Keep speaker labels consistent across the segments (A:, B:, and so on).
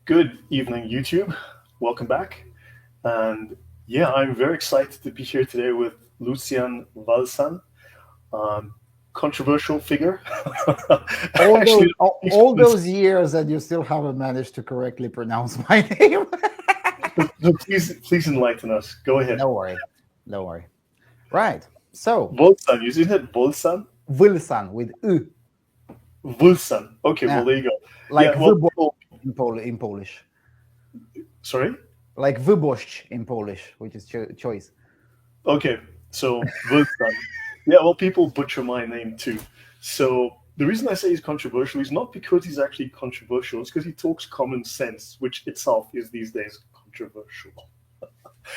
A: Good evening, YouTube. Welcome back. And yeah, I'm very excited to be here today with Lucian Vàlsan, um, controversial figure.
B: All
A: Actually,
B: those all those years and you still haven't managed to correctly pronounce my name.
A: please enlighten us. Go ahead.
B: No worry, don't worry. Right. So
A: Volsan, you said it? Volsan?
B: Wilson with U,
A: Vulsan. Okay, well,
B: yeah,
A: there you go.
B: like
A: Yeah, well,
B: wyboś
A: people,
B: in Polish,
A: sorry?
B: like wyboś in Polish, which is choice.
A: Okay, so Vulsan. Yeah, well, people butcher my name too. So the reason I say he's controversial is not because he's actually controversial, it's because he talks common sense, which itself is these days controversial.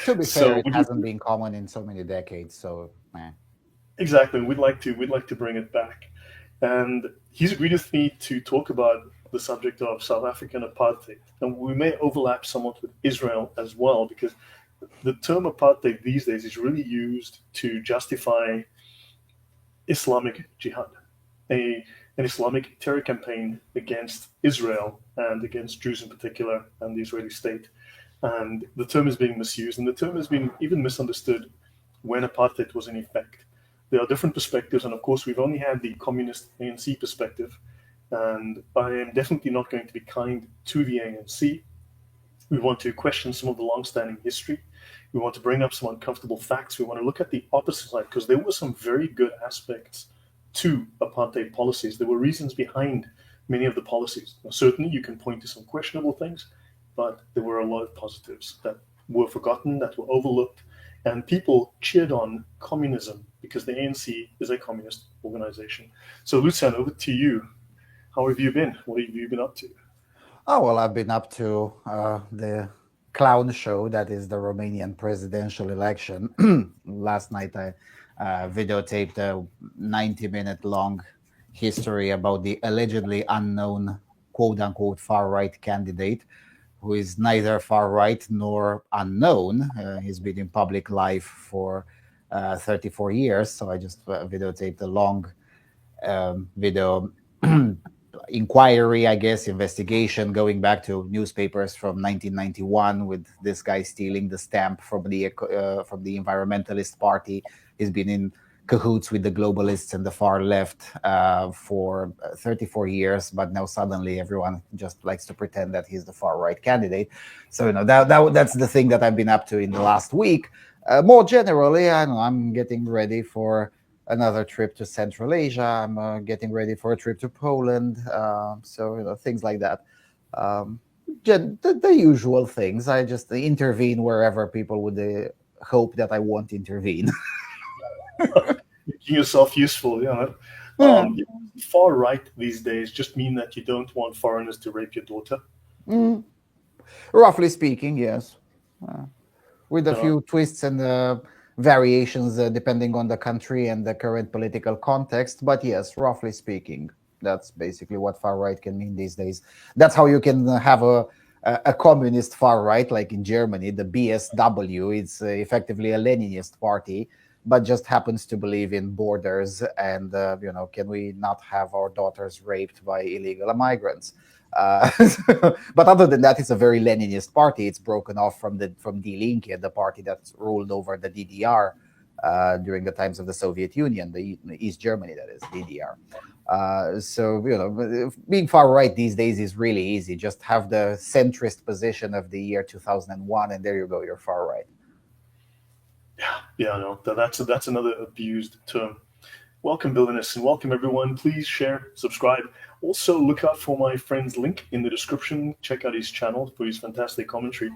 B: To be fair,
A: So
B: it hasn't been common in so many decades. So,
A: exactly, we'd like to bring it back. And he's agreed with me to talk about the subject of South African apartheid. And we may overlap somewhat with Israel as well, because the term apartheid these days is really used to justify Islamic jihad, an Islamic terror campaign against Israel and against Jews in particular and the Israeli state. And the term is being misused, and the term has been even misunderstood when apartheid was in effect. There are different perspectives, and of course, we've only had the communist ANC perspective. And I am definitely not going to be kind to the ANC. We want to question some of the long-standing history. We want to bring up some uncomfortable facts. We want to look at the opposite side because there were some very good aspects to apartheid policies. There were reasons behind many of the policies. Now, certainly, you can point to some questionable things, but there were a lot of positives that were forgotten, that were overlooked, and people cheered on communism because the ANC is a communist organization. So, Lucian, over to you. How have you been? What have you been up to?
B: oh well, I've been up to the clown show that is the Romanian presidential election. Last night, I videotaped a 90-minute long history about the allegedly unknown quote unquote far right candidate who is neither far right nor unknown. He's been in public life for 34 years. So I just videotaped a long video inquiry, I guess, investigation going back to newspapers from 1991 with this guy stealing the stamp from the Environmentalist Party. He's been in cahoots with the globalists and the far left for 34 years, but now suddenly everyone just likes to pretend that he's the far right candidate. So that's the thing that I've been up to in the last week. More generally, I know I'm getting ready for another trip to Central Asia. I'm getting ready for a trip to Poland. So things like that. The usual things. I just intervene wherever people would hope that I won't intervene.
A: Making yourself useful, yeah.
B: Yeah.
A: Far right these days just mean that you don't want foreigners to rape your daughter.
B: Mm, roughly speaking, yes. With a
A: You know?
B: few twists and variations depending on the country and the current political context. But yes, roughly speaking, that's basically what far right can mean these days. That's how you can have a communist far right, like in Germany, the BSW. It's effectively a Leninist party, but just happens to believe in borders and can we not have our daughters raped by illegal migrants? Uh, but other than that, it's a very Leninist party. It's broken off from Die Linke, the party that ruled over the DDR during the times of the Soviet Union, the East Germany, that is DDR. So being far right these days is really easy. Just have the centrist position of the year 2001, and there you go, you're far right.
A: Yeah, no, that's another abused term. Welcome, Villainous, and welcome everyone. Please share, subscribe. Also, look out for my friend's link in the description. Check out his channel for his fantastic commentary.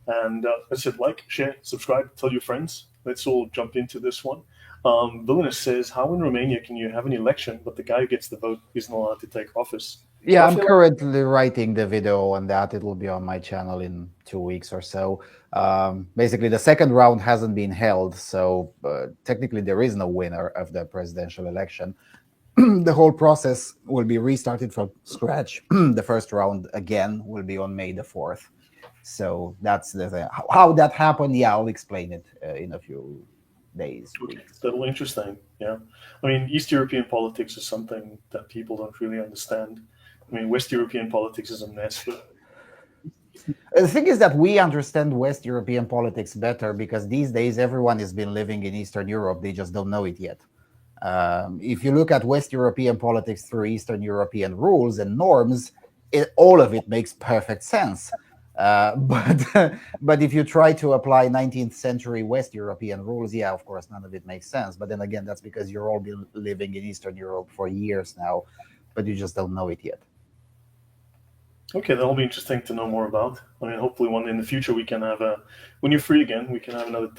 A: And as I said, like, share, subscribe, tell your friends. Let's all jump into this one. Villainous says, how in Romania can you have an election, but the guy who gets the vote isn't allowed to take office?
B: Yeah,
A: Well, I
B: I'm
A: feel like,
B: currently writing the video on that. It will be on my channel in 2 weeks or so. Basically, the second round hasn't been held, so technically there is no winner of the presidential election. The whole process will be restarted from scratch. The first round again will be on May the 4th. So that's the thing. How that happened, yeah, I'll explain it in a few days,
A: okay,
B: weeks.
A: that'll be interesting. Yeah. I mean, East European politics is something that people don't really understand. I mean, West European politics is a mess, but
B: The thing is that we understand West European politics better because these days everyone has been living in Eastern Europe. They just don't know it yet. If you look at West European politics through Eastern European rules and norms, all of it makes perfect sense. But if you try to apply 19th century West European rules, yeah, of course, none of it makes sense. But then again, that's because you're all been living in Eastern Europe for years now, but you just don't know it yet.
A: Okay, that'll be interesting to know more about. I mean, hopefully one day in the future we can have when you're free again, we can have another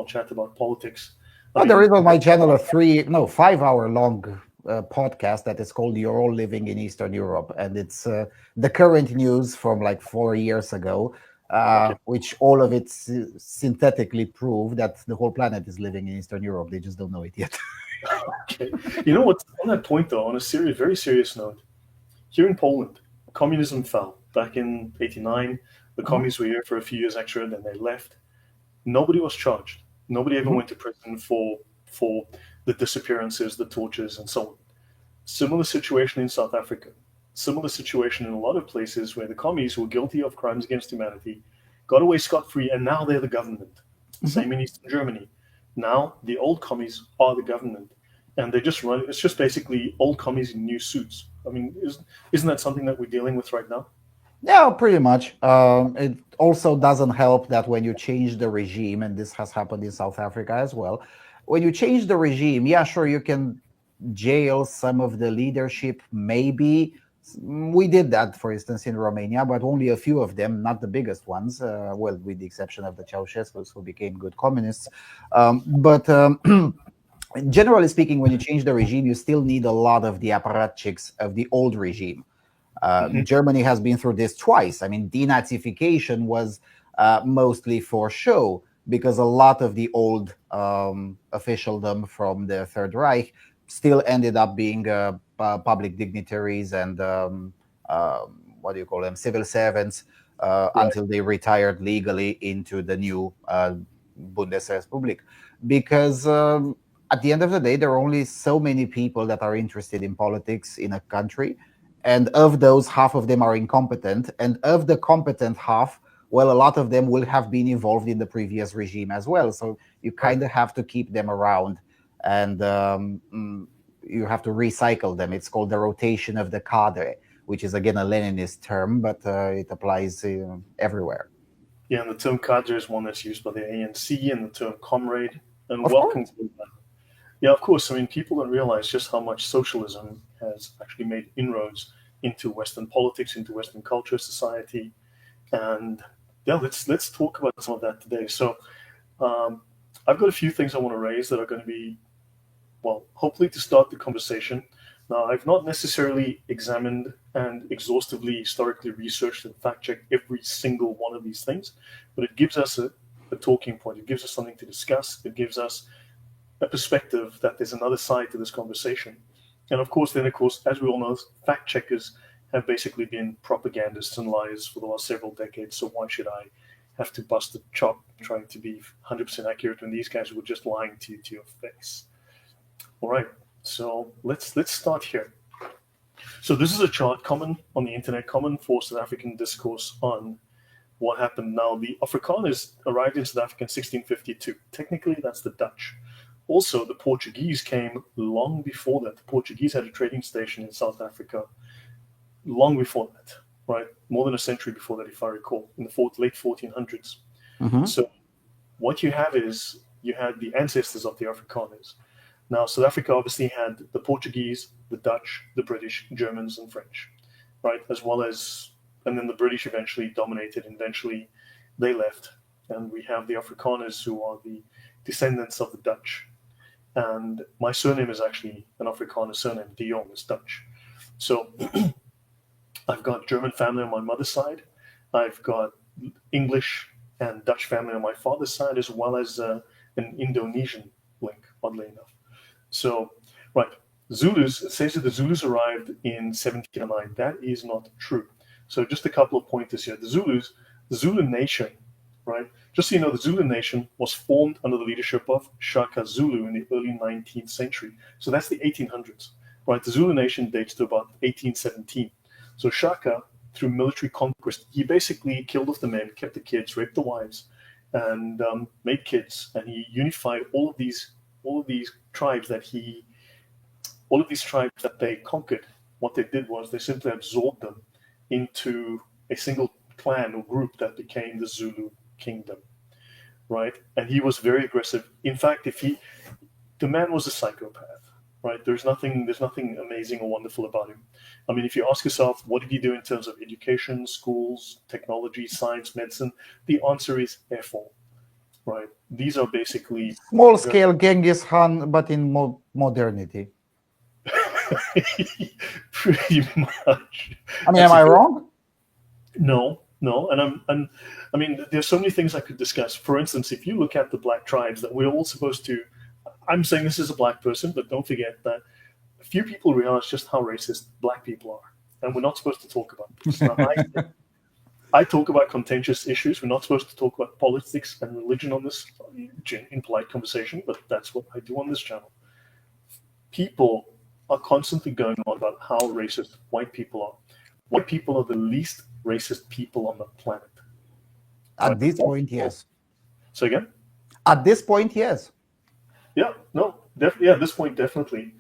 A: chat about politics. I
B: Oh, there
A: mean,
B: is on my channel a 5 hour long podcast that is called "You're All Living in Eastern Europe," and it's the current news from like 4 years ago,
A: okay,
B: which all of it synthetically prove that the whole planet is living in Eastern Europe. They just don't know it yet.
A: okay. You know what? On that point, though, on a very serious note, here in Poland, communism fell back in '89. The
B: Mhm,
A: communists were here for a few years extra, then they left. Nobody was charged. Nobody ever
B: mhm,
A: went to prison for the disappearances, the tortures, and so on. Similar situation in South Africa. Similar situation in a lot of places where the commies were guilty of crimes against humanity got away scot free, and now they're the government.
B: mhm.
A: Same in Eastern Germany. Now the old commies are the government, and they just run. It's just basically old commies in new suits. I mean, isn't that something that we're dealing with right now?
B: Yeah, pretty much. It also doesn't help that when you change the regime, and this has happened in South Africa as well, when you change the regime, yeah, sure, you can jail some of the leadership, maybe. We did that, for instance, in Romania, but only a few of them, not the biggest ones, well, with the exception of the Ceausescus, who became good communists. But generally speaking, when you change the regime, you still need a lot of the apparatchiks of the old regime.
A: Hmm.
B: Germany has been through this twice. I mean, denazification was mostly for show because a lot of the old officialdom from the Third Reich still ended up being public dignitaries and what do you call them, civil servants
A: Right.
B: until they retired legally into the new Bundesrepublik. Because at the end of the day, there are only so many people that are interested in politics in a country, and of those, half of them are incompetent, and of the competent half, well, a lot of them will have been involved in the previous regime as well, so you
A: Right.
B: kind of have to keep them around, and you have to recycle them. It's called the rotation of the cadre, which is again a Leninist term, but it applies everywhere.
A: Yeah, and the term cadre is one that's used by the ANC, and the term comrade. And
B: Of
A: welcome
B: course.
A: to that. Yeah, of course. I mean, people don't realize just how much socialism has actually made inroads into Western politics, into Western culture, society, and yeah, let's talk about some of that today. So, um, I've got a few things I want to raise that are going to be, well, hopefully to start the conversation. Now, I've not necessarily examined and exhaustively historically researched and fact checked every single one of these things, but it gives us a talking point. It gives us something to discuss. It gives us a perspective that there's another side to this conversation. And of course, as we all know, fact checkers have basically been propagandists and liars for the last several decades. So why should I have to bust the chop trying to be 100% accurate when these guys were just lying to you to your face? All right, so let's start here. So this is a chart common on the internet, common for South African discourse on what happened. Now, the Afrikaners arrived in South Africa in 1652. Technically, that's the Dutch. Also, the Portuguese came long before that. The Portuguese had a trading station in South Africa long before that, right? More than a century before that, if I recall, in the late 1400s.
B: Hmm.
A: So what you have is you had the ancestors of the Afrikaners. Now, South Africa obviously had the Portuguese, the Dutch, the British, Germans, and French, right? As well as, and then the British eventually dominated, and eventually they left. And we have the Afrikaners who are the descendants of the Dutch. And my surname is actually an Afrikaner surname. De Jongh is Dutch. So I've got German family on my mother's side. I've got English and Dutch family on my father's side, as well as an Indonesian link, oddly enough. So, right, Zulus, it says that the Zulus arrived in 1709. That is not true. So, just a couple of pointers here. The Zulu nation, right? Just so you know, the Zulu nation was formed under the leadership of Shaka Zulu in the early 19th century. So, that's the 1800s, right? The Zulu nation dates to about 1817. So, Shaka through military conquest. He basically killed off the men, kept the kids, raped the wives, and made kids. And he unified all of these tribes that they conquered. What they did was they simply absorbed them into a single clan or group that became the Zulu kingdom, right? And he was very aggressive. In fact, the man was a psychopath, right? There's nothing amazing or wonderful about him. I mean, if you ask yourself, what did he do in terms of education, schools, technology, science, medicine? The answer is F all, right? These are basically
B: small scale Genghis Khan, but in modernity.
A: Pretty much.
B: I mean, am I wrong?
A: No, and I mean, there's so many things I could discuss. For instance, if you look at the black tribes that we're all supposed to, I'm saying this as a black person, but don't forget that few people realize just how racist black people are, and we're not supposed to talk about this. Now, I talk about contentious issues. We're not supposed to talk about politics and religion on this in polite conversation, but that's what I do on this channel. People are constantly going on about how racist white people are. White people are the least racist people on the planet.
B: At this point, yes.
A: So again?
B: At this point, yes.
A: Yeah, no, at this point, definitely.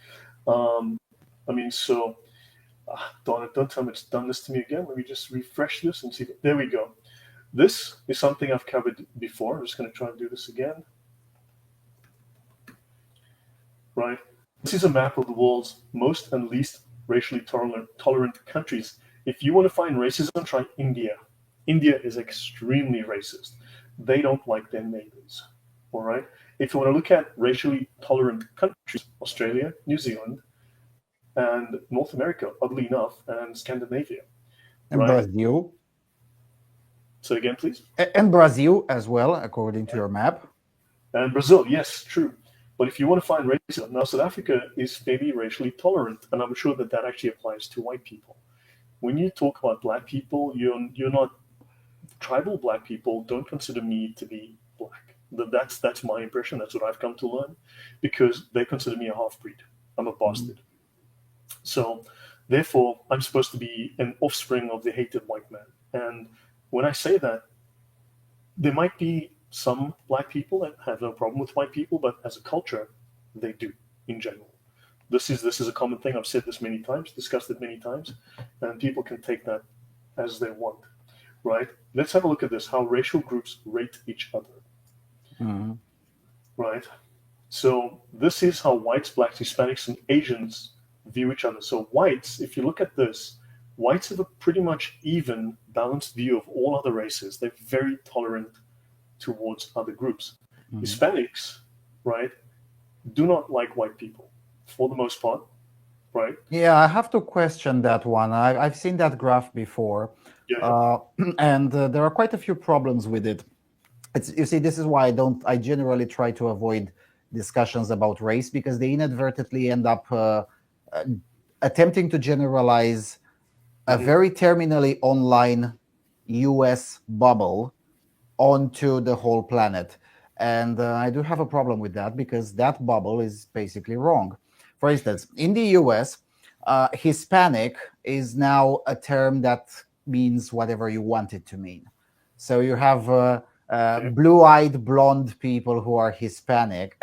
A: I mean, so, darn it, don't tell me it's done this to me again. Let me just refresh this and see. There we go. This is something I've covered before. I'm just going to try and do this again. Right. This is a map of the world's most and least racially tolerant countries. If you want to find racism, try India. India is extremely racist. They don't like their neighbors. All right. If you want to look at racially tolerant countries, Australia, New Zealand, and North America, oddly enough, and Scandinavia.
B: And right? Brazil.
A: Say again, please.
B: And Brazil as well, according to your map.
A: And Brazil, yes, true. But if you want to find racism, now South Africa is maybe racially tolerant, and I'm sure that actually applies to white people. When you talk about black people, you're not tribal black people. Don't consider me to be black. That's my impression. That's what I've come to learn, because they consider me a half-breed. I'm a bastard. Mm-hmm. So, therefore, I'm supposed to be an offspring of the hated white man. And when I say that, there might be some black people that have no problem with white people, but as a culture, they do in general. This is a common thing. I've said this many times, discussed it many times, and people can take that as they want, right? Let's have a look at this, how racial groups rate each other, mm-hmm. Right? So this is how whites, blacks, Hispanics, and Asians view each other. So whites, if you look at this, whites have a pretty much even, balanced view of all other races. They're very tolerant towards other groups. Mm-hmm. Hispanics, right, do not like white people for the most part, right?
B: Yeah, I have to question that one. I've seen that graph before, and there are quite a few problems with it. You see, this is why I generally try to avoid discussions about race, because they inadvertently end up attempting to generalize a very terminally online US bubble onto the whole planet. And I do have a problem with that, because that bubble is basically wrong. For instance, in the US, Hispanic is now a term that means whatever you want it to mean. So you have blue-eyed blonde people who are Hispanic.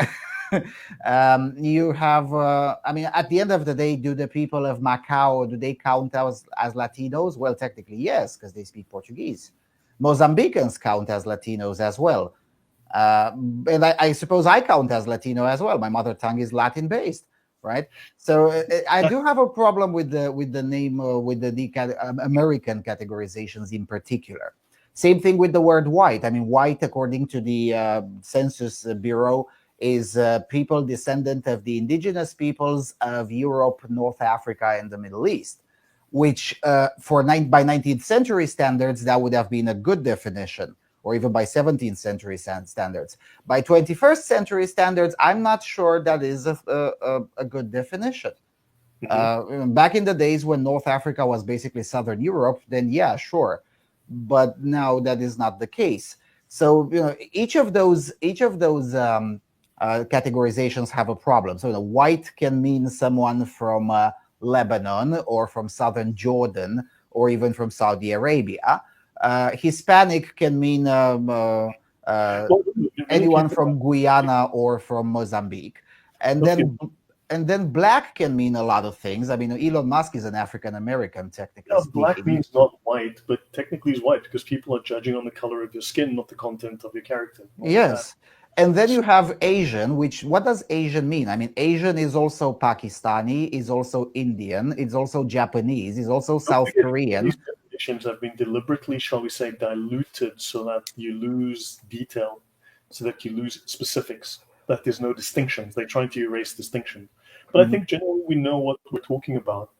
B: You have, I mean, at the end of the day, do the people of Macau, do they count as Latinos? Well, technically, yes, because they speak Portuguese. Mozambicans count as Latinos as well. And I suppose I count as Latino as well. My mother tongue is Latin-based, right? So I do have a problem with the name, with the American categorizations in particular. Same thing with the word white. I mean, white, according to the Census Bureau, is people descendant of the indigenous peoples of Europe, North Africa, and the Middle East, which by 19th century standards, that would have been a good definition, or even by 17th century standards. By 21st century standards, I'm not sure that is a good definition. Mm-hmm. Back in the days when North Africa was basically Southern Europe, then yeah, sure. But now that is not the case. So, you know, each of those categorizations have a problem. So, white can mean someone from Lebanon or from southern Jordan, or even from Saudi Arabia. Hispanic can mean
A: Well, many
B: anyone
A: people.
B: from Guyana or from Mozambique. And
A: Okay,
B: then black can mean a lot of things. I mean, Elon Musk is an African American, technically
A: yeah, black
B: speaking.
A: means not white, but technically is white because people are judging on the color of your skin, not the content of your character. Not like that.
B: Yes. And then you have Asian, which what does Asian mean? I mean, Asian is also Pakistani, is also Indian, it's also Japanese, is also
A: Don't
B: South
A: forget,
B: Korean.
A: these definitions have been deliberately, shall we say, diluted so that you lose detail, so that you lose specifics, that there's no distinctions. They're trying to erase distinction. But I
B: Mhm.
A: think generally we know what we're talking about.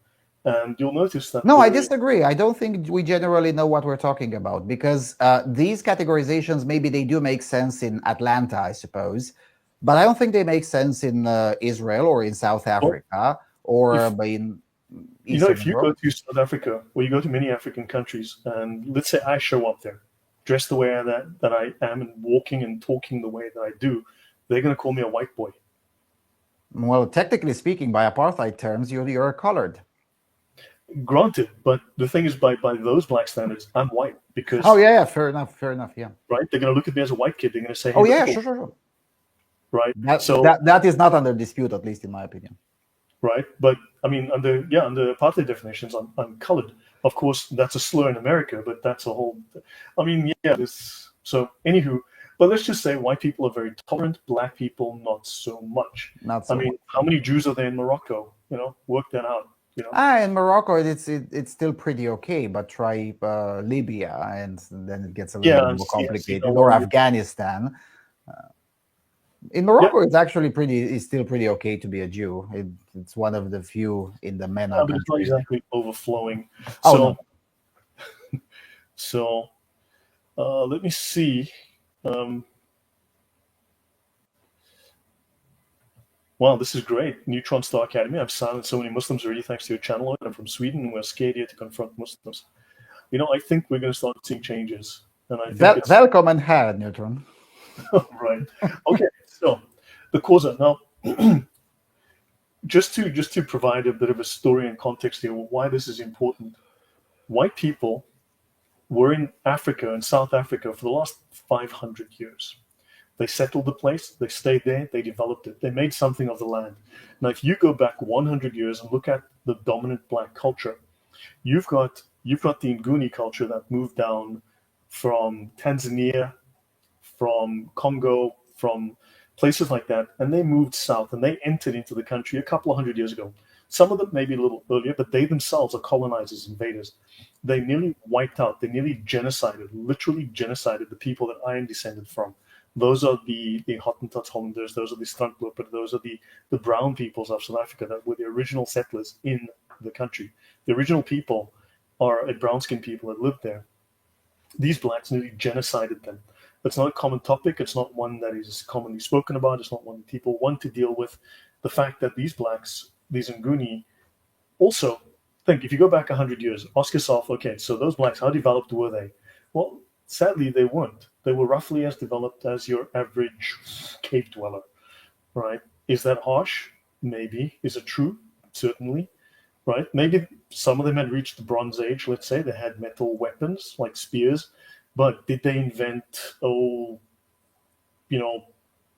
A: And you'll notice that
B: No, I
A: there is,
B: disagree. I don't think we generally know what we're talking about because these categorizations, maybe they do make sense in Atlanta, I suppose, but I don't think they make sense in Israel or in South
A: well,
B: Africa or
A: if
B: in
A: you know,
B: Eastern
A: if you go
B: Europe.
A: to South Africa or you go to many African countries, and let's say I show up there, dressed the way that I am, and walking and talking the way that I do, they're going to call me a white boy.
B: Well, technically speaking, by apartheid terms, you're colored.
A: Granted, but the thing is, by those black standards, I'm white
B: Oh
A: because,
B: yeah, yeah, fair enough, yeah.
A: right, they're going to look at me as a white kid. They're going to say, "Hey,
B: Oh
A: look
B: yeah,
A: at the
B: sure, sure, sure.
A: right."
B: That
A: So,
B: that that is not under dispute, at least in my opinion.
A: right, but I mean, under apartheid definitions, I'm colored. Of course, that's a slur in America, but that's a whole. I mean, yeah. This so anywho, but let's just say white people are very tolerant. Black people, not so much.
B: Not
A: I
B: so
A: mean,
B: much.
A: how many Jews are there in Morocco? Work that out.
B: In Morocco, it's still pretty okay, but try Libya, and then it gets a little bit
A: Yeah,
B: more
A: I see
B: complicated.
A: how
B: Or
A: well you.
B: Afghanistan. In
A: Yeah,
B: Morocco, it's still pretty okay to be a Jew. It's one of the few in the MENA
A: but it's not
B: countries.
A: exactly overflowing.
B: Oh no,
A: So let me see. Um, wow, this is great. Neutron Star Academy. I've silenced so many Muslims already thanks to your channel. I'm from Sweden and we're scared here to confront Muslims. I think we're going to start seeing changes. And I think it's
B: Welcome här, Neutron.
A: right. Okay, so the causa. Now, just to provide a bit of a story and context here, why this is important. White people were in Africa and South Africa for the last 500 years. They settled the place, they stayed there, they developed it, they made something of the land. Now, if you go back 100 years and look at the dominant black culture, you've got the Nguni culture that moved down from Tanzania, from Congo, from places like that, and they moved south and they entered into the country a couple of hundred years ago. Some of them maybe a little earlier, but they themselves are colonizers, invaders. They nearly wiped out, they nearly genocided, literally genocided the people that I am descended from. Those are the Hottentots, Hollanders, those are the Strandloper, those are the brown peoples of South Africa that were the original settlers in the country. The original people are a brown skinned people that lived there. These blacks nearly genocided them. It's not a common topic. It's not one that is commonly spoken about. It's not one people want to deal with. The fact that these blacks, these Nguni, also think if you go back 100 years, ask yourself, okay, so those blacks, how developed were they? Well, sadly, they weren't. They were roughly as developed as your average cave dweller, right? Is that harsh? Maybe. Is it true? Certainly, right? Maybe some of them had reached the Bronze Age, let's say. They had metal weapons like spears, but did they invent, you know,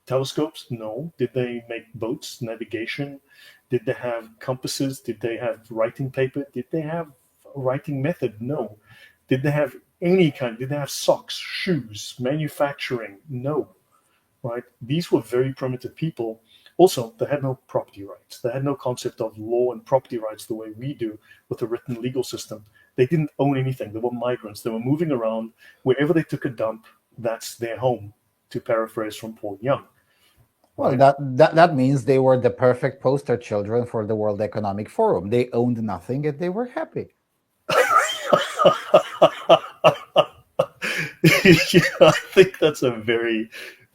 A: telescopes? No. Did they make boats, navigation? Did they have compasses? Did they have writing paper? Did they have a writing method? No. Did they have any kind? Did they have socks, shoes, manufacturing? No. Right? These were very primitive people. Also, they had no property rights. They had no concept of law and property rights the way we do with a written legal system. They didn't own anything. They were migrants. They were moving around. Wherever they took a dump, that's their home, to paraphrase from Paul Young.
B: Well,
A: Right?
B: that means they were the perfect poster children for the World Economic Forum. They owned nothing and they were happy.
A: Yeah, I think that's a very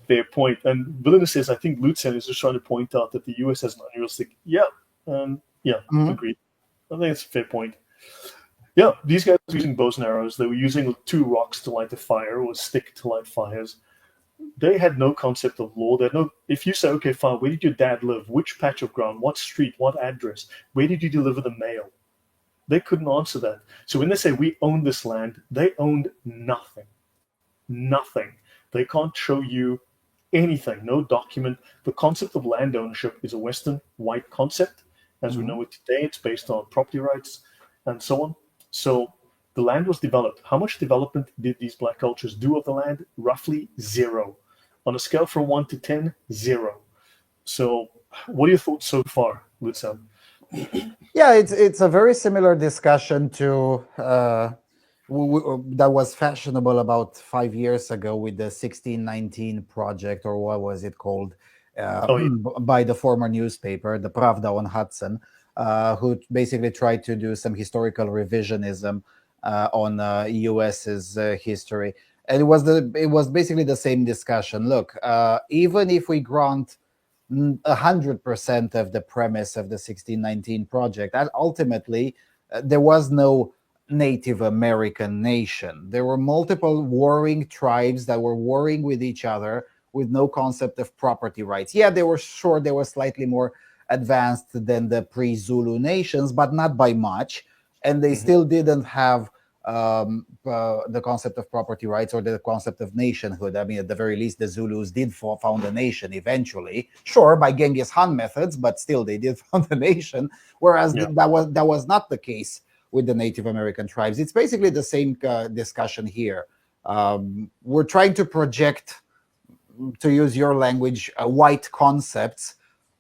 A: fair point. And Belinda says, I think Lucian is just trying to point out that the US has an unrealistic. Yeah, yeah,
B: Mhm.
A: agreed. I think it's a fair point. Yeah, these guys were using bows and arrows. They were using two rocks to light a fire or a stick to light fires. They had no concept of law. They had no. If you say, okay, fine, where did your dad live? Which patch of ground? What street? What address? Where did you deliver the mail? They couldn't answer that. So when they say we own this land, they owned nothing. Nothing. They can't show you anything, no document. The concept of land ownership is a Western white concept. As we
B: Mhm.
A: know it today, it's based on property rights and so on. So the land was developed. How much development did these black cultures do of the land? Roughly zero. On a scale from 1 to 10, zero. So what are your thoughts so far, Lucian?
B: Yeah, it's a very similar discussion to that was fashionable about 5 years ago with the 1619 project, or what was it called,
A: Oh, yeah.
B: by the former newspaper, the Pravda on Hudson, who basically tried to do some historical revisionism on US's history. And it was basically the same discussion. Look, even if we grant 100% of the premise of the 1619 project, and ultimately there was no Native American nation. There were multiple warring tribes that were warring with each other with no concept of property rights. Yeah, they were slightly more advanced than the pre-Zulu nations, but not by much. And they
A: Mhm.
B: still didn't have the concept of property rights or the concept of nationhood. I mean, at the very least, the Zulus did found a nation eventually, sure, by Genghis Khan methods, but still they did found a nation. Whereas
A: Yeah.
B: that was not the case with the Native American tribes. It's basically the same discussion here. We're trying to project, to use your language, white concepts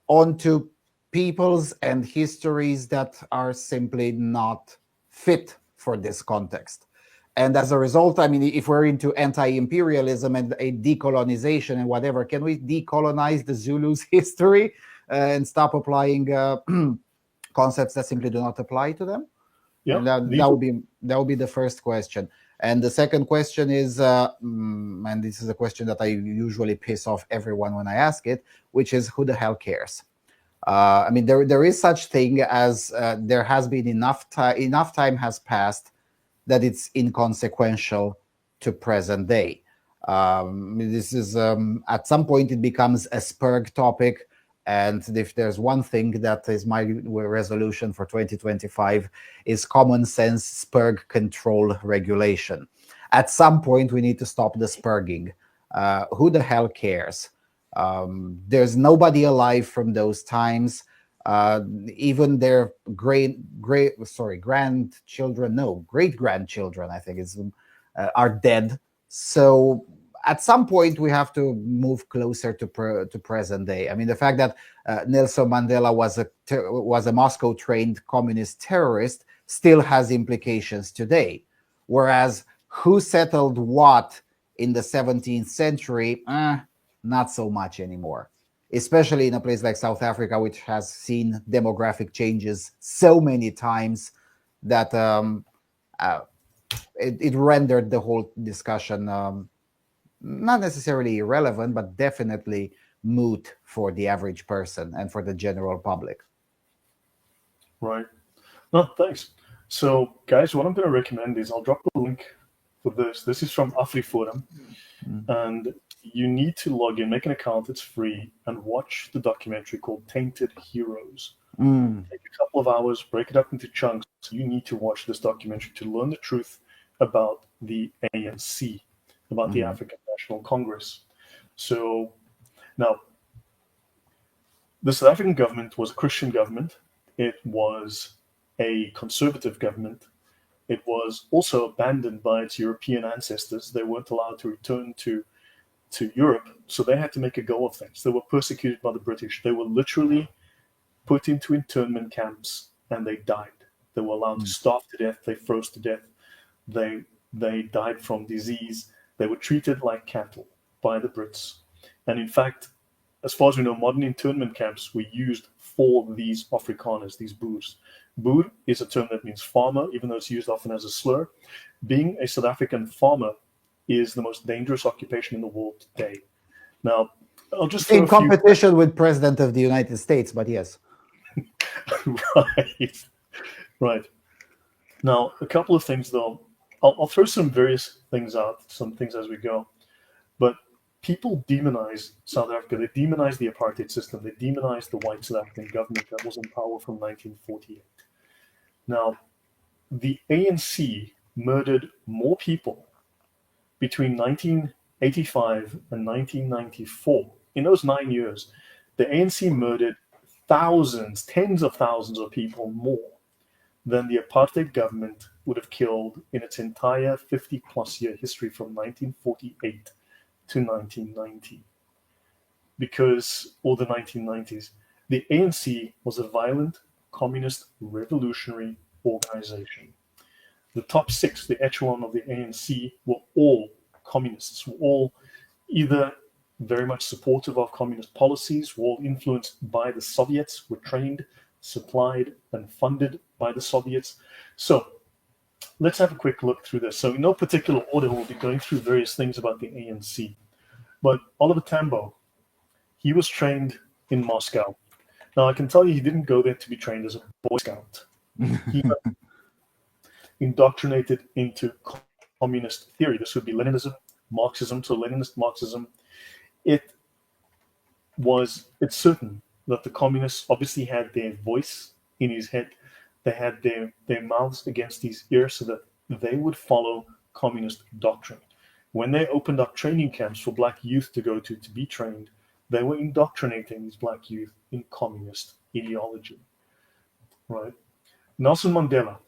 B: onto peoples and histories that are simply not fit for this context. And as a result, I mean, if we're into anti-imperialism and a decolonization and whatever, can we decolonize the Zulus' history and stop applying concepts that simply do not apply to them?
A: Yeah.
B: And
A: These
B: that would be the first question. And the second question is, and this is a question that I usually piss off everyone when I ask it, which is who the hell cares? I mean, there is such thing as there has been enough time has passed that it's inconsequential to present day. This is at some point it becomes a spurg topic, and if there's one thing that is my resolution for 2025 is common sense spurg control regulation. At some point we need to stop the spurging. Who the hell cares? There's nobody alive from those times. Even their grandchildren, no, great grandchildren, I think are dead. So at some point we have to move closer to present day. I mean, the fact that Nelson Mandela was a Moscow trained communist terrorist still has implications today. Whereas who settled what in the 17th century, not so much anymore, especially in a place like South Africa, which has seen demographic changes so many times that uh, it rendered the whole discussion not necessarily irrelevant, but definitely moot for the average person and for the general public.
A: right. No, thanks. So, guys, what I'm going to recommend is I'll drop the link for this. This is from AfriForum,
B: Mm.
A: and you need to log in, make an account. It's free, and watch the documentary called "Tainted Heroes."
B: Mm.
A: Take a couple of hours, break it up into chunks. You need to watch this documentary to learn the truth about the ANC, about the
B: Mhm.
A: African National Congress. So now, the South African government was a Christian government. It was a conservative government. It was also abandoned by its European ancestors. They weren't allowed to return to Europe, so they had to make a go of things. They were persecuted by the British. They were literally put into internment camps and they died. They were allowed to
B: Mm.
A: starve to death. They froze to death. They they died from disease. They were treated like cattle by the Brits. And in fact, as far as we know, modern internment camps were used for these Afrikaners, these Boers. Boer is a term that means farmer, even though it's used often as a slur. Being a South African farmer is the most dangerous occupation in the world today. Now, I'll just throw
B: In
A: a few.
B: competition with President of the United States, but yes.
A: Right, right. Now, a couple of things though. I'll throw some various things out, some things as we go. But people demonize South Africa. They demonize the apartheid system. They demonize the white South African government that was in power from 1948. Now, the ANC murdered more people between 1985 and 1994. In those 9 years, the ANC murdered thousands, tens of thousands of people more than the apartheid government would have killed in its entire 50 plus year history from 1948 to 1990. Because, or the 1990s, the ANC was a violent communist revolutionary organization. The top six, the echelon of the ANC, were all communists, were all either very much supportive of communist policies, were all influenced by the Soviets, were trained, supplied, and funded by the Soviets. So let's have a quick look through this. So in no particular order, we'll be going through various things about the ANC. But Oliver Tambo, he was trained in Moscow. Now, I can tell you he didn't go there to be trained as a Boy Scout. He got indoctrinated into communist theory. This would be Leninism, Marxism, so Leninist Marxism. It's certain that the communists obviously had their voice in his head. They had their mouths against his ears so that they would follow communist doctrine. When they opened up training camps for black youth to go to be trained, they were indoctrinating these black youth in communist ideology, right? Nelson Mandela,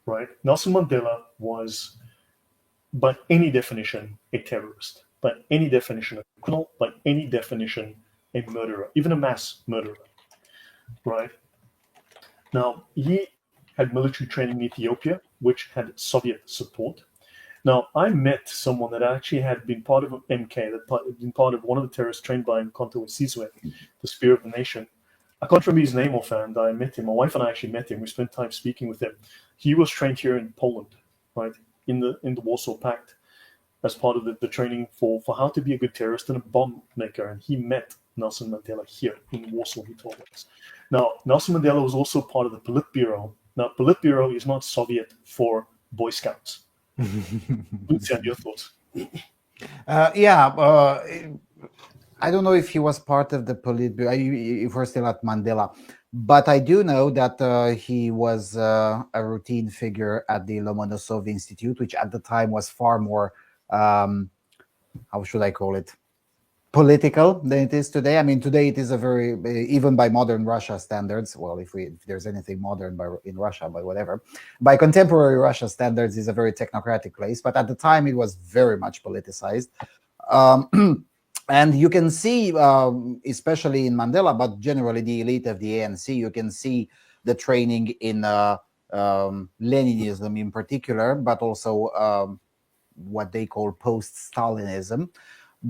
A: right? Nelson Mandela was, by any definition, a terrorist, by any definition, a criminal, by any definition, a murderer, even a mass murderer, right? Now, he had military training in Ethiopia, which had Soviet support. Now, I met someone that actually had been part of MK, that had been part of one of the terrorists trained by Mkhonto Wesizwe, the Spear of the Nation. I can't remember his name offhand. I met him. My wife and I actually met him. We spent time speaking with him. He was trained here in Poland, right, in the Warsaw Pact, as part of the training for how to be a good terrorist and a bomb maker. And he met Nelson Mandela here in Warsaw, he told us. Now, Nelson Mandela was also part of the Politburo. Now, Politburo is not Soviet for Boy Scouts. Lucian, your thoughts?
B: I don't know if he was part of the Politburo, if we're still at Mandela, but I do know that he was a routine figure at the Lomonosov Institute, which at the time was far more, how should I call it, political than it is today. I mean, today it is a very, even by modern Russia standards, well, if there's anything modern in Russia, but whatever, by contemporary Russia standards, is a very technocratic place. But at the time, it was very much politicized. And you can see, especially in Mandela, but generally the elite of the ANC, you can see the training in Leninism in particular, but also what they call post-Stalinism.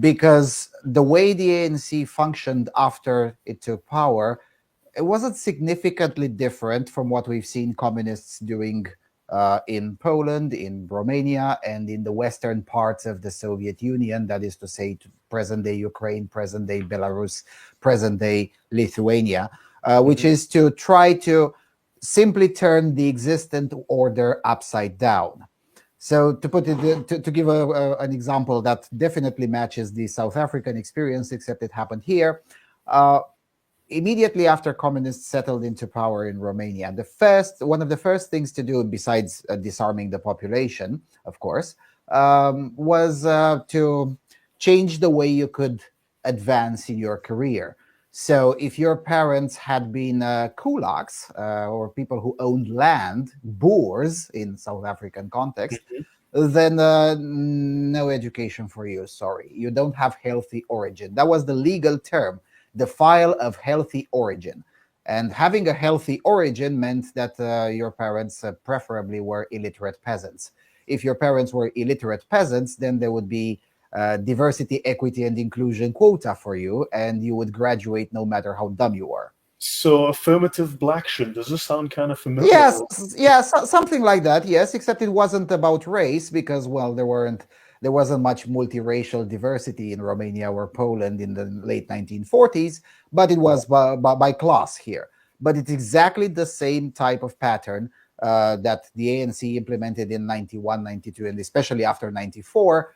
B: Because the way the ANC functioned after it took power, it wasn't significantly different from what we've seen communists doing in Poland, in Romania, and in the western parts of the Soviet Union, that is to say, present-day Ukraine, present-day Belarus, present-day Lithuania, which is to try to simply turn the existent order upside down. So to put it, to give an example that definitely matches the South African experience, except it happened here, immediately after communists settled into power in Romania, one of the first things to do, besides disarming the population, of course, was to change the way you could advance in your career. So if your parents had been kulaks or people who owned land, boers in South African context, then no education for you, sorry. You don't have healthy origin. That was the legal term, the file of healthy origin. And having a healthy origin meant that your parents preferably were illiterate peasants. If your parents were illiterate peasants, then there would be diversity, equity, and inclusion quota for you, and you would graduate no matter how dumb you were.
A: So affirmative blaction, does this sound kind of familiar?
B: Yes, something like that, yes, except it wasn't about race because, well, there wasn't much multiracial diversity in Romania or Poland in the late 1940s, but it was by class here. But it's exactly the same type of pattern that the ANC implemented in 91, 92, and especially after 94,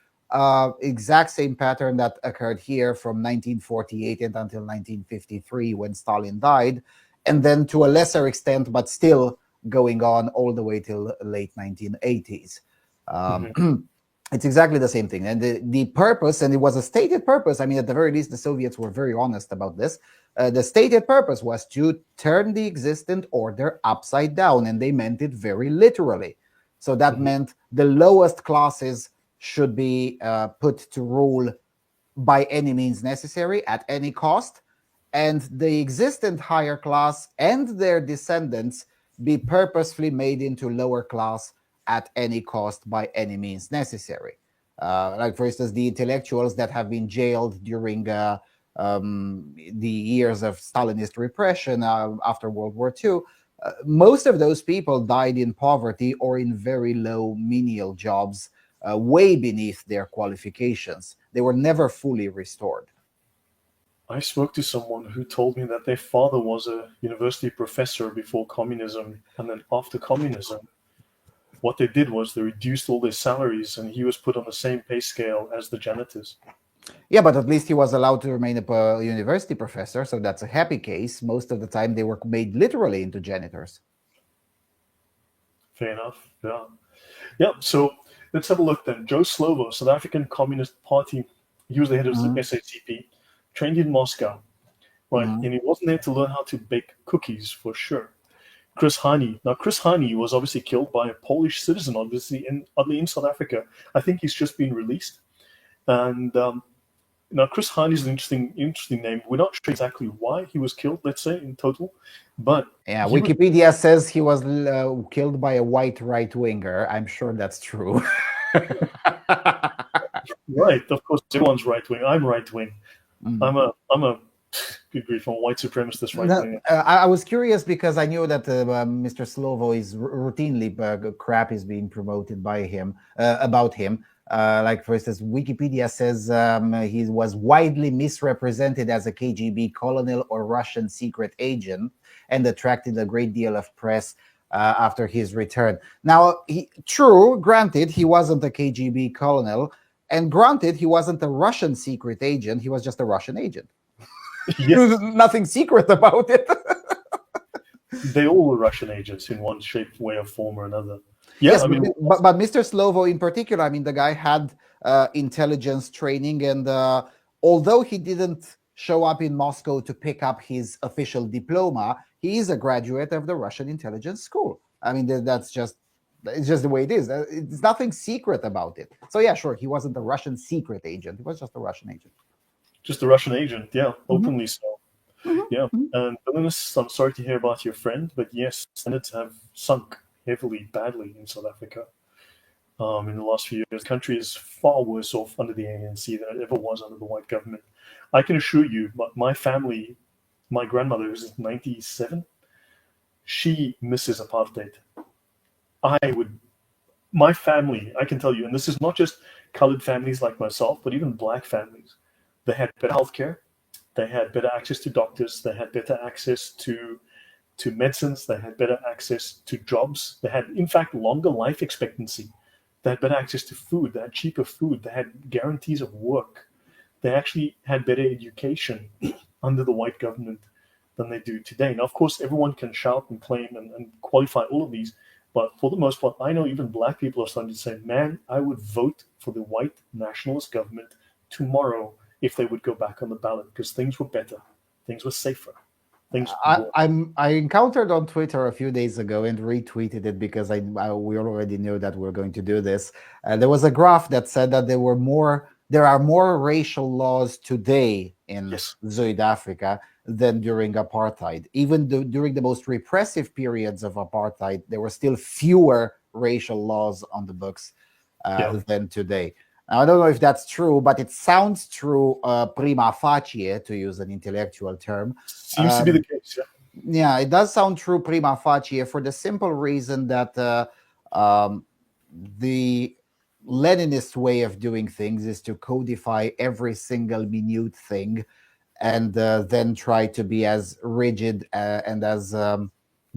B: exact same pattern that occurred here from 1948 until 1953 when Stalin died, and then to a lesser extent, but still going on all the way till late 1980s.
A: Mm-hmm.
B: It's exactly the same thing. And the purpose, and it was a stated purpose, I mean, at the very least, the Soviets were very honest about this. The stated purpose was to turn the existent order upside down, and they meant it very literally. So that meant the lowest classes should be put to rule by any means necessary at any cost, and the existent higher class and their descendants be purposefully made into lower class at any cost by any means necessary. Like, for instance, the intellectuals that have been jailed during the years of Stalinist repression after World War II, most of those people died in poverty or in very low menial jobs, way beneath their qualifications. They were never fully restored.
A: I spoke to someone who told me that their father was a university professor before communism, and then after communism, what they did was they reduced all their salaries, and he was put on the same pay scale as the janitors.
B: Yeah, but at least he was allowed to remain a university professor, so that's a happy case. Most of the time, they were made literally into janitors.
A: Fair enough. Yeah. Yeah. So let's have a look then. Joe Slovo, South African Communist Party. He was the head of the SACP, trained in Moscow, right? And he wasn't there to learn how to bake cookies for sure. Chris Hani. Now, Chris Hani was obviously killed by a Polish citizen, obviously, in South Africa. I think he's just been released. And now, Chris Hani is an interesting name. We're not sure exactly why he was killed, let's say, in total. But
B: yeah, Wikipedia says he was killed by a white right-winger. I'm sure that's true.
A: Right, of course, everyone's right-wing. I'm right-wing. I'm a good grief, I'm a white supremacist right-winger.
B: I was curious because I knew that Mr. Slovo is routinely crap is being promoted by him about him. Like, for instance, Wikipedia says he was widely misrepresented as a KGB colonel or Russian secret agent and attracted a great deal of press after his return. Now, granted, he wasn't a KGB colonel, and granted, he wasn't a Russian secret agent. He was just a Russian agent. Yes. Nothing secret about it.
A: They all were Russian agents in one shape, way, or form or another. Yeah,
B: yes, but Mr. Slovo in particular, I mean, the guy had intelligence training, and although he didn't show up in Moscow to pick up his official diploma, he is a graduate of the Russian intelligence school. I mean, it's just the way it is. It's nothing secret about it. So yeah, sure, he wasn't a Russian secret agent. He was just a Russian agent.
A: Just a Russian agent, yeah, openly so. Yeah, and Villainous, I'm sorry to hear about your friend, but yes, standards have sunk heavily, badly in South Africa in the last few years. The country is far worse off under the ANC than it ever was under the white government. I can assure you, my family, my grandmother, who's 97, she misses apartheid. My family, I can tell you, and this is not just colored families like myself, but even black families, they had better healthcare, they had better access to doctors, they had better access to medicines, they had better access to jobs, they had, in fact, longer life expectancy, they had better access to food, they had cheaper food, they had guarantees of work, they actually had better education under the white government than they do today. Now, of course, everyone can shout and claim and qualify all of these, but for the most part, I know even black people are starting to say, man, I would vote for the white nationalist government tomorrow if they would go back on the ballot, because things were better, things were safer.
B: I encountered on Twitter a few days ago and retweeted it because we already knew that we're going to do this. There was a graph that said that there are more racial laws today in South Africa than during apartheid. Even during the most repressive periods of apartheid, there were still fewer racial laws on the books than today. Now, I don't know if that's true, but it sounds true prima facie, to use an intellectual term.
A: Seems to be the case, yeah.
B: Yeah, it does sound true prima facie for the simple reason that the Leninist way of doing things is to codify every single minute thing and then try to be as rigid and as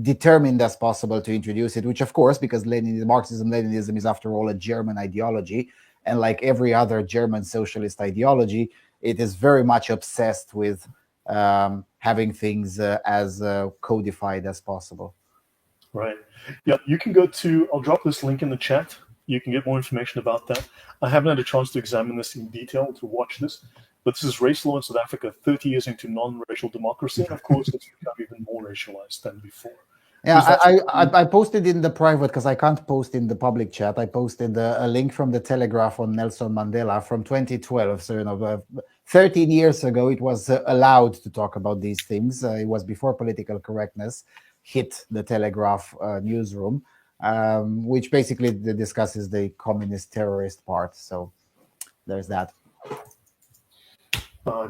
B: determined as possible to introduce it, which, of course, because Marxism-Leninism is, after all, a German ideology, and like every other German socialist ideology, it is very much obsessed with having things as codified as possible.
A: Right. Yeah, you can go to, I'll drop this link in the chat. You can get more information about that. I haven't had a chance to examine this in detail, to watch this, but this is Race Law in South Africa, 30 years into non-racial democracy. And of course, it's become even more racialized than before.
B: Yeah, I posted in the private because I can't post in the public chat. I posted a link from the Telegraph on Nelson Mandela from 2012. So 13 years ago, it was allowed to talk about these things. It was before political correctness hit the Telegraph newsroom, which basically discusses the communist terrorist part. So there's that.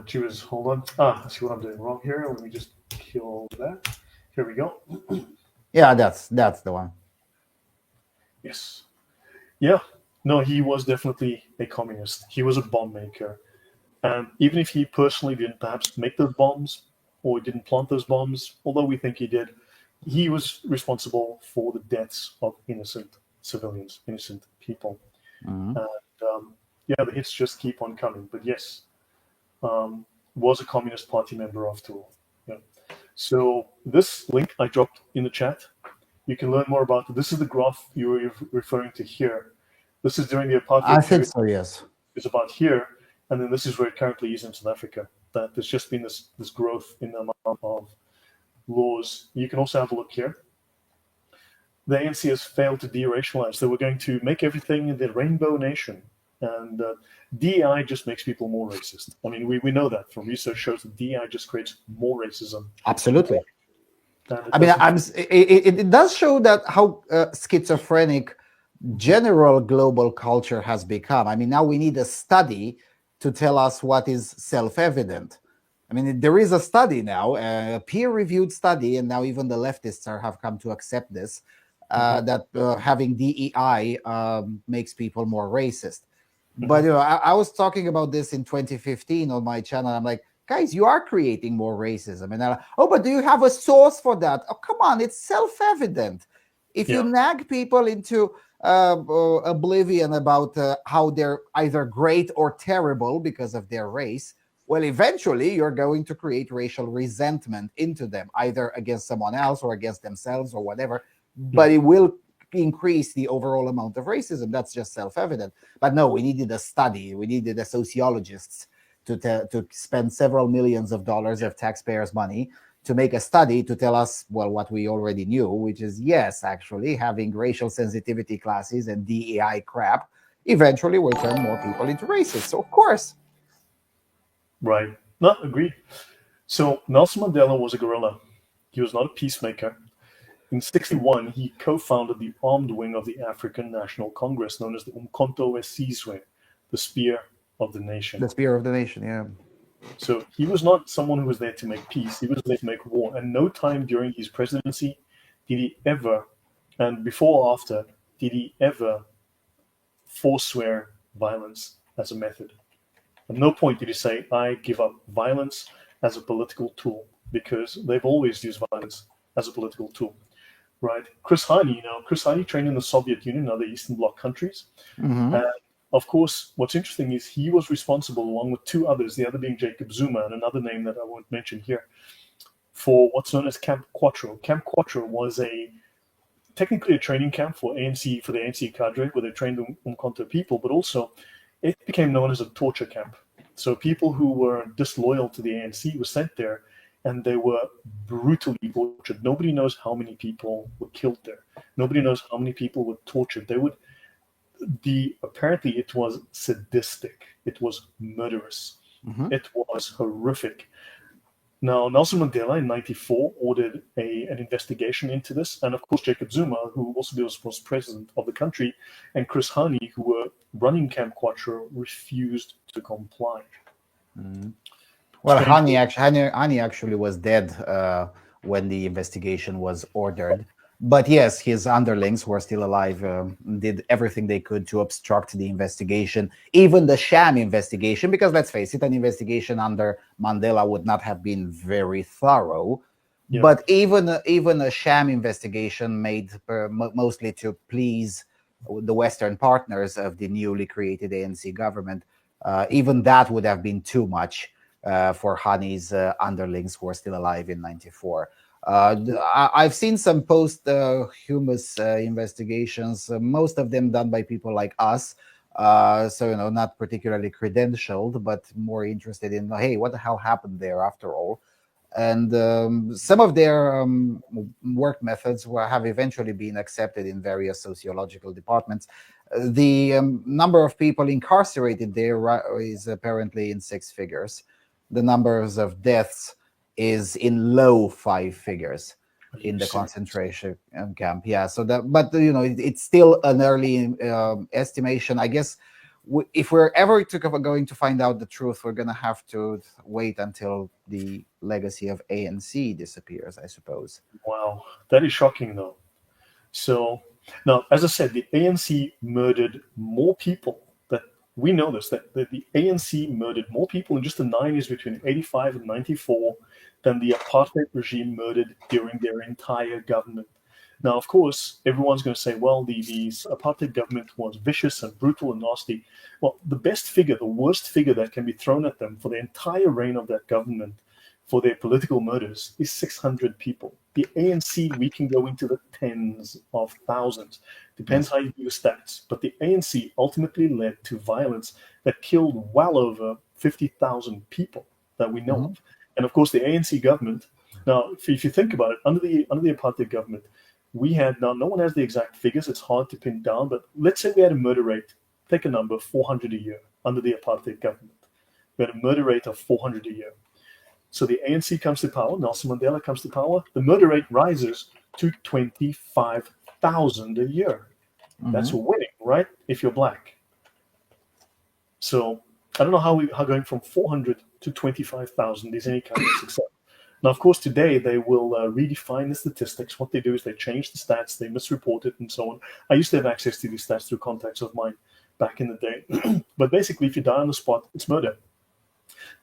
A: Jews, hold on. I see what I'm doing wrong here. Let me just kill that. Here we go.
B: Yeah, that's the one.
A: Yes. Yeah. No, he was definitely a communist. He was a bomb maker. And even if he personally didn't perhaps make those bombs or didn't plant those bombs, although we think he did, he was responsible for the deaths of innocent civilians, innocent people.
B: Mhm.
A: And yeah, the hits just keep on coming. But yes, was a Communist Party member after all. Yeah. So this link I dropped in the chat. You can learn more about it. This is the graph you were referring to here. This is during the apartheid
B: I think
A: period.
B: so, yes.
A: It's about here, and then this is where it currently is in South Africa. That there's just been this growth in the amount of laws. You can also have a look here. The ANC has failed to de-racialize. They were going to make everything the rainbow nation. And DEI just makes people more racist. I mean, we know that from research shows that DEI just creates more racism.
B: Absolutely.
A: I mean,
B: it does show that how schizophrenic general global culture has become. I mean, now we need a study to tell us what is self-evident. I mean, there is a study now, a peer-reviewed study, and now even the leftists have come to accept this, that having DEI makes people more racist. But I was talking about this in 2015 on my channel. I'm like, guys, you are creating more racism. And like, oh, but do you have a source for that? Oh, come on, it's self-evident. If you nag people into oblivion about how they're either great or terrible because of their race, well, eventually you're going to create racial resentment into them, either against someone else or against themselves or whatever. But it will increase the overall amount of racism. That's just self-evident. But no, we needed a study. We needed the sociologists to spend several millions of dollars of taxpayers' money to make a study to tell us, well, what we already knew, which is, yes, actually, having racial sensitivity classes and DEI crap eventually will turn more people into racists. So, of course.
A: Right. No, agreed. So Nelson Mandela was a guerrilla. He was not a peacemaker. In 1961, he co-founded the armed wing of the African National Congress, known as the Umkhonto weSizwe, the Spear of the Nation.
B: The Spear of the Nation, yeah.
A: So he was not someone who was there to make peace. He was there to make war. And no time during his presidency did he ever, and before or after, did he ever forswear violence as a method. At no point did he say, I give up violence as a political tool, because they've always used violence as a political tool. Right. Chris Hani trained in the Soviet Union and other Eastern Bloc countries.
B: Mm-hmm.
A: And of course, what's interesting is he was responsible, along with two others, the other being Jacob Zuma and another name that I won't mention here, for what's known as Camp Quattro. Camp Quattro was technically a training camp for the ANC cadre, where they trained the Umkhonto people, but also it became known as a torture camp. So people who were disloyal to the ANC were sent there, and they were brutally tortured. Nobody knows how many people were killed there. Nobody knows how many people were tortured. Apparently it was sadistic. It was murderous.
B: Mm-hmm.
A: It was horrific. Now, Nelson Mandela in 1994 ordered an investigation into this. And of course, Jacob Zuma, who also was president of the country, and Chris Hani, who were running Camp Quattro, refused to comply.
B: Mm-hmm. Well, Hani actually was dead when the investigation was ordered. But yes, his underlings who are still alive did everything they could to obstruct the investigation, even the sham investigation, because let's face it, an investigation under Mandela would not have been very thorough. Yeah. But even a sham investigation made mostly to please the Western partners of the newly created ANC government, even that would have been too much for Hani's underlings who are still alive in 1994. I've seen some post-humus investigations, most of them done by people like us. So, not particularly credentialed, but more interested in, hey, what the hell happened there after all? And some of their work methods have eventually been accepted in various sociological departments. The number of people incarcerated there is apparently in six figures. The numbers of deaths is in low five figures in the concentration camp. Yeah, so that, but it's still an early estimation. I guess if we're ever going to find out the truth, we're going to have to wait until the legacy of ANC disappears, I suppose.
A: Wow, that is shocking, though. So now, as I said, the ANC murdered more people. That we know this, that the ANC murdered more people in just the 9 years between 85 and 94 than the apartheid regime murdered during their entire government. Now, of course, everyone's going to say, well, the apartheid government was vicious and brutal and nasty. Well, the best figure, the worst figure that can be thrown at them for the entire reign of that government for their political murders is 600 people. The ANC, we can go into the tens of thousands. Depends how you do the stats. But the ANC ultimately led to violence that killed well over 50,000 people that we know of. And of course, the ANC government, now, if you think about it, under the apartheid government, we had, now no one has the exact figures, it's hard to pin down, but let's say we had a murder rate, take a number, 400 a year under the apartheid government. We had a murder rate of 400 a year. So the ANC comes to power, Nelson Mandela comes to power, the murder rate rises to 25,000 a year. That's winning, right? If you're black. So I don't know how going from 400 to 25,000 is any kind of success. Now, of course, today they will redefine the statistics. What they do is they change the stats, they misreport it, and so on. I used to have access to these stats through contacts of mine back in the day. But basically, if you die on the spot, it's murder.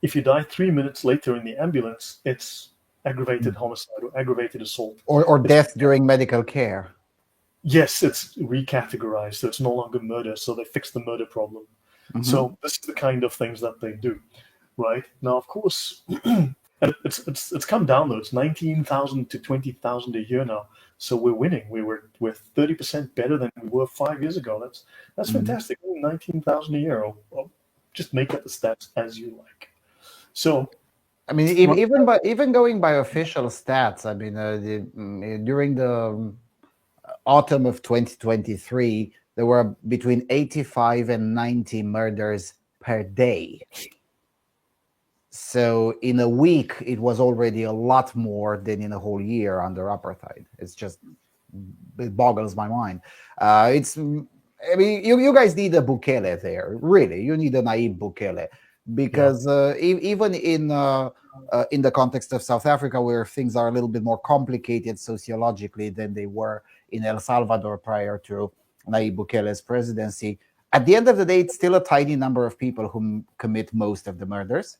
A: If you die 3 minutes later in the ambulance, it's aggravated homicide or aggravated assault.
B: Or death during medical care.
A: Yes, it's recategorized, so it's no longer murder. So they fix the murder problem. So this is the kind of things that they do, right? Now, of course, and it's come down though. It's 19,000 to 20,000 a year now. So we're winning. We're 30% better than we were 5 years ago. That's fantastic. 19,000 a year. Or just make up the stats as you like. So,
B: I mean, even going by official stats, I mean, during the autumn of 2023, there were between 85 and 90 murders per day. So in a week, it was already a lot more than in a whole year under apartheid. It boggles my mind. I mean, you guys need a Bukele there, really. You need a Nayib Bukele, because even in the context of South Africa, where things are a little bit more complicated sociologically than they were in El Salvador prior to Nayib Bukele's presidency, at the end of the day, it's still a tiny number of people who commit most of the murders.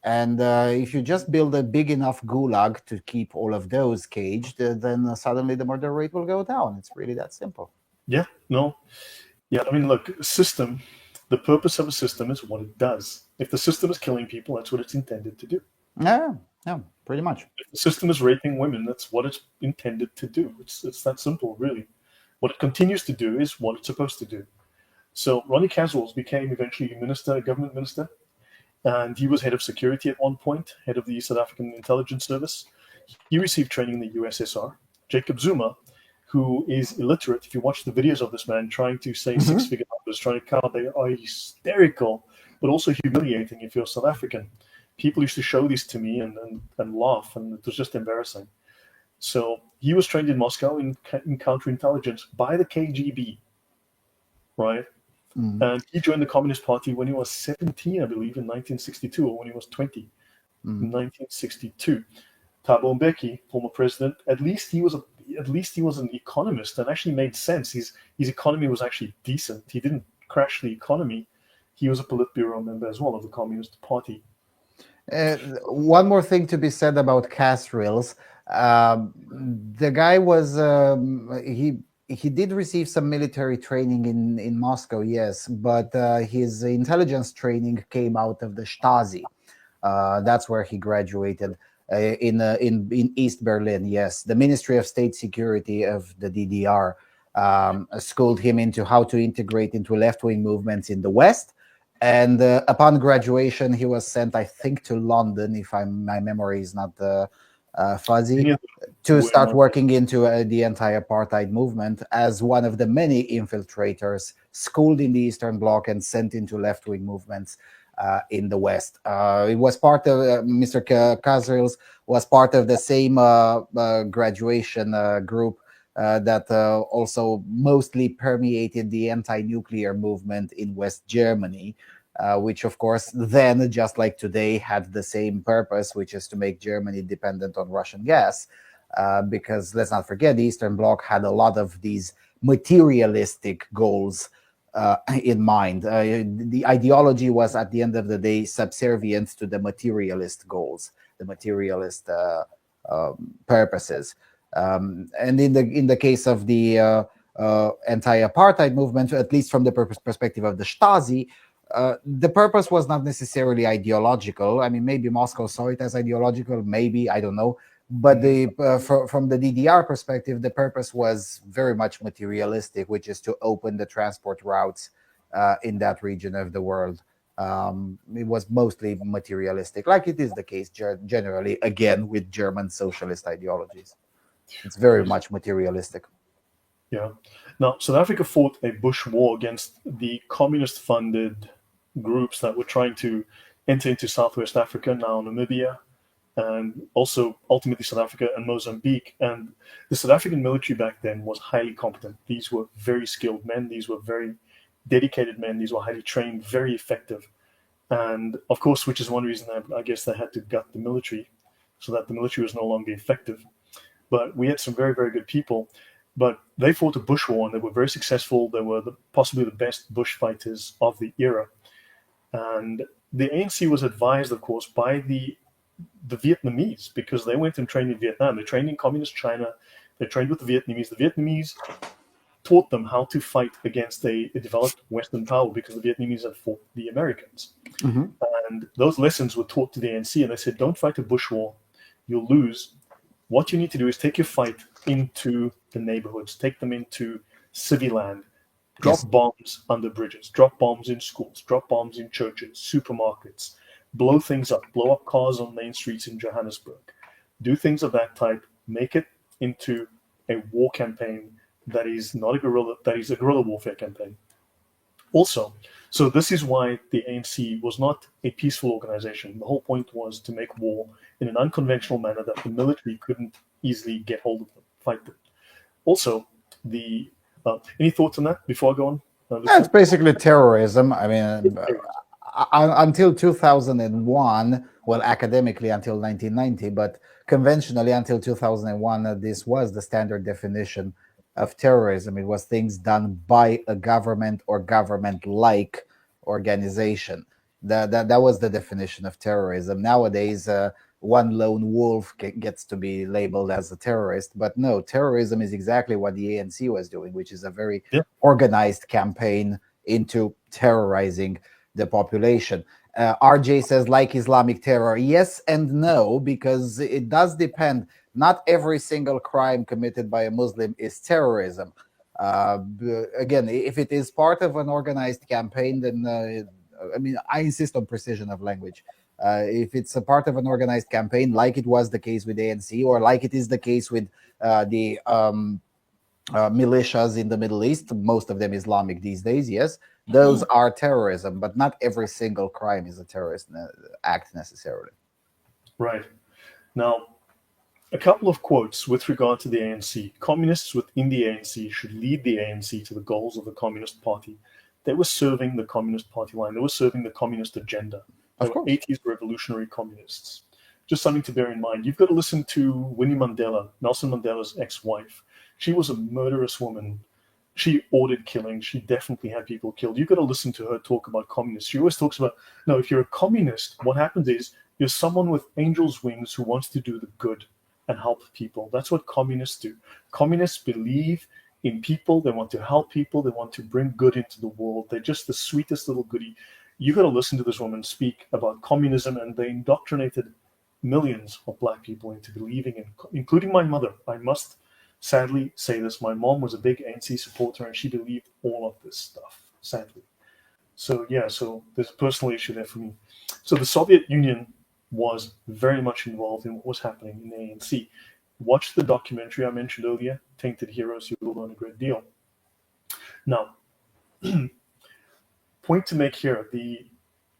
B: And if you just build a big enough gulag to keep all of those caged, then suddenly the murder rate will go down. It's really that simple.
A: Yeah, no. Yeah, I mean, look, the purpose of a system is what it does. If the system is killing people, that's what it's intended to do.
B: Yeah, pretty much.
A: If the system is raping women, that's what it's intended to do. It's that simple, really. What it continues to do is what it's supposed to do. So Ronnie Caswell became eventually a government minister, and he was head of security at one point, head of the South African Intelligence Service. He received training in the USSR. Jacob Zuma, who is illiterate, if you watch the videos of this man trying to say six-figure numbers, trying to count, they are hysterical, but also humiliating if you're South African. People used to show these to me and laugh, and it was just embarrassing. So he was trained in Moscow in counterintelligence by the KGB, right? And he joined the Communist Party when he was 17, I believe, in 1962, or when he was 20, in 1962. Thabo Mbeki, former president, at least he was an economist, and actually made sense. His economy was actually decent. He didn't crash the economy. He was a Politburo member as well of the Communist Party.
B: One more thing to be said about Casrills. The guy was he did receive some military training in Moscow, yes, but his intelligence training came out of the Stasi. That's where he graduated. in East Berlin. Yes, the Ministry of State Security of the DDR schooled him into how to integrate into left-wing movements in the West. And upon graduation, he was sent, I think, to London, if my memory is not fuzzy, to start working into the anti-apartheid movement as one of the many infiltrators schooled in the Eastern Bloc and sent into left-wing movements in the West. It was part of Mr. Kazrils was part of the same graduation group that also mostly permeated the anti-nuclear movement in West Germany, which of course then, just like today, had the same purpose, which is to make Germany dependent on Russian gas. Because let's not forget, the Eastern Bloc had a lot of these materialistic goals in mind. The ideology was, at the end of the day, subservient to the materialist goals, the materialist purposes. And in the case of the anti-apartheid movement, at least from the perspective of the Stasi, the purpose was not necessarily ideological. I mean, maybe Moscow saw it as ideological, maybe, I don't know. But from the DDR perspective, the purpose was very much materialistic, which is to open the transport routes in that region of the world. It was mostly materialistic, like it is the case generally, again, with German socialist ideologies. It's very much materialistic.
A: Yeah. Now, South Africa fought a bush war against the communist-funded groups that were trying to enter into Southwest Africa, now Namibia, and also ultimately South Africa and Mozambique. And the South African military back then was highly competent. These were very skilled men. These were very dedicated men. These were highly trained, very effective. And of course, which is one reason that I guess they had to gut the military so that the military was no longer effective. But we had some very, very good people. But they fought a bush war and they were very successful. They were possibly the best bush fighters of the era. And the ANC was advised, of course, by the Vietnamese, because they went and trained in Vietnam. They trained in communist China. They trained with the Vietnamese. The Vietnamese taught them how to fight against a developed Western power, because the Vietnamese had fought the Americans.
B: Mm-hmm.
A: And those lessons were taught to the ANC, and they said, don't fight a bush war. You'll lose. What you need to do is take your fight into the neighborhoods, take them into civil land, drop bombs under bridges, drop bombs in schools, drop bombs in churches, supermarkets, blow things up, blow up cars on main streets in Johannesburg. Do things of that type, make it into a war campaign that is not a guerrilla, that is a guerrilla warfare campaign. Also, so this is why the ANC was not a peaceful organization. The whole point was to make war in an unconventional manner that the military couldn't easily get hold of them, fight them. Also, any thoughts on that before I go on?
B: It's basically terrorism. I mean, until 2001, well, academically until 1990, but conventionally until 2001, this was the standard definition of terrorism. It was things done by a government or government-like organization. That was the definition of terrorism. Nowadays, one lone wolf gets to be labeled as a terrorist, but no, terrorism is exactly what the ANC was doing, which is a very organized campaign into terrorizing the population. RJ says, like Islamic terror, yes and no, because it does depend. Not every single crime committed by a Muslim is terrorism. Again, if it is part of an organized campaign, then I mean, I insist on precision of language. If it's a part of an organized campaign, like it was the case with ANC, or like it is the case with the militias in the Middle East, most of them Islamic these days, yes, those are terrorism, but not every single crime is a terrorist act necessarily.
A: Right. Now, a couple of quotes with regard to the ANC. Communists within the ANC should lead the ANC to the goals of the Communist Party. They were serving the Communist Party line. They were serving the communist agenda. They were 80s revolutionary communists. Just something to bear in mind. You've got to listen to Winnie Mandela, Nelson Mandela's ex-wife. She was a murderous woman. She ordered killing. She definitely had people killed. You've got to listen to her talk about communists. She always talks about, no, if you're a communist, what happens is you're someone with angel's wings who wants to do the good and help people. That's what communists do. Communists believe in people. They want to help people. They want to bring good into the world. They're just the sweetest little goodie. You got to listen to this woman speak about communism, and they indoctrinated millions of black people into believing in, including my mother. I must sadly say this. My mom was a big ANC supporter and she believed all of this stuff, sadly. So yeah, so there's a personal issue there for me. So the Soviet Union was very much involved in what was happening in the ANC. Watch the documentary I mentioned earlier, Tainted Heroes, you will learn a great deal. Now, point to make here,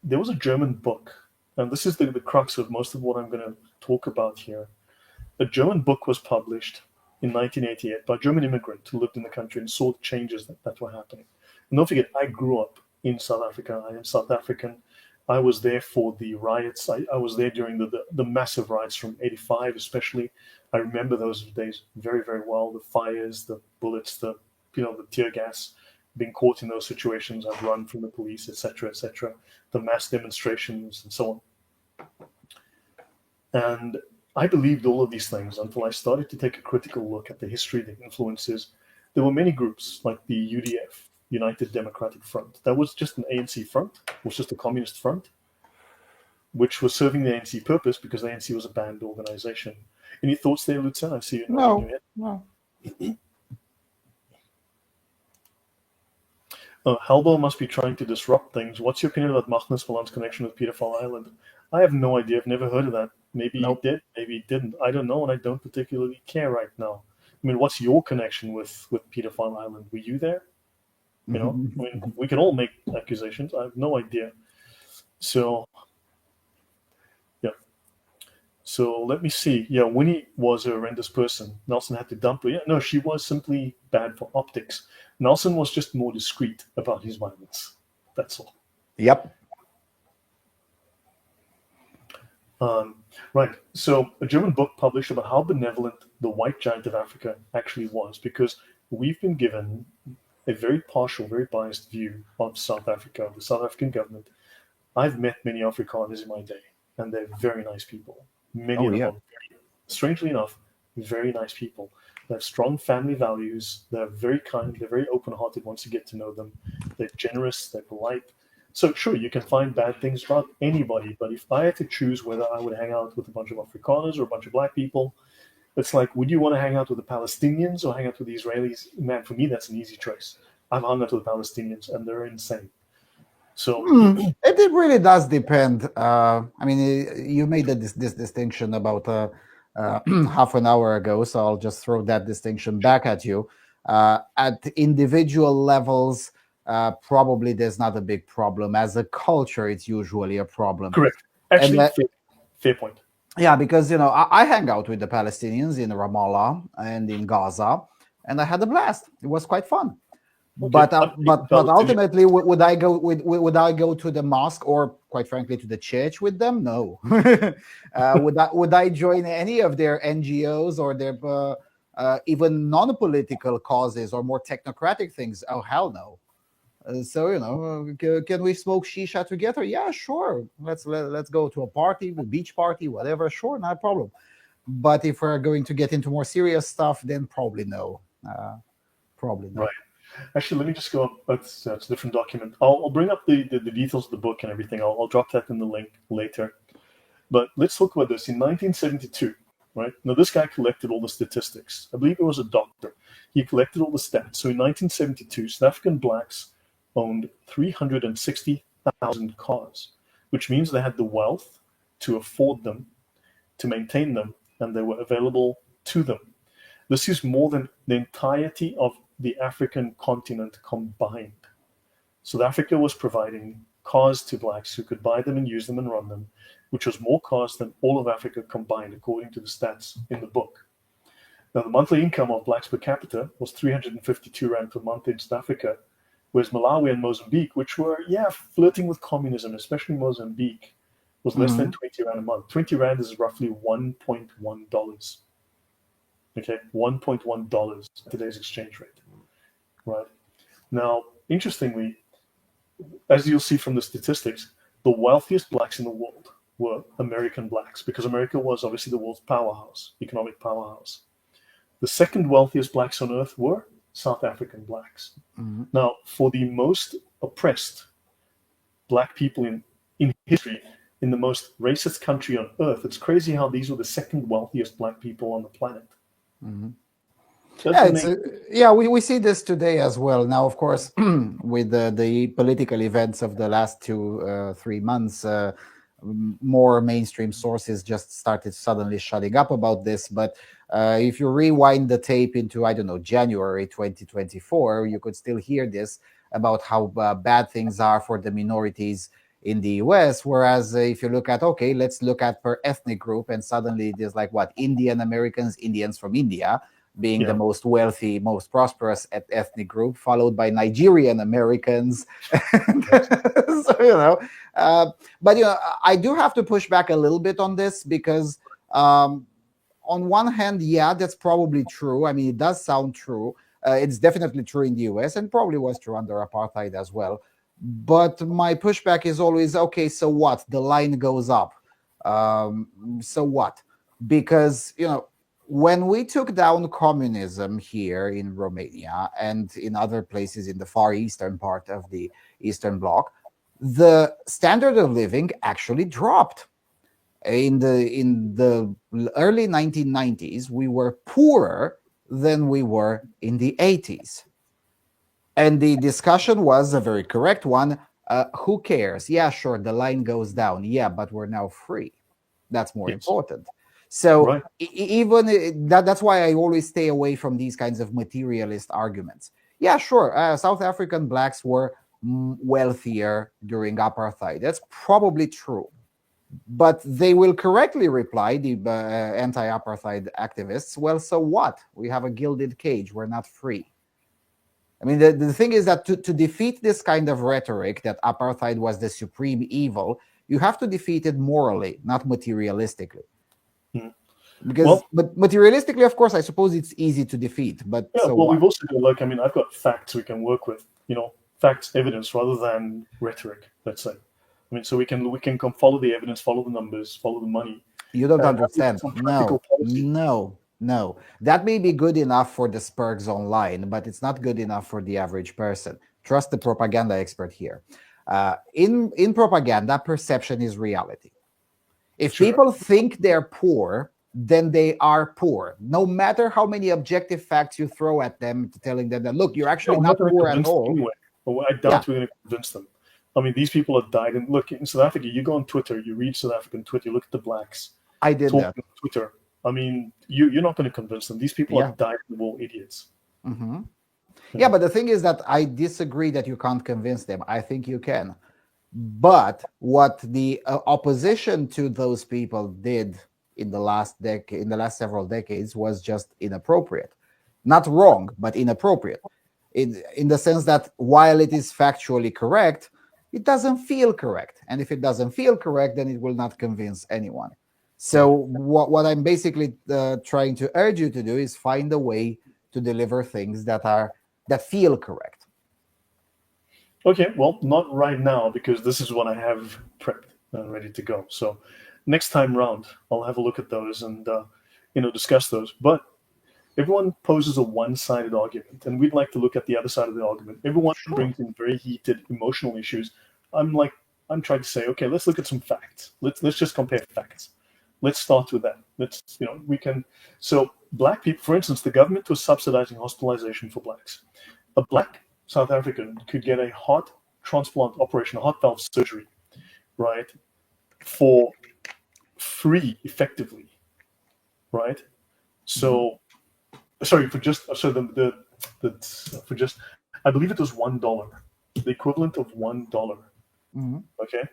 A: there was a German book, and this is the crux of most of what I'm going to talk about here. A German book was published in 1988 by a German immigrant who lived in the country and saw the changes that were happening. And don't forget, I grew up in South Africa. I am South African. I was there for the riots. I was there during the massive riots from 85 especially. I remember those days very, very well. The fires, the bullets, the tear gas, being caught in those situations. I've run from the police, etc., etc., the mass demonstrations and so on. And I believed all of these things until I started to take a critical look at the history, the influences. There were many groups like the UDF, United Democratic Front. That was just an ANC front, it was just a communist front, which was serving the ANC purpose because the ANC was a banned organization. Any thoughts there, Lucian? I see you nodding your head.
B: No.
A: Halbo must be trying to disrupt things. What's your opinion about Magnus Vàlsan's connection with Pedophile Island? I have no idea. I've never heard of that. Maybe
B: Nope.
A: he did, maybe he didn't. I don't know, and I don't particularly care right now. I mean, what's your connection with Pedophile Island? Were you there? You know, I mean, we can all make accusations. I have no idea. So, yeah. So let me see. Yeah, Winnie was a horrendous person. Nelson had to dump her. Yeah, no, she was simply bad for optics. Nelson was just more discreet about his violence. That's all.
B: Yep.
A: Right. So a German book published about how benevolent the white giant of Africa actually was, because we've been given a very partial, very biased view of South Africa, of the South African government. I've met many Afrikaners in my day, and they're very nice people. Many of them, strangely enough, very nice people. They have strong family values. They're very kind. They're very open-hearted once you get to know them. They're generous. They're polite. So sure, you can find bad things about anybody, but if I had to choose whether I would hang out with a bunch of Afrikaners or a bunch of black people, it's like, would you want to hang out with the Palestinians or hang out with the Israelis? Man, for me, that's an easy choice. I've hung out with the Palestinians, and they're insane. So
B: it really does depend. I mean, you made this distinction about half an hour ago, so I'll just throw that distinction back at you. At individual levels, probably there's not a big problem. As a culture, it's usually a problem.
A: Correct. Actually, fair point.
B: Yeah, because I hang out with the Palestinians in Ramallah and in Gaza, and I had a blast. It was quite fun. Okay. But ultimately, would I go to the mosque or, quite frankly, to the church with them? No. Would I join any of their NGOs or their even non-political causes or more technocratic things? Oh, hell no. So can we smoke shisha together? Yeah, sure. Let's go to a party, a beach party, whatever. Sure, not a problem. But if we're going to get into more serious stuff, then probably no. Probably no.
A: Right. Actually, let me just go up. That's a different document. I'll bring up the details of the book and everything. I'll drop that in the link later. But let's talk about this. In 1972, right? Now, this guy collected all the statistics. I believe he was a doctor. He collected all the stats. So in 1972, South African blacks owned 360,000 cars, which means they had the wealth to afford them, to maintain them, and they were available to them. This is more than the entirety of the African continent combined. South Africa was providing cars to blacks who could buy them and use them and run them, which was more cars than all of Africa combined, according to the stats in the book. Now, the monthly income of blacks per capita was 352 rand per month in South Africa, whereas Malawi and Mozambique, which were, flirting with communism, especially Mozambique, was less than 20 rand a month. 20 rand is roughly $1.1. Okay, $1.1 at today's exchange rate. Right. Now, interestingly, as you'll see from the statistics, the wealthiest blacks in the world were American blacks, because America was obviously the world's powerhouse, economic powerhouse. The second wealthiest blacks on earth were South African blacks.
B: Mm-hmm.
A: Now, for the most oppressed black people in history, in the most racist country on earth. It's crazy how these were the second wealthiest black people on the planet.
B: Mm-hmm.
A: Doesn't
B: Yeah,
A: make
B: we see this today as well. Now, of course, with the political events of the last 3 months, more mainstream sources just started suddenly shutting up about this. But if you rewind the tape into, I don't know, January 2024, you could still hear this about how bad things are for the minorities in the US. Whereas if you look at, okay, let's look at per ethnic group, and suddenly there's like what, Indian Americans, Indians from India being the most wealthy, most prosperous ethnic group, followed by Nigerian Americans. So, but I do have to push back a little bit on this because, on one hand, yeah, that's probably true. I mean, it does sound true. It's definitely true in the US and probably was true under apartheid as well. But my pushback is always, okay, so what? The line goes up. So what? Because, when we took down communism here in Romania and in other places in the far eastern part of the Eastern Bloc, the standard of living actually dropped. In the early 1990s, we were poorer than we were in the 80s. And the discussion was a very correct one. Who cares? Yeah, sure, the line goes down. Yeah, but we're now free. That's more important. So
A: right.
B: even that's why I always stay away from these kinds of materialist arguments. Yeah, sure, South African blacks were wealthier during apartheid. That's probably true. But they will correctly reply, the anti-apartheid activists, well, so what? We have a gilded cage. We're not free. I mean, the thing is that to defeat this kind of rhetoric that apartheid was the supreme evil, you have to defeat it morally, not materialistically. Because, but materialistically, of course, I suppose it's easy to defeat. But
A: yeah,
B: so
A: well,
B: what?
A: we've also got, I've got facts we can work with. Facts, evidence, rather than rhetoric. Let's say. So we can come follow the evidence, follow the numbers, follow the money.
B: You don't
A: And
B: understand.
A: some
B: No,
A: practical policy.
B: no. That may be good enough for the Spurgs online, but it's not good enough for the average person. Trust the propaganda expert here. In propaganda, perception is reality. If
A: Sure.
B: people think they're poor, then they are poor. No matter how many objective facts you throw at them, telling them that, look, you're actually
A: We're
B: not
A: not going to
B: poor at
A: convince them
B: all.
A: anyway. Well, I
B: Yeah,
A: doubt we're going to convince them. These people have died. And look, in South Africa, you go on Twitter, you read South African Twitter, you look at the blacks
B: I did
A: talking
B: that.
A: on Twitter. You're not going to convince them. These people
B: Yeah.
A: have died in the war, idiots.
B: Mm-hmm. Yeah, but the thing is that I disagree that you can't convince them. I think you can. But what the opposition to those people did in the last decade, in the last several decades, was just inappropriate. Not wrong, but inappropriate. In the sense that while it is factually correct, it doesn't feel correct. And if it doesn't feel correct, then it will not convince anyone. So what I'm basically trying to urge you to do is find a way to deliver things that feel correct.
A: Okay, well, not right now because this is what I have prepped and ready to go. So next time round, I'll have a look at those and discuss those. But everyone poses a one-sided argument, and we'd like to look at the other side of the argument. Everyone
B: Sure.
A: brings in very heated emotional issues. I'm trying to say, okay, let's look at some facts. Let's just compare facts. Let's start with that. We can. So black people, for instance, the government was subsidizing hospitalization for blacks. A black South African could get a heart transplant operation, a heart valve surgery, right, for free, effectively, right? So, sorry, for just so for just, I believe it was $1, the equivalent of $1.
B: Mm-hmm.
A: Okay,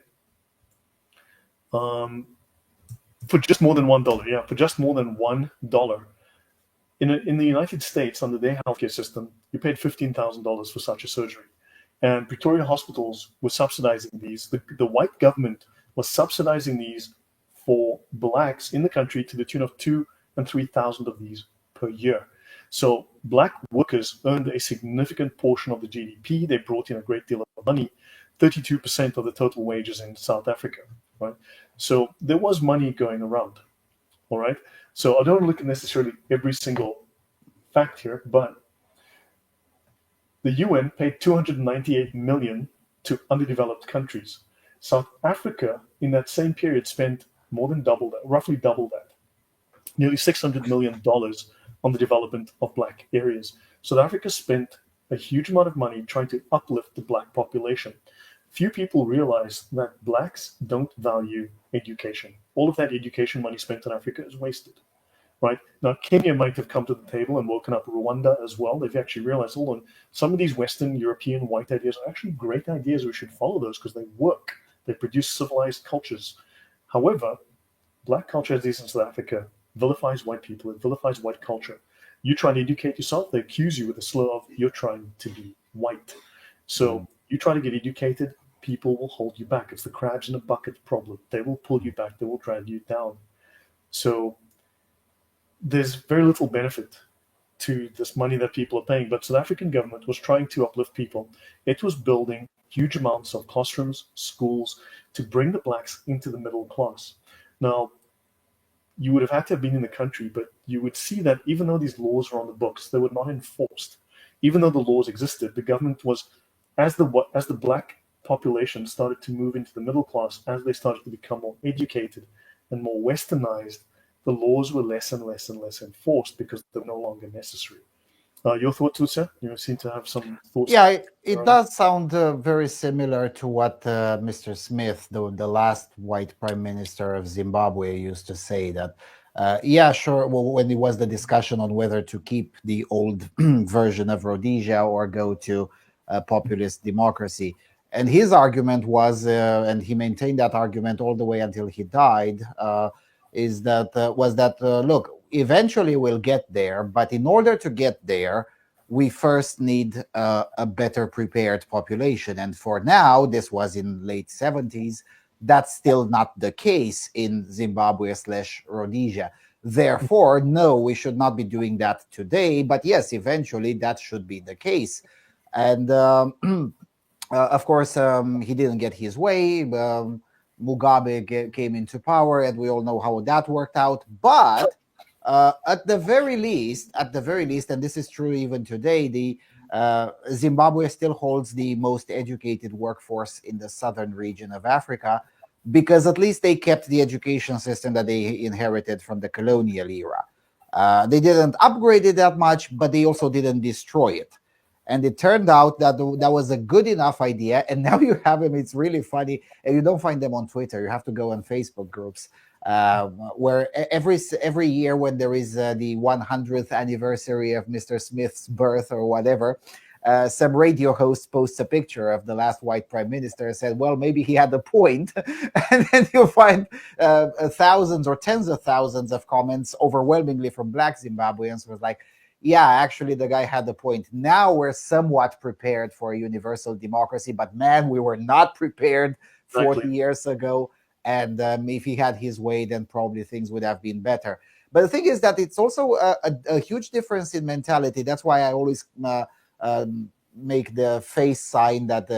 A: for just more than $1, yeah, for just more than $1. In the United States, under their healthcare system, you paid $15,000 for such a surgery. And Pretoria hospitals were subsidizing these. The white government was subsidizing these for blacks in the country to the tune of 2,000 and 3,000 of these per year. So black workers earned a significant portion of the GDP. They brought in a great deal of money, 32% of the total wages in South Africa, right? So there was money going around, all right? So I don't look at necessarily every single fact here, but the UN paid 298 million to underdeveloped countries. South Africa, in that same period, spent more than double that, roughly double that, nearly $600 million on the development of black areas. South Africa spent a huge amount of money trying to uplift the black population. Few people realize that blacks don't value education. All of that education money spent in Africa is wasted. Right now, Kenya might have come to the table and woken up Rwanda as well. They've actually realized, hold on, some of these Western European white ideas are actually great ideas. We should follow those because they work. They produce civilized cultures. However, black culture, as it is in South Africa, vilifies white people. It vilifies white culture. You try to educate yourself, they accuse you with the slur of you're trying to be white. So you try to get educated, people will hold you back. It's the crabs in a bucket problem. They will pull you back. They will drag you down. So there's very little benefit to this money that people are paying. But South African government was trying to uplift people. It was building huge amounts of classrooms, schools, to bring the blacks into the middle class. Now, you would have had to have been in the country, but you would see that even though these laws were on the books, they were not enforced. Even though the laws existed, the government was, as the black population started to move into the middle class, as they started to become more educated and more westernized, the laws were less and less and less enforced because they're no longer necessary. Your thoughts, Lucia? You seem to have some thoughts.
B: Yeah, it does sound very similar to what Mr. Smith, the last white prime minister of Zimbabwe, used to say that, yeah, sure, well, when it was the discussion on whether to keep the old version of Rhodesia or go to populist democracy. And his argument was, and he maintained that argument all the way until he died, look, eventually we'll get there, but in order to get there, we first need a better prepared population. And for now, this was in late 70s, that's still not the case in Zimbabwe/Rhodesia. Therefore, no, we should not be doing that today. But yes, eventually that should be the case. And of course, he didn't get his way. Mugabe came into power, and we all know how that worked out. But at the very least, and this is true even today, the Zimbabwe still holds the most educated workforce in the southern region of Africa, because at least they kept the education system that they inherited from the colonial era. They didn't upgrade it that much, but they also didn't destroy it. And it turned out that that was a good enough idea. And now you have them. It's really funny. And you don't find them on Twitter. You have to go on Facebook groups where every year when there is the 100th anniversary of Mr. Smith's birth or whatever, some radio host posts a picture of the last white prime minister and said, well, maybe he had a point. And then you'll find thousands or tens of thousands of comments, overwhelmingly from black Zimbabweans, was like, yeah, actually, the guy had the point. Now we're somewhat prepared for a universal democracy, but man, we were not prepared 40 years ago. And if he had his way, then probably things would have been better. But the thing is that it's also a huge difference in mentality. That's why I always make the face sign that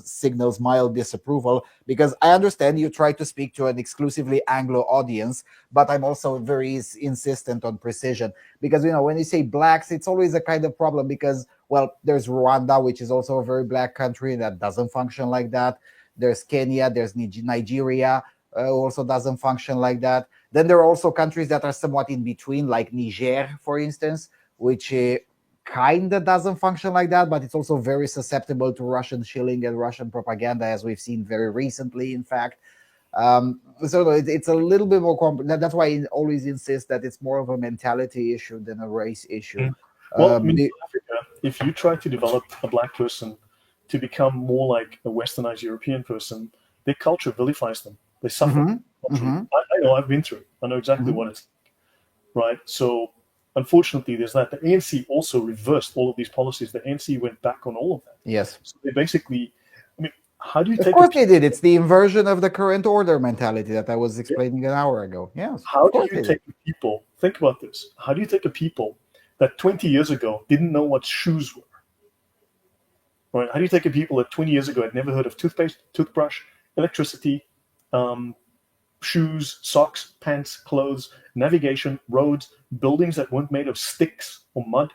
B: signals mild disapproval, because I understand you try to speak to an exclusively Anglo audience, but I'm also very insistent on precision, because, you know, when you say blacks, it's always a kind of problem because, well, there's Rwanda, which is also a very black country that doesn't function like that. There's Kenya, there's Nigeria, also doesn't function like that. Then there are also countries that are somewhat in between, like Niger, for instance, which kind of doesn't function like that, but it's also very susceptible to Russian shilling and Russian propaganda, as we've seen very recently, in fact. So it's a little bit more complex. That's why I always insist that it's more of a mentality issue than a race issue.
A: Well, in Africa, if you try to develop a black person to become more like a westernized European person, their culture vilifies them. They suffer. I know, I've been through it. I know exactly what it's like, right? So unfortunately, there's that. The ANC also reversed all of these policies. The ANC went back on all of that.
B: Yes.
A: So they basically, I mean, how do you take...
B: Of course they did. It's the inversion of the current order mentality that I was explaining an hour ago. Yes.
A: How do you take people... Think about this. How do you take a people that 20 years ago didn't know what shoes were? Right? How do you take a people that 20 years ago had never heard of toothpaste, toothbrush, electricity, shoes, socks, pants, clothes, navigation, roads, buildings that weren't made of sticks or mud?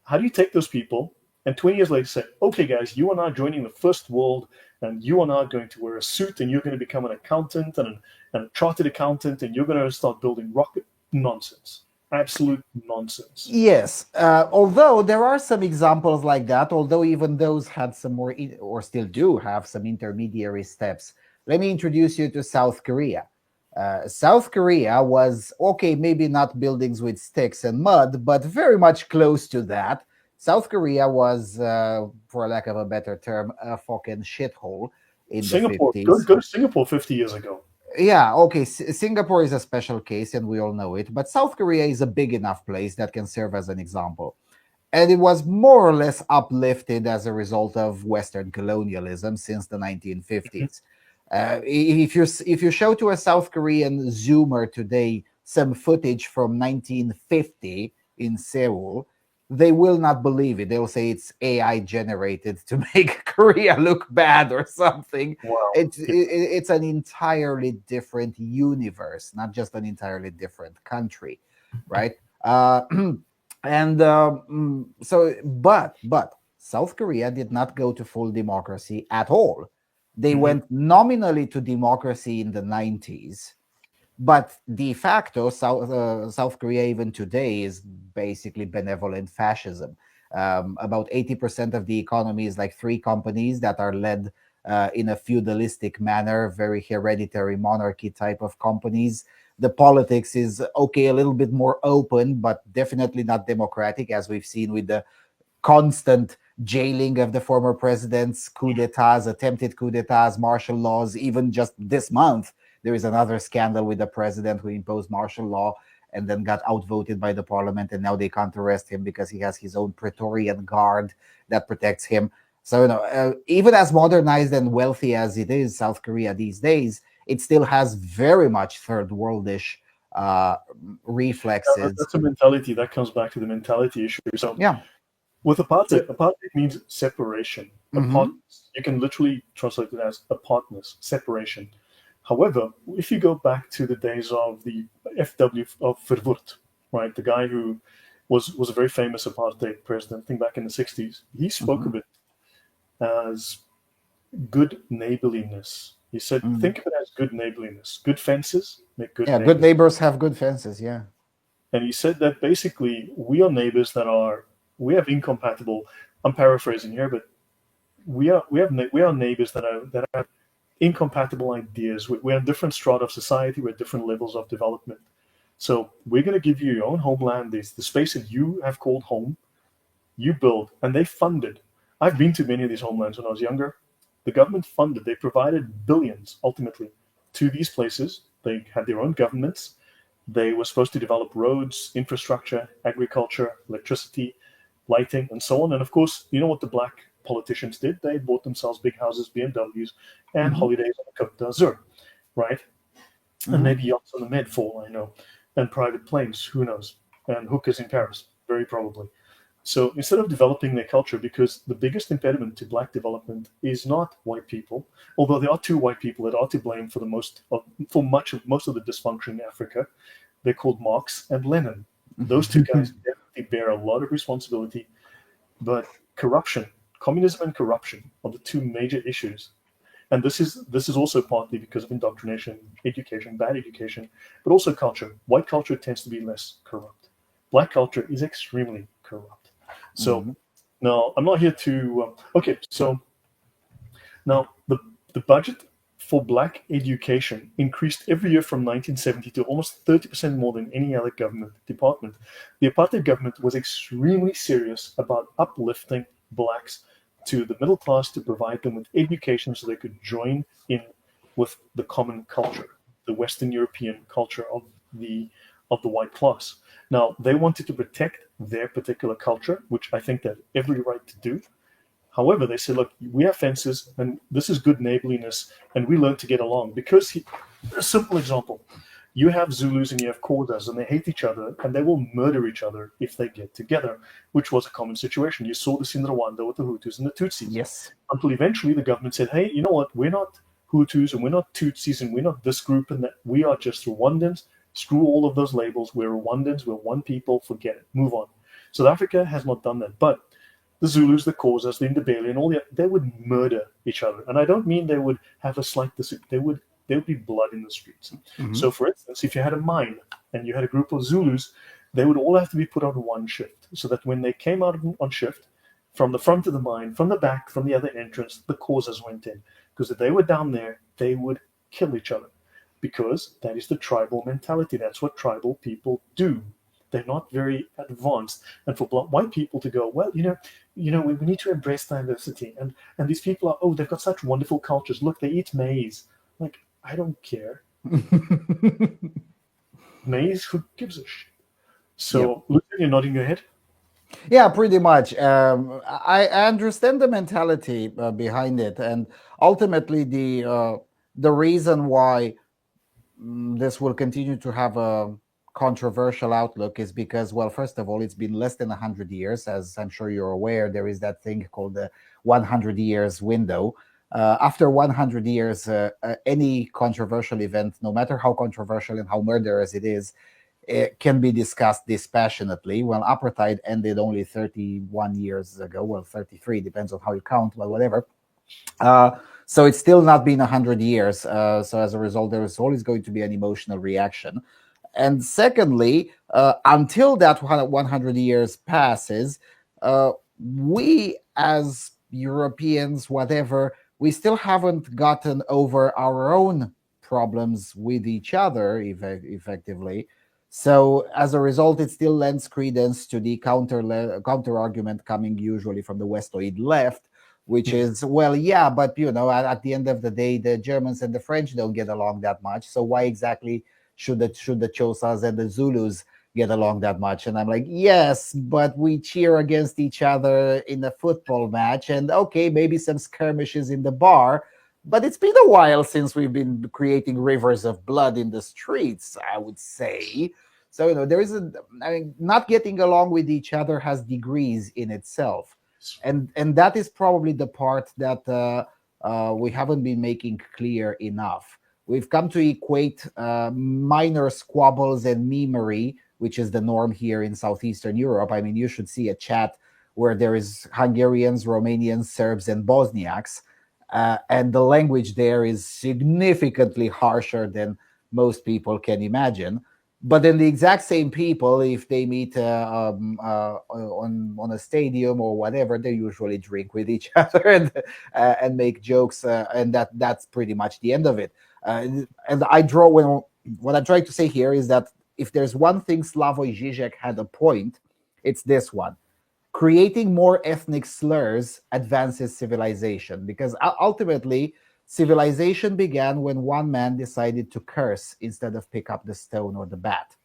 A: How do you take those people and 20 years later say, okay, guys, you are now joining the first world and you are now going to wear a suit, and you're going to become an accountant and a chartered accountant, and you're going to start building rocket nonsense. Absolute nonsense.
B: Yes, although there are some examples like that, although even those had some more, or still do have some intermediary steps. Let me introduce you to South Korea. South Korea was, okay, maybe not buildings with sticks and mud, but very much close to that. South Korea was, for lack of a better term, a fucking shithole in the
A: Singapore, go,
B: 50s.
A: go to Singapore 50 years ago.
B: Yeah, okay. Singapore is a special case, and we all know it. But South Korea is a big enough place that can serve as an example. And it was more or less uplifted as a result of Western colonialism since the 1950s. If you show to a South Korean Zoomer today some footage from 1950 in Seoul, they will not believe it. They'll say it's AI generated to make Korea look bad or something.
A: Wow.
B: It's an entirely different universe, not just an entirely different country, right? But South Korea did not go to full democracy at all. They went nominally to democracy in the 90s, but de facto, South Korea even today is basically benevolent fascism. About 80% of the economy is like three companies that are led in a feudalistic manner, very hereditary monarchy type of companies. The politics is, okay, a little bit more open, but definitely not democratic, as we've seen with the constant jailing of the former presidents, coup d'etats, attempted coup d'etats, martial laws. Even just this month, there is another scandal with the president who imposed martial law and then got outvoted by the parliament, and now they can't arrest him because he has his own Praetorian guard that protects him. So, even as modernized and wealthy as it is, South Korea these days, it still has very much third worldish reflexes.
A: That's a mentality that comes back to the mentality issue. So
B: Yeah.
A: with apartheid means separation. Apartness. You can literally translate it as apartness, separation. However, if you go back to the days of the FW of Verwoerd, right, the guy who was a very famous apartheid president, I think back in the 60s, he spoke of it as good neighborliness. He said, think of it as good neighborliness. Good fences make good neighbors.
B: Good neighbors have good fences, yeah.
A: And he said that basically we are neighbors we have incompatible, I'm paraphrasing here, but we are neighbors that have incompatible ideas. We are different strata of society, we're different levels of development. So we're going to give you your own homeland, the space that you have called home, you build, and they funded. I've been to many of these homelands when I was younger. The government funded, they provided billions ultimately to these places. They had their own governments. They were supposed to develop roads, infrastructure, agriculture, electricity, lighting, and so on. And of course, you know what the black politicians did? They bought themselves big houses, BMWs, and holidays on the Côte d'Azur, right? And maybe yachts on the Med for all I know, and private planes, who knows? And hookers in Paris, very probably. So instead of developing their culture, because the biggest impediment to black development is not white people, although there are two white people that are to blame for most of the dysfunction in Africa. They're called Marx and Lenin. Those two guys definitely bear a lot of responsibility, but corruption, communism and corruption are the two major issues. And this is also partly because of indoctrination, education, bad education, but also culture. White culture tends to be less corrupt. Black culture is extremely corrupt. So now I'm not here to so now the budget for black education increased every year from 1970 to almost 30% more than any other government department. The apartheid government was extremely serious about uplifting blacks to the middle class, to provide them with education so they could join in with the common culture, the Western European culture of the white class. Now, they wanted to protect their particular culture, which I think they have every right to do. However, they said, look, we have fences, and this is good neighborliness, and we learn to get along. Because, a simple example, you have Zulus and you have Xhosas, and they hate each other, and they will murder each other if they get together, which was a common situation. You saw this in Rwanda with the Hutus and the Tutsis.
B: Yes.
A: Until eventually the government said, hey, you know what, we're not Hutus, and we're not Tutsis, and we're not this group, and that we are just Rwandans. Screw all of those labels. We're Rwandans. We're one people. Forget it. Move on. South Africa has not done that. But the Zulus, the Xhosas, the Ndebele, and all they would murder each other. And I don't mean they would have a slight dispute. There would be blood in the streets.
B: Mhm.
A: So, for instance, if you had a mine and you had a group of Zulus, they would all have to be put on one shift, so that when they came out on shift, from the front of the mine, from the back, from the other entrance, the Xhosas went in. Because if they were down there, they would kill each other. Because that is the tribal mentality. That's what tribal people do. They're not very advanced. And for white people to go, well, we need to embrace diversity. And these people are, they've got such wonderful cultures. Look, they eat maize. Like, I don't care. Maize, who gives a shit? So,
B: Yep.
A: Lucian, you're nodding your head?
B: Yeah, pretty much. I understand the mentality behind it, and ultimately the reason why this will continue to have a controversial outlook is because, well, first of all, it's been less than 100 years. As I'm sure you're aware, there is that thing called the 100 years window. After 100 years, any controversial event, no matter how controversial and how murderous it is, it can be discussed dispassionately. Well, apartheid ended only 31 years ago. Well, 33, depends on how you count, well, whatever. So it's still not been 100 years. So as a result, there is always going to be an emotional reaction. And secondly, until that 100 years passes, we as Europeans, whatever, we still haven't gotten over our own problems with each other effectively. So as a result, it still lends credence to the counter argument coming usually from the Westoid left, which is, well, yeah, but at the end of the day, the Germans and the French don't get along that much. So why exactly should the Xhosas and the Zulus get along that much? And I'm like, yes, but we cheer against each other in a football match, and okay, maybe some skirmishes in the bar. But it's been a while since we've been creating rivers of blood in the streets, I would say. So, there is not getting along with each other has degrees in itself. And that is probably the part that we haven't been making clear enough. We've come to equate minor squabbles and memery, which is the norm here in Southeastern Europe. I mean, you should see a chat where there is Hungarians, Romanians, Serbs, and Bosniaks. And the language there is significantly harsher than most people can imagine. But then the exact same people, if they meet on a stadium or whatever, they usually drink with each other and make jokes, and that's pretty much the end of it. And what I'm trying to say here is that if there's one thing Slavoj Žižek had a point, it's this one: creating more ethnic slurs advances civilization, because ultimately civilization began when one man decided to curse instead of pick up the stone or the bat.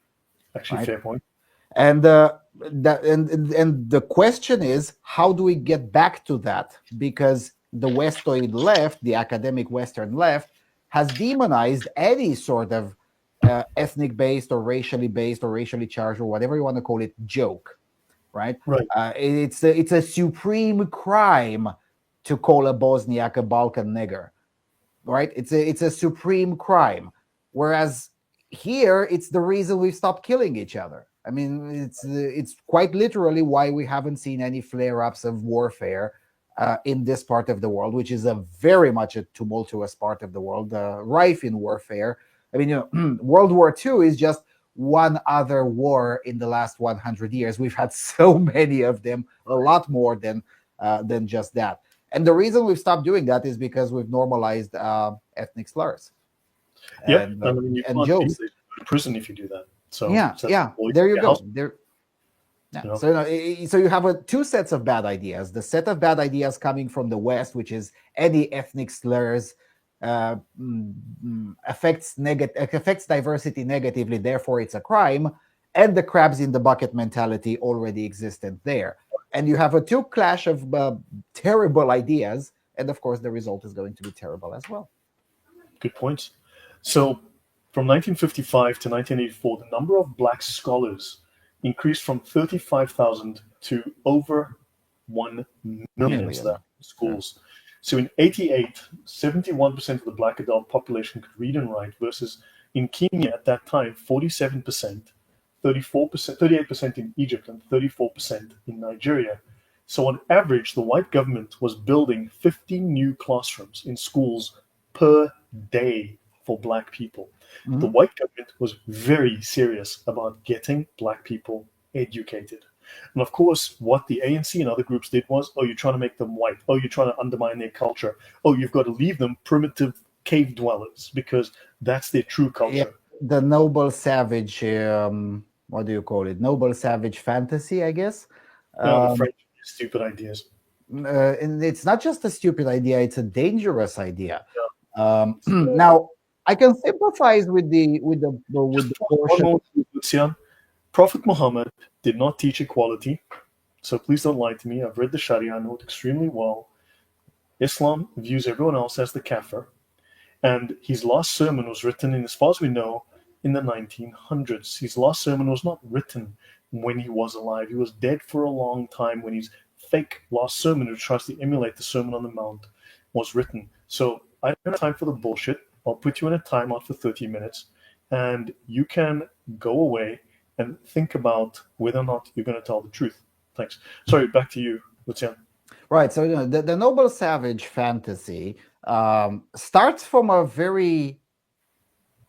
A: Actually,
B: right?
A: Fair point.
B: And the question is, how do we get back to that? Because the Westoid left, the academic Western left, has demonized any sort of ethnic-based or racially charged or whatever you want to call it joke. Right?
A: Right.
B: It's a supreme crime to call a Bosniak a Balkan nigger. Right? It's a supreme crime. Whereas here, it's the reason we've stopped killing each other. I mean, it's quite literally why we haven't seen any flare-ups of warfare in this part of the world, which is a very much a tumultuous part of the world, rife in warfare. I mean, World War II is just one other war in the last 100 years. We've had so many of them, a lot more than just that. And the reason we've stopped doing that is because we've normalized ethnic slurs.
A: Yeah,
B: And,
A: I mean, you
B: and
A: can't
B: jokes.
A: go to prison if you do that. So
B: Yeah. There you go. Yeah. So you have two sets of bad ideas. The set of bad ideas coming from the West, which is any ethnic slurs affects diversity negatively, therefore it's a crime, and the crabs in the bucket mentality already existent there. And you have a two clash of terrible ideas, and of course the result is going to be terrible as well.
A: Good points. So from 1955 to 1984, the number of black scholars increased from 35,000 to over 1 million schools. Yeah. So in 88, 71% of the black adult population could read and write, versus in Kenya at that time, 47%, 34%, 38% in Egypt, and 34% in Nigeria. So on average, the white government was building 15 new classrooms in schools per day for black people. The
B: Mhm.
A: white government was very serious about getting black people educated. And of course, what the ANC and other groups did was, oh, you're trying to make them white. Oh, you're trying to undermine their culture. Oh, you've got to leave them primitive cave dwellers because that's their true
B: Yeah,
A: culture.
B: the noble savage, what do you call it? Noble savage fantasy, I guess.
A: Now, the
B: Um,
A: French stupid ideas.
B: and it's not just a stupid idea; it's a dangerous idea.
A: So,
B: Now, I can sympathize with
A: just
B: the
A: one
B: portion.
A: more, Lucian. Prophet Muhammad did not teach equality. So please don't lie to me. I've read the Sharia, I know it extremely well. Islam views everyone else as the kafir. And his last sermon was written in, as far as we know, in the 1900s. His last sermon was not written when he was alive. He was dead for a long time when his fake last sermon, which tries to emulate the Sermon on the Mount, was written. So I don't have time for the bullshit. I'll put you in a timeout for 30 minutes and you can go away and think about whether or not you're going to tell the truth. Thanks. Sorry, back to you, Lucian.
B: Right. So the noble savage fantasy starts from a very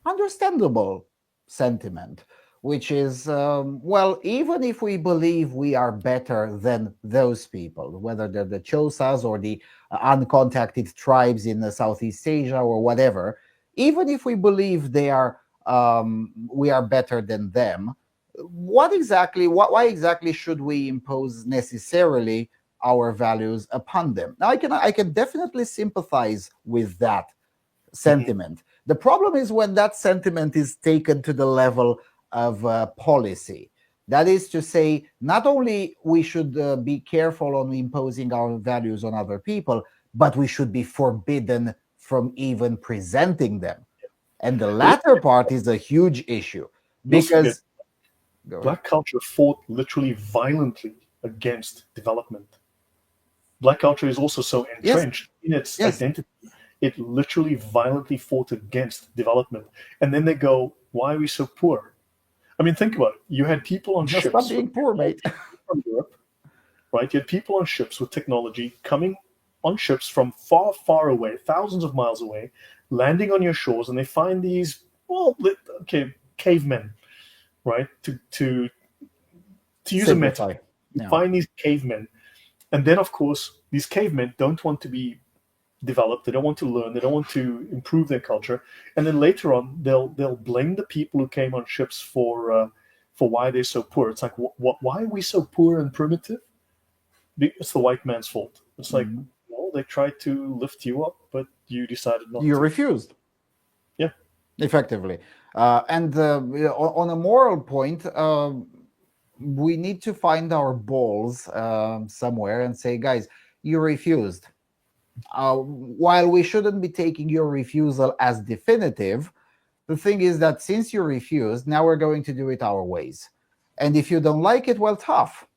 B: understandable sentiment, which is, well, even if we believe we are better than those people, whether they're the Chosas or the uncontacted tribes in Southeast Asia or whatever, even if we believe we are better than them, why exactly should we impose necessarily our values upon them? Now, I can definitely sympathize with that
A: Mm-hmm.
B: sentiment. The problem is when that sentiment is taken to the level of policy. That is to say, not only we should be careful on imposing our values on other people, but we should be forbidden from even presenting them. And the
A: But
B: latter part is a huge issue
A: you also forget
B: because, go ahead.
A: black culture fought literally violently against development. Black culture is also so
B: Yes,
A: entrenched in its
B: yes,
A: identity, it literally violently fought against development. And then they go, why are we so poor? I mean, think about it. You had people on
B: just stop
A: ships with
B: being poor, mate.
A: technology from Europe, right? You had people on ships with technology coming on ships from far, far away, thousands of miles away, landing on your shores, and they find these, well, okay, cavemen, right? To use a
B: Simplify.
A: metaphor, you
B: Yeah.
A: find these cavemen, and then of course these cavemen don't want to be developed. They don't want to learn. They don't want to improve their culture. And then later on, they'll blame the people who came on ships for why they're so poor. It's like, why are we so poor and primitive? It's the white man's fault. It's like,
B: Mhm.
A: well, they tried to lift you up, but you decided not
B: You
A: to.
B: refused.
A: Yeah.
B: Effectively. And on a moral point, we need to find our balls somewhere and say, guys, you refused. While we shouldn't be taking your refusal as definitive, the thing is that since you refused, now we're going to do it our ways. And if you don't like it, well, tough.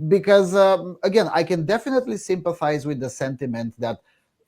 B: Because, again, I can definitely sympathize with the sentiment that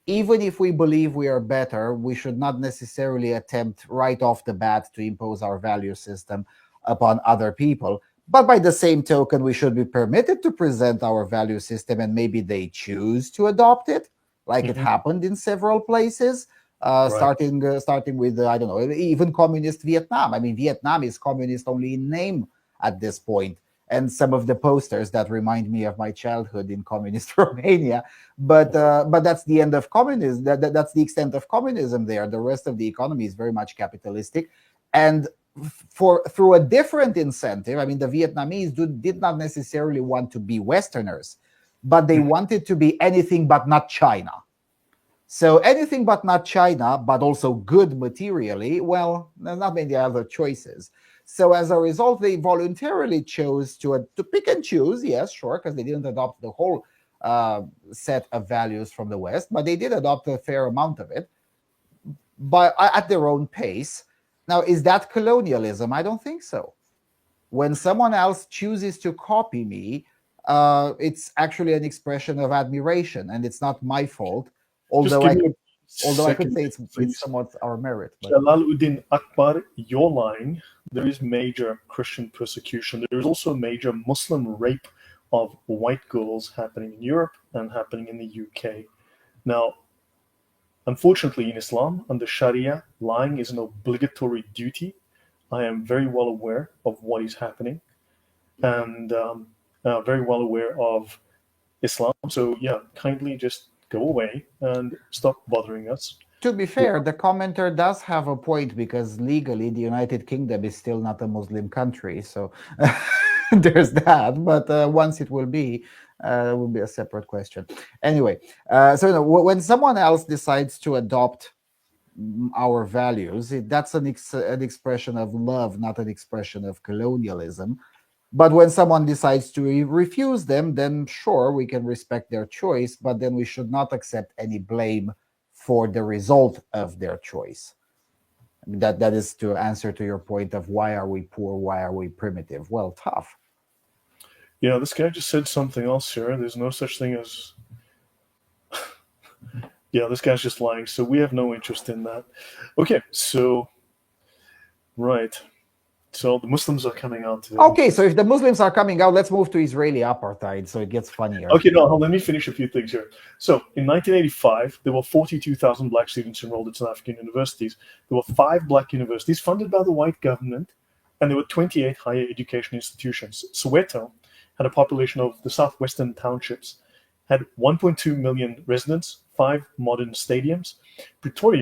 B: even if we believe we are better, we should not necessarily attempt right off the bat to impose our value system upon other people. But by the same token, we should be permitted to present our value system and maybe they choose to adopt it, like it
A: Hmm.
B: happened in several places.
A: Right.
B: Starting with I don't know, even communist Vietnam. I mean, Vietnam is communist only in name at this point, and some of the posters that remind me of my childhood in communist Romania. But that's the end of communism. That's the extent of communism there. The rest of the economy is very much capitalistic, and for through a different incentive. I mean, the Vietnamese did not necessarily want to be Westerners, but they
A: Mhm.
B: wanted to be anything but not China. So anything but not China, but also good materially, well, there's not many other choices. So as a result, they voluntarily chose to pick and choose, yes, sure, because they didn't adopt the whole set of values from the West, but they did adopt a fair amount of it, but at their own pace. Now, is that colonialism? I don't think so. When someone else chooses to copy me, it's actually an expression of admiration, and it's not my fault.
A: Just
B: Although
A: give
B: I
A: me a
B: could, although I could
A: second,
B: say it's
A: please.
B: somewhat our merit, but
A: Jalaluddin Akbar, you're lying. There is major Christian persecution. There is also major Muslim rape of white girls happening in Europe and happening in the UK. Now, unfortunately, in Islam, under Sharia, lying is an obligatory duty. I am very well aware of what is happening and very well aware of Islam. So, yeah, kindly just go away and stop bothering us.
B: To be fair, the commenter does have a point because legally the United Kingdom is still not a Muslim country. So there's that. But once it will be a separate question. Anyway, when someone else decides to adopt our values, that's an expression of love, not an expression of colonialism. But when someone decides to refuse them, then sure, we can respect their choice, but then we should not accept any blame for the result of their choice. That is to answer to your point of why are we poor, why are we primitive? Well, tough.
A: Yeah, this guy just said something else here. There's no such thing as. Yeah, this guy's just lying. So we have no interest in that. Okay, so. Right. So the Muslims are coming out today.
B: Okay, so if the Muslims are coming out, let's move to Israeli apartheid, so it gets funnier.
A: Okay, no, let me finish a few things here. So in 1985, there were 42,000 black students enrolled at South African universities. There were 5 black universities funded by the white government, and there were 28 higher education institutions. Soweto had a population of the southwestern townships, had 1.2 million residents, 5 modern stadiums. Pretoria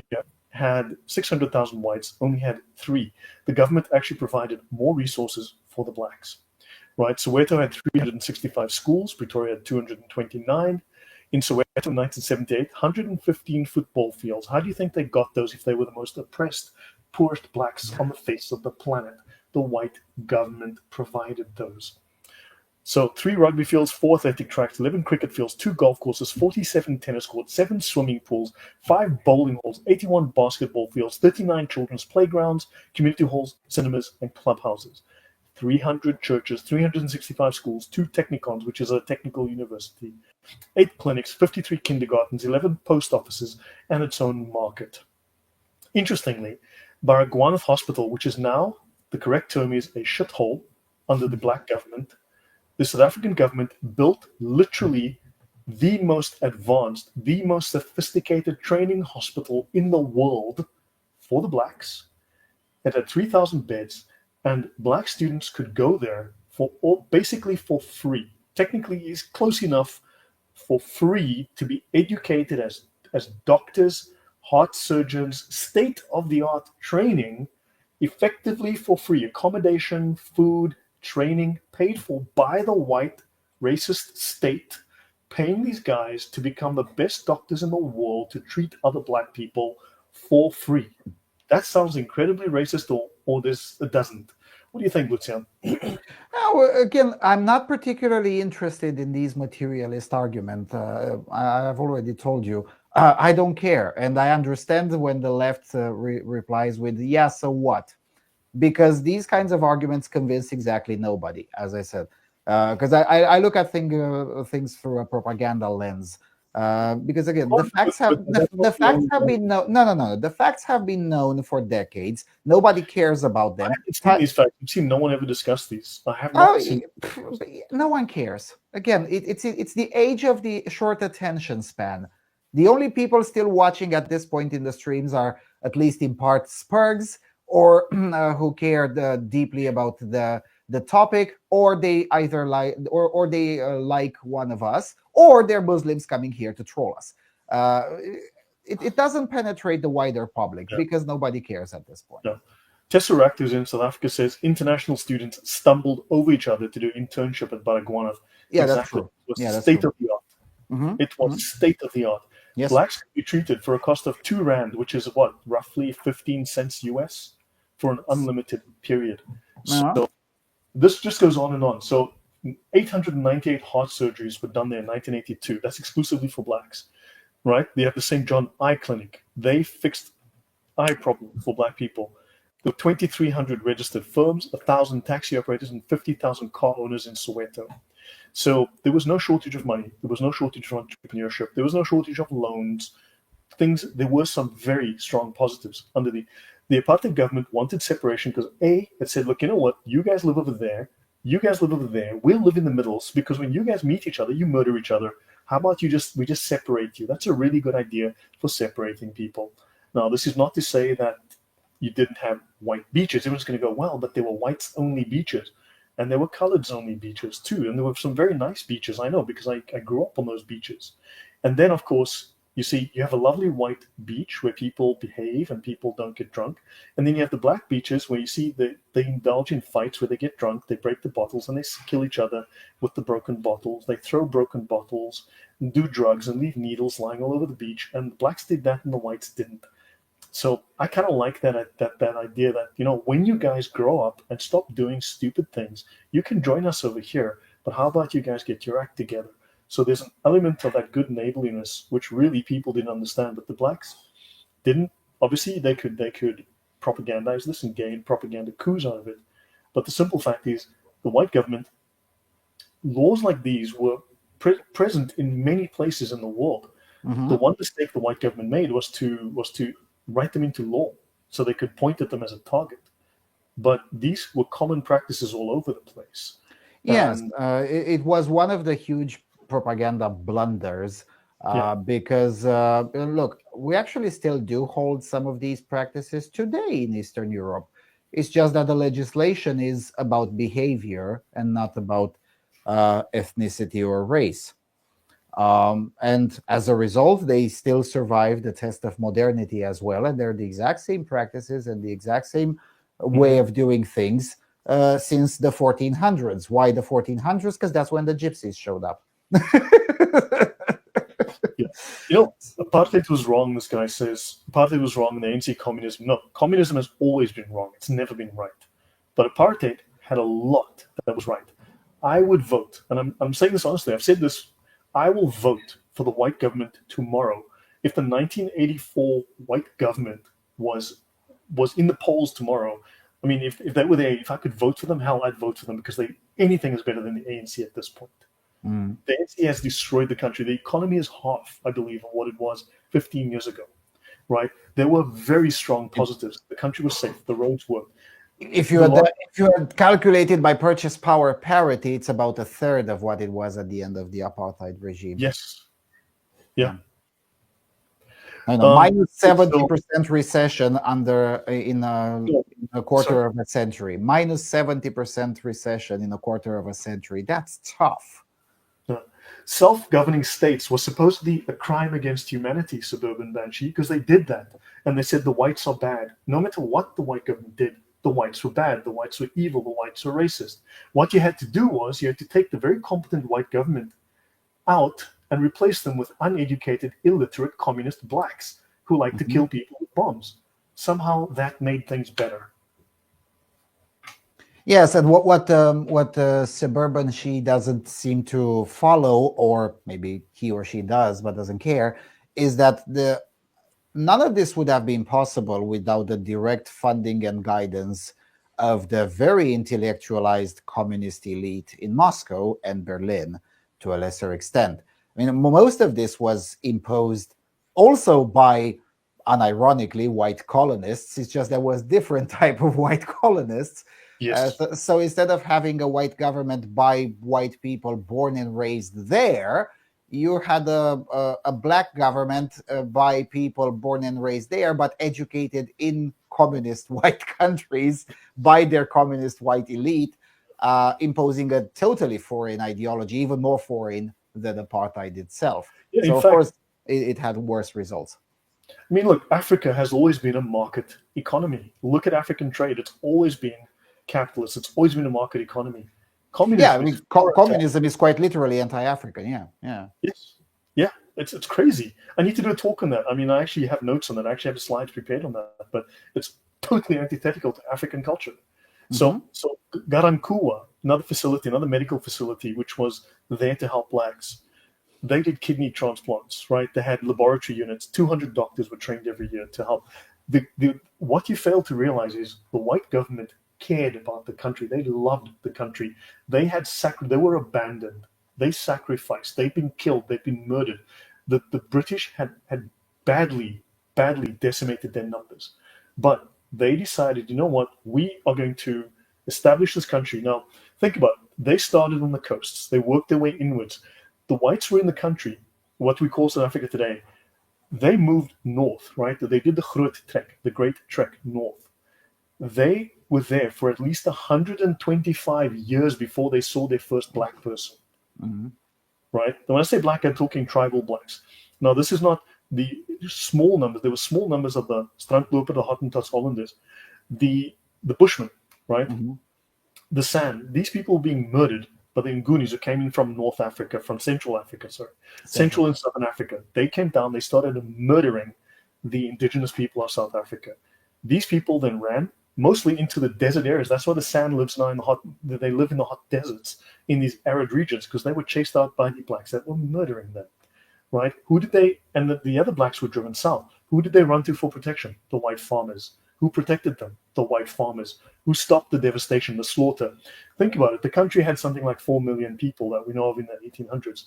A: had 600,000 whites, only had 3. The government actually provided more resources for the blacks. Right, Soweto had 365 schools, Pretoria had 229. In Soweto in 1978, 115 football fields. How do you think they got those if they were the most oppressed, poorest blacks on the face of the planet? The white government provided those. So 3 rugby fields, 4 athletic tracks, 11 cricket fields, 2 golf courses, 47 tennis courts, 7 swimming pools, 5 bowling halls, 81 basketball fields, 39 children's playgrounds, community halls, cinemas, and clubhouses. 300 churches, 365 schools, 2 technicons, which is a technical university, 8 clinics, 53 kindergartens, 11 post offices, and its own market. Interestingly, Baragwanath Hospital, which is now, the correct term is a shithole under the black government, the South African government built literally the most advanced, the most sophisticated training hospital in the world for the blacks. It had 3,000 beds, and black students could go there basically for free. Technically, is close enough for free to be educated as doctors, heart surgeons, state-of-the-art training, effectively for free. Accommodation, food, training paid for by the white racist state, paying these guys to become the best doctors in the world to treat other black people for free. That sounds incredibly racist, or this it doesn't. What do you think, Lucian?
B: Now, again, I'm not particularly interested in these materialist arguments. I've already told you. I don't care, and I understand when the left replies with "Yeah, so what?" Because these kinds of arguments convince exactly nobody, as I said. Because I look at things through a propaganda lens. Because again, the facts have been known. No. The facts have been known for decades. Nobody cares about them.
A: I haven't seen these facts. I've seen no one ever discuss these. I have not seen.
B: No one cares. Again, it's the age of the short attention span. The only people still watching at this point in the streams are, at least in part, Spurgs, or who cared deeply about the topic, or they either like or they like one of us, or they're Muslims coming here to troll us. It doesn't penetrate the wider public because nobody cares at this point.
A: No. Tesseract, who's in South Africa, says international students stumbled over each other to do internship at Baragwanath.
B: Yeah, exactly. That's true.
A: It was state of the art.
B: Mm-hmm.
A: It was state of the art.
B: Yes.
A: Blacks could be treated for a cost of R2, which is what, roughly 15 cents US, for an unlimited period. So this just goes on and on. So 898 heart surgeries were done there in 1982. That's exclusively for blacks, right? They have the St. John Eye Clinic. They fixed eye problems for black people. There were 2,300 registered firms, 1,000 taxi operators, and 50,000 car owners in Soweto. So there was no shortage of money. There was no shortage of entrepreneurship. There was no shortage of loans. There were some very strong positives under the apartheid government wanted separation because it said, look, you know what? You guys live over there. You guys live over there. We'll live in the middle because when you guys meet each other, you murder each other. How about we just separate you? That's a really good idea for separating people. Now, this is not to say that you didn't have white beaches. Everyone's going to go, well, but there were whites only beaches. And there were coloreds only beaches too. And there were some very nice beaches, I know, because I grew up on those beaches. And then, of course, you see, you have a lovely white beach where people behave and people don't get drunk. And then you have the black beaches where you see they indulge in fights where they get drunk, they break the bottles, and they kill each other with the broken bottles. They throw broken bottles and do drugs and leave needles lying all over the beach. And the blacks did that and the whites didn't. So I kind of like that idea that, when you guys grow up and stop doing stupid things, you can join us over here. But how about you guys get your act together? So there's an element of that good neighborliness which really people didn't understand, but the blacks didn't. Obviously, they could propagandize this and gain propaganda coups out of it. But the simple fact is, the white government, laws like these were present in many places in the world.
B: Mm-hmm.
A: The one mistake the white government made was to write them into law so they could point at them as a target. But these were common practices all over the place.
B: Yes, it was one of the huge propaganda blunders because, look, we actually still do hold some of these practices today in Eastern Europe. It's just that the legislation is about behavior and not about ethnicity or race. And as a result, they still survive the test of modernity as well. And they're the exact same practices and the exact same way of doing things since the 1400s. Why the 1400s? Because that's when the gypsies showed up.
A: Yeah. Apartheid was wrong, this guy says. Apartheid was wrong, the ANC communism. No, communism has always been wrong. It's never been right. But apartheid had a lot that was right. I would vote, and I'm saying this honestly, I've said this, I will vote for the white government tomorrow if the 1984 white government was in the polls tomorrow. I mean, if they were there, if I could vote for them, hell, I'd vote for them because anything is better than the ANC at this point.
B: Mm.
A: The ANC has destroyed the country. The economy is half, I believe, of what it was 15 years ago, right? There were very strong positives. The country was safe. The roads worked.
B: If you had calculated by purchase power parity, it's about a third of what it was at the end of the apartheid regime.
A: Yes. Yeah.
B: I know, minus 70% recession in a quarter of a century. Minus 70% recession in a quarter of a century. That's tough.
A: Self-governing states was supposedly a crime against humanity, Suburban Banshee, because they did that. And they said the whites are bad. No matter what the white government did, the whites were bad, the whites were evil, the whites were racist. What you had to do was you had to take the very competent white government out and replace them with uneducated, illiterate, communist blacks who like to kill people with bombs. Somehow that made things better.
B: Yes, and what Suburban she doesn't seem to follow, or maybe he or she does but doesn't care, is that none of this would have been possible without the direct funding and guidance of the very intellectualized communist elite in Moscow and Berlin to a lesser extent. I mean, most of this was imposed also by, unironically, white colonists. It's just there was different type of white colonists.
A: Yes.
B: So instead of having a white government by white people born and raised there, you had a black government by people born and raised there, but educated in communist white countries by their communist white elite, imposing a totally foreign ideology, even more foreign than apartheid itself.
A: Yeah,
B: so, of course, it had worse results.
A: I mean, look, Africa has always been a market economy. Look at African trade. It's always been capitalist. It's always been a market economy.
B: Communism is quite literally anti-African. Yeah.
A: Yes. Yeah. It's crazy. I need to do a talk on that. I mean, I actually have notes on that. I actually have slides prepared on that, but it's totally antithetical to African culture. So Garankuwa, another medical facility, which was there to help blacks, they did kidney transplants, right? They had laboratory units. 200 doctors were trained every year to help. What you fail to realize is the white government cared about the country. They loved the country. They were abandoned. They sacrificed. They've been killed. They've been murdered. The British had badly decimated their numbers. But they decided, you know what? We are going to established this country. Now, think about it. They started on the coasts. They worked their way inwards. The whites were in the country, what we call South Africa today. They moved north, right? They did the Groot Trek, the Great Trek north. They were there for at least 125 years before they saw their first black person, right? And when I say black, I'm talking tribal blacks. Now, this is not the small numbers. There were small numbers of the Strandloper, the Hottentots Hollanders, the Bushmen, right? The San. These people were being murdered by the Ngunis who came in from North Africa, from Central Africa, Central and Southern Africa. They came down, they started murdering the indigenous people of South Africa. These people then ran mostly into the desert areas. That's why the San lives now they live in the hot deserts, in these arid regions, because they were chased out by the blacks that were murdering them, right? And the other blacks were driven south. Who did they run to for protection? The white farmers. Who protected them? The white farmers. Who stopped the devastation, the slaughter? Think about it. The country had something like 4 million people that we know of in the 1800s.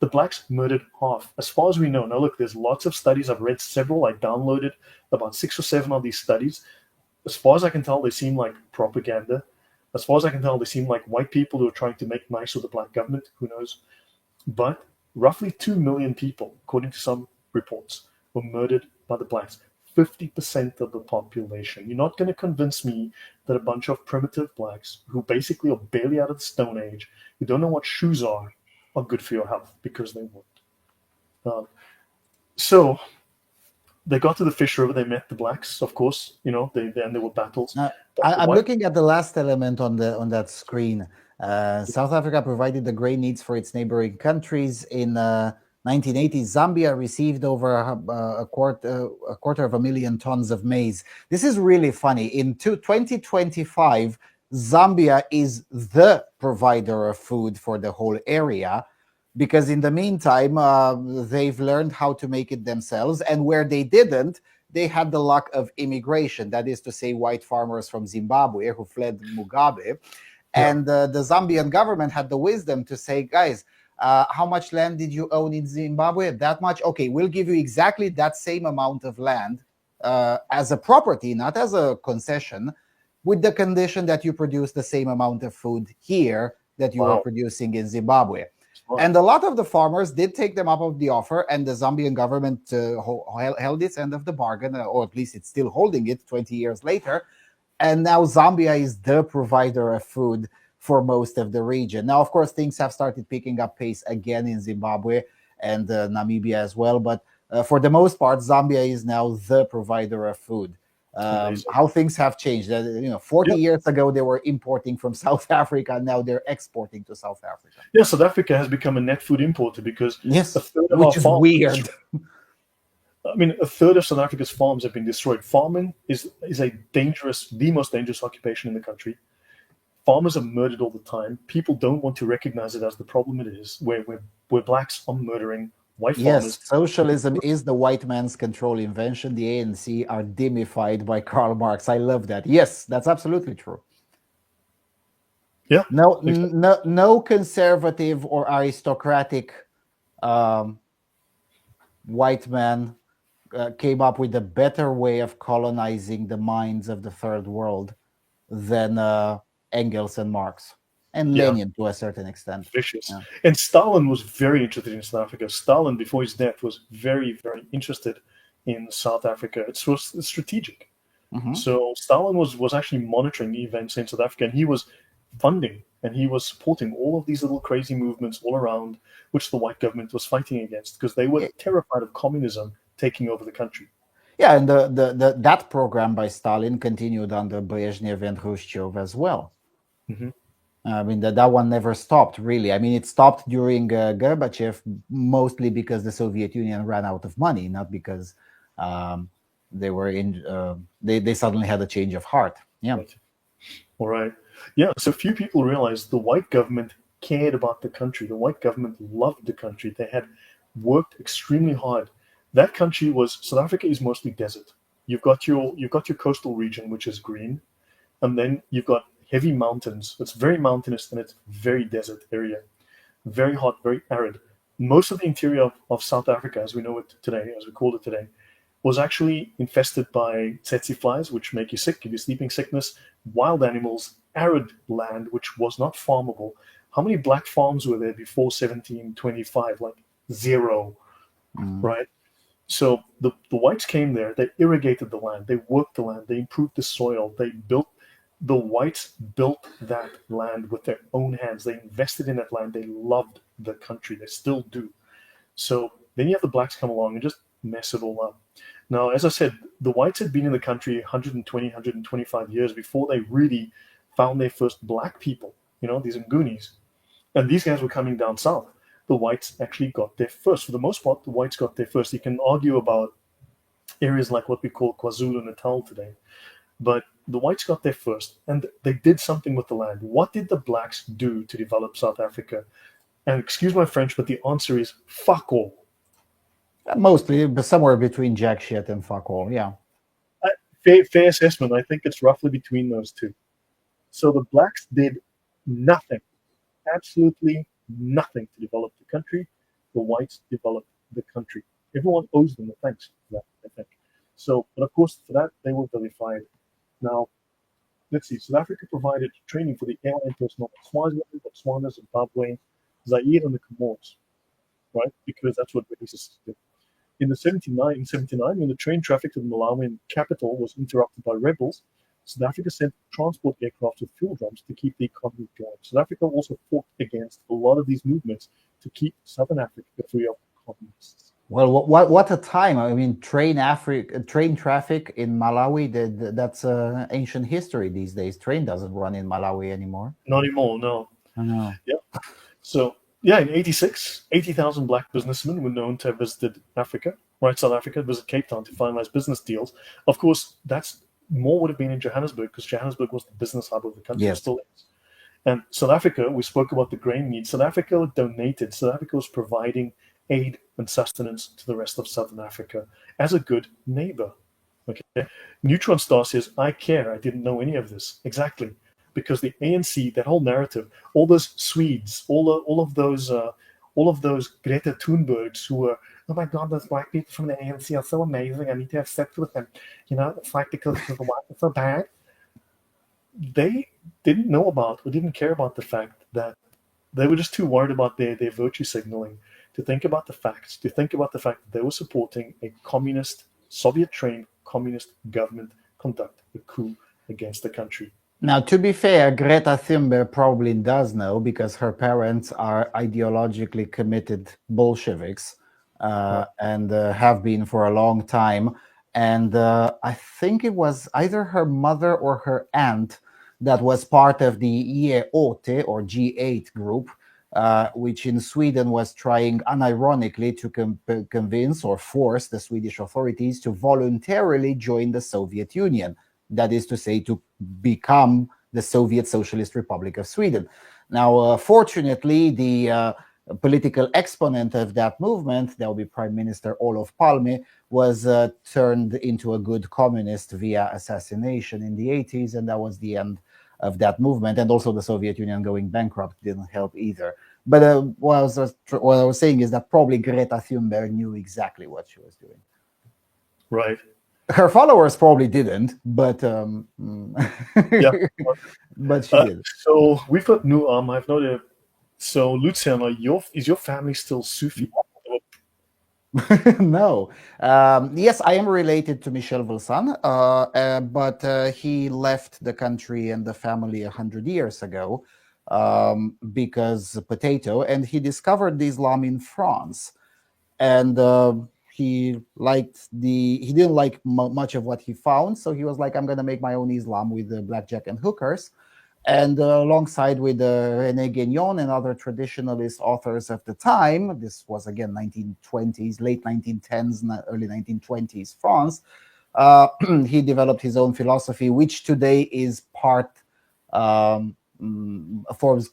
A: The blacks murdered half, as far as we know. Now, look, there's lots of studies. I've read several. I downloaded about 6 or 7 of these studies. As far as I can tell, they seem like propaganda. As far as I can tell, they seem like white people who are trying to make nice with the black government. Who knows? But roughly 2 million people, according to some reports, were murdered by the blacks. 50% of the population. You're not going to convince me that a bunch of primitive blacks who basically are barely out of the Stone Age, who don't know what shoes are good for your health, because they weren't. So they got to the Fish River. They met the blacks, of course. There were battles.
B: I'm looking at the last element on that screen. South Africa provided the grain needs for its neighboring countries. In 1980, Zambia received over a quarter of a million tons of maize. This is really funny. In 2025, Zambia is the provider of food for the whole area, because in the meantime, they've learned how to make it themselves. And where they didn't, they had the luck of immigration. That is to say, white farmers from Zimbabwe who fled Mugabe. And the Zambian government had the wisdom to say, guys, how much land did you own in Zimbabwe? That much? Okay, we'll give you exactly that same amount of land as a property, not as a concession, with the condition that you produce the same amount of food here that you are producing in Zimbabwe. And a lot of the farmers did take them up of the offer, and the Zambian government held its end of the bargain, or at least it's still holding it 20 years later. And now Zambia is the provider of food for most of the region. Now, of course, things have started picking up pace again in Zimbabwe and Namibia as well. But for the most part, Zambia is now the provider of food. How things have changed. 40 years ago, they were importing from South Africa. Now they're exporting to South Africa.
A: Yeah, South Africa has become a net food importer because
B: which is weird.
A: I mean, a third of South Africa's farms have been destroyed. Farming is the most dangerous occupation in the country. Farmers are murdered all the time. People don't want to recognize it as the problem it is, where blacks are murdering white farmers.
B: Yes, socialism is the white man's control invention. The ANC are deified by Karl Marx. I love that. Yes, that's absolutely true.
A: Yeah.
B: No conservative or aristocratic white man came up with a better way of colonizing the minds of the third world than Engels and Marx. And Lenin, to a certain extent.
A: Vicious. Yeah. And Stalin was very interested in South Africa. Stalin, before his death, was very, very interested in South Africa. It was strategic. So Stalin was actually monitoring the events in South Africa, and he was funding and he was supporting all of these little crazy movements all around, which the white government was fighting against, because they were terrified of communism taking over the country.
B: Yeah, and that program by Stalin continued under Brezhnev and Khrushchev as well. I mean, that one never stopped, really. I mean, it stopped during Gorbachev, mostly because the Soviet Union ran out of money, not because they suddenly had a change of heart. Yeah.
A: All right. Yeah, so few people realize the white government cared about the country. The white government loved the country. They had worked extremely hard. That country South Africa is mostly desert. You've got your coastal region, which is green, and then you've got heavy mountains. It's very mountainous and it's very desert area. Very hot, very arid. Most of the interior of South Africa, as we know it today, as we call it today, was actually infested by tsetse flies, which make you sick, give you sleeping sickness, wild animals, arid land which was not farmable. How many black farms were there before 1725? Like zero,
B: Mm.
A: right? So the whites came there, they irrigated the land, they worked the land, they improved the soil, the whites built that land with their own hands. They invested in that land, they loved the country, they still do. So then you have the blacks come along and just mess it all up. Now, as I said, the whites had been in the country 120, 125 years before they really found their first black people, these Ngoonies. And these guys were coming down south. The whites actually got there first. For the most part, the whites got there first. You can argue about areas like what we call KwaZulu Natal today, but the whites got there first and they did something with the land. What did the blacks do to develop South Africa? And excuse my French, but the answer is fuck all.
B: Mostly, but somewhere between jack shit and fuck all. Yeah.
A: Fair assessment. I think it's roughly between those two. So the blacks did nothing, absolutely nothing to develop the country. The whites developed the country. Everyone owes them a thanks for that, I think. So, but of course, for that, they were vilified. Now, let's see. South Africa provided training for the airline personnel of Swaziland, Botswana, Zimbabwe, Zaire, and the Comores, right? Because that's what racists did. In 79, when the train traffic to the Malawian capital was interrupted by rebels, South Africa sent transport aircraft with fuel drums to keep the economy going. South Africa also fought against a lot of these movements to keep Southern Africa free of communists.
B: Well, what a time! I mean, train traffic in Malawi. That's ancient history these days. Train doesn't run in Malawi anymore.
A: Not anymore, no.
B: I know.
A: Yeah. So, yeah, in 86, 80,000 black businessmen were known to have visited Africa, right? South Africa, visit Cape Town to finalize business deals. Of course, that's more would have been in Johannesburg because Johannesburg was the business hub of the country.
B: Yes.
A: Still is. And South Africa, we spoke about the grain needs. South Africa donated. South Africa was providing aid and sustenance to the rest of Southern Africa as a good neighbor. Okay. Neutron Star says, I care. I didn't know any of this. Exactly. Because the ANC, that whole narrative, all those Swedes, all of those Greta Thunbergs who were, oh my God, those black people from the ANC are so amazing. I need to have sex with them. It's like because the white are so bad. They didn't know about or didn't care about the fact that they were just too worried about their virtue signaling to think about the facts, to think about the fact that they were supporting a communist, Soviet-trained communist government conduct a coup against the country.
B: Now, to be fair, Greta Thunberg probably does know because her parents are ideologically committed Bolsheviks and have been for a long time. And I think it was either her mother or her aunt that was part of the G8 or G8 group, which in Sweden was trying unironically to convince or force the Swedish authorities to voluntarily join the Soviet Union. That is to say, to become the Soviet Socialist Republic of Sweden. Now, fortunately, the political exponent of that movement, that would be Prime Minister Olof Palme, was turned into a good communist via assassination in the 80s, and that was the end of that movement. And also the Soviet Union going bankrupt didn't help either. But what I was saying is that probably Greta Thunberg knew exactly what she was doing.
A: Right.
B: Her followers probably didn't, but
A: yeah,
B: but she did.
A: So we've got new I've noted. So Lucian, is your family still Sufi?
B: No. Yes, I am related to Michel Vàlsan, but he left the country and the family 100 years ago because potato, and he discovered Islam in France, and he didn't like much of what he found, so he was like, I'm going to make my own Islam with the blackjack and hookers. And alongside with René Guénon and other traditionalist authors of the time, this was again 1920s, late 1910s, early 1920s France, he developed his own philosophy, which today is forms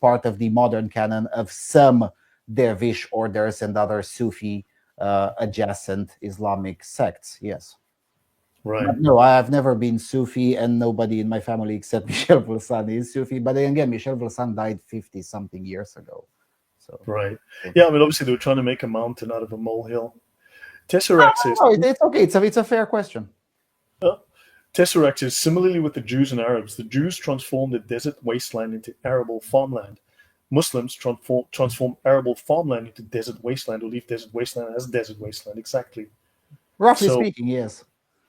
B: part of the modern canon of some dervish orders and other Sufi adjacent Islamic sects. Yes.
A: Right.
B: But no, I have never been Sufi, and nobody in my family except Michel Vàlsan is Sufi. But then again, Michel Vàlsan died 50-something years ago. So
A: right. Yeah, I mean, obviously they were trying to make a mountain out of a molehill. Tesseract says,
B: it's okay. It's a fair question.
A: Tesseract is similarly with the Jews and Arabs. The Jews transform the desert wasteland into arable farmland. Muslims transform arable farmland into desert wasteland, or leave desert wasteland as desert wasteland. Exactly.
B: Roughly
A: So,
B: speaking, yes.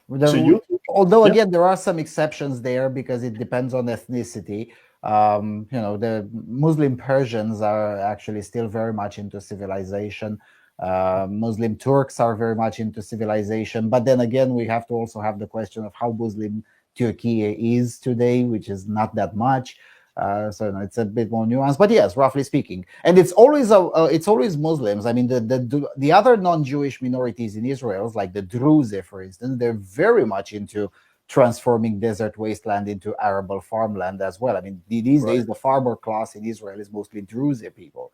A: so you,
B: Although
A: yeah,
B: again, there are some exceptions there because it depends on ethnicity. The Muslim Persians are actually still very much into civilization. Muslim Turks are very much into civilization. But then again, we have to also have the question of how Muslim Turkey is today, which is not that much. It's a bit more nuanced, but yes, roughly speaking, and it's always Muslims. I mean, the other non-Jewish minorities in Israel, like the Druze, for instance, they're very much into transforming desert wasteland into arable farmland as well. I mean, these
A: right.
B: days the farmer class in Israel is mostly Druze people.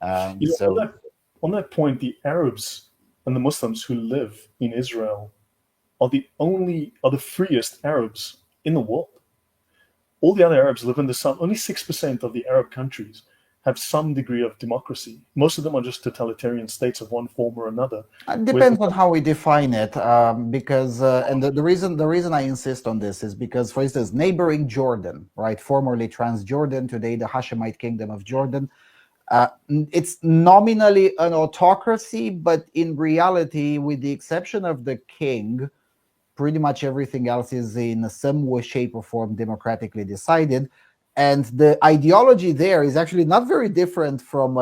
A: You know, on that point, the Arabs and the Muslims who live in Israel are the freest Arabs in the world. All the other Arabs live in the sun. Only 6% of the Arab countries have some degree of democracy. Most of them are just totalitarian states of one form or another.
B: It
A: Whereas
B: depends on how we define it, because and the reason I insist on this is because, for instance, neighboring Jordan, right, formerly Transjordan, today the Hashemite Kingdom of Jordan, it's nominally an autocracy, but in reality, with the exception of the king, pretty much everything else is in some way, shape, or form democratically decided. And the ideology there is actually not very different from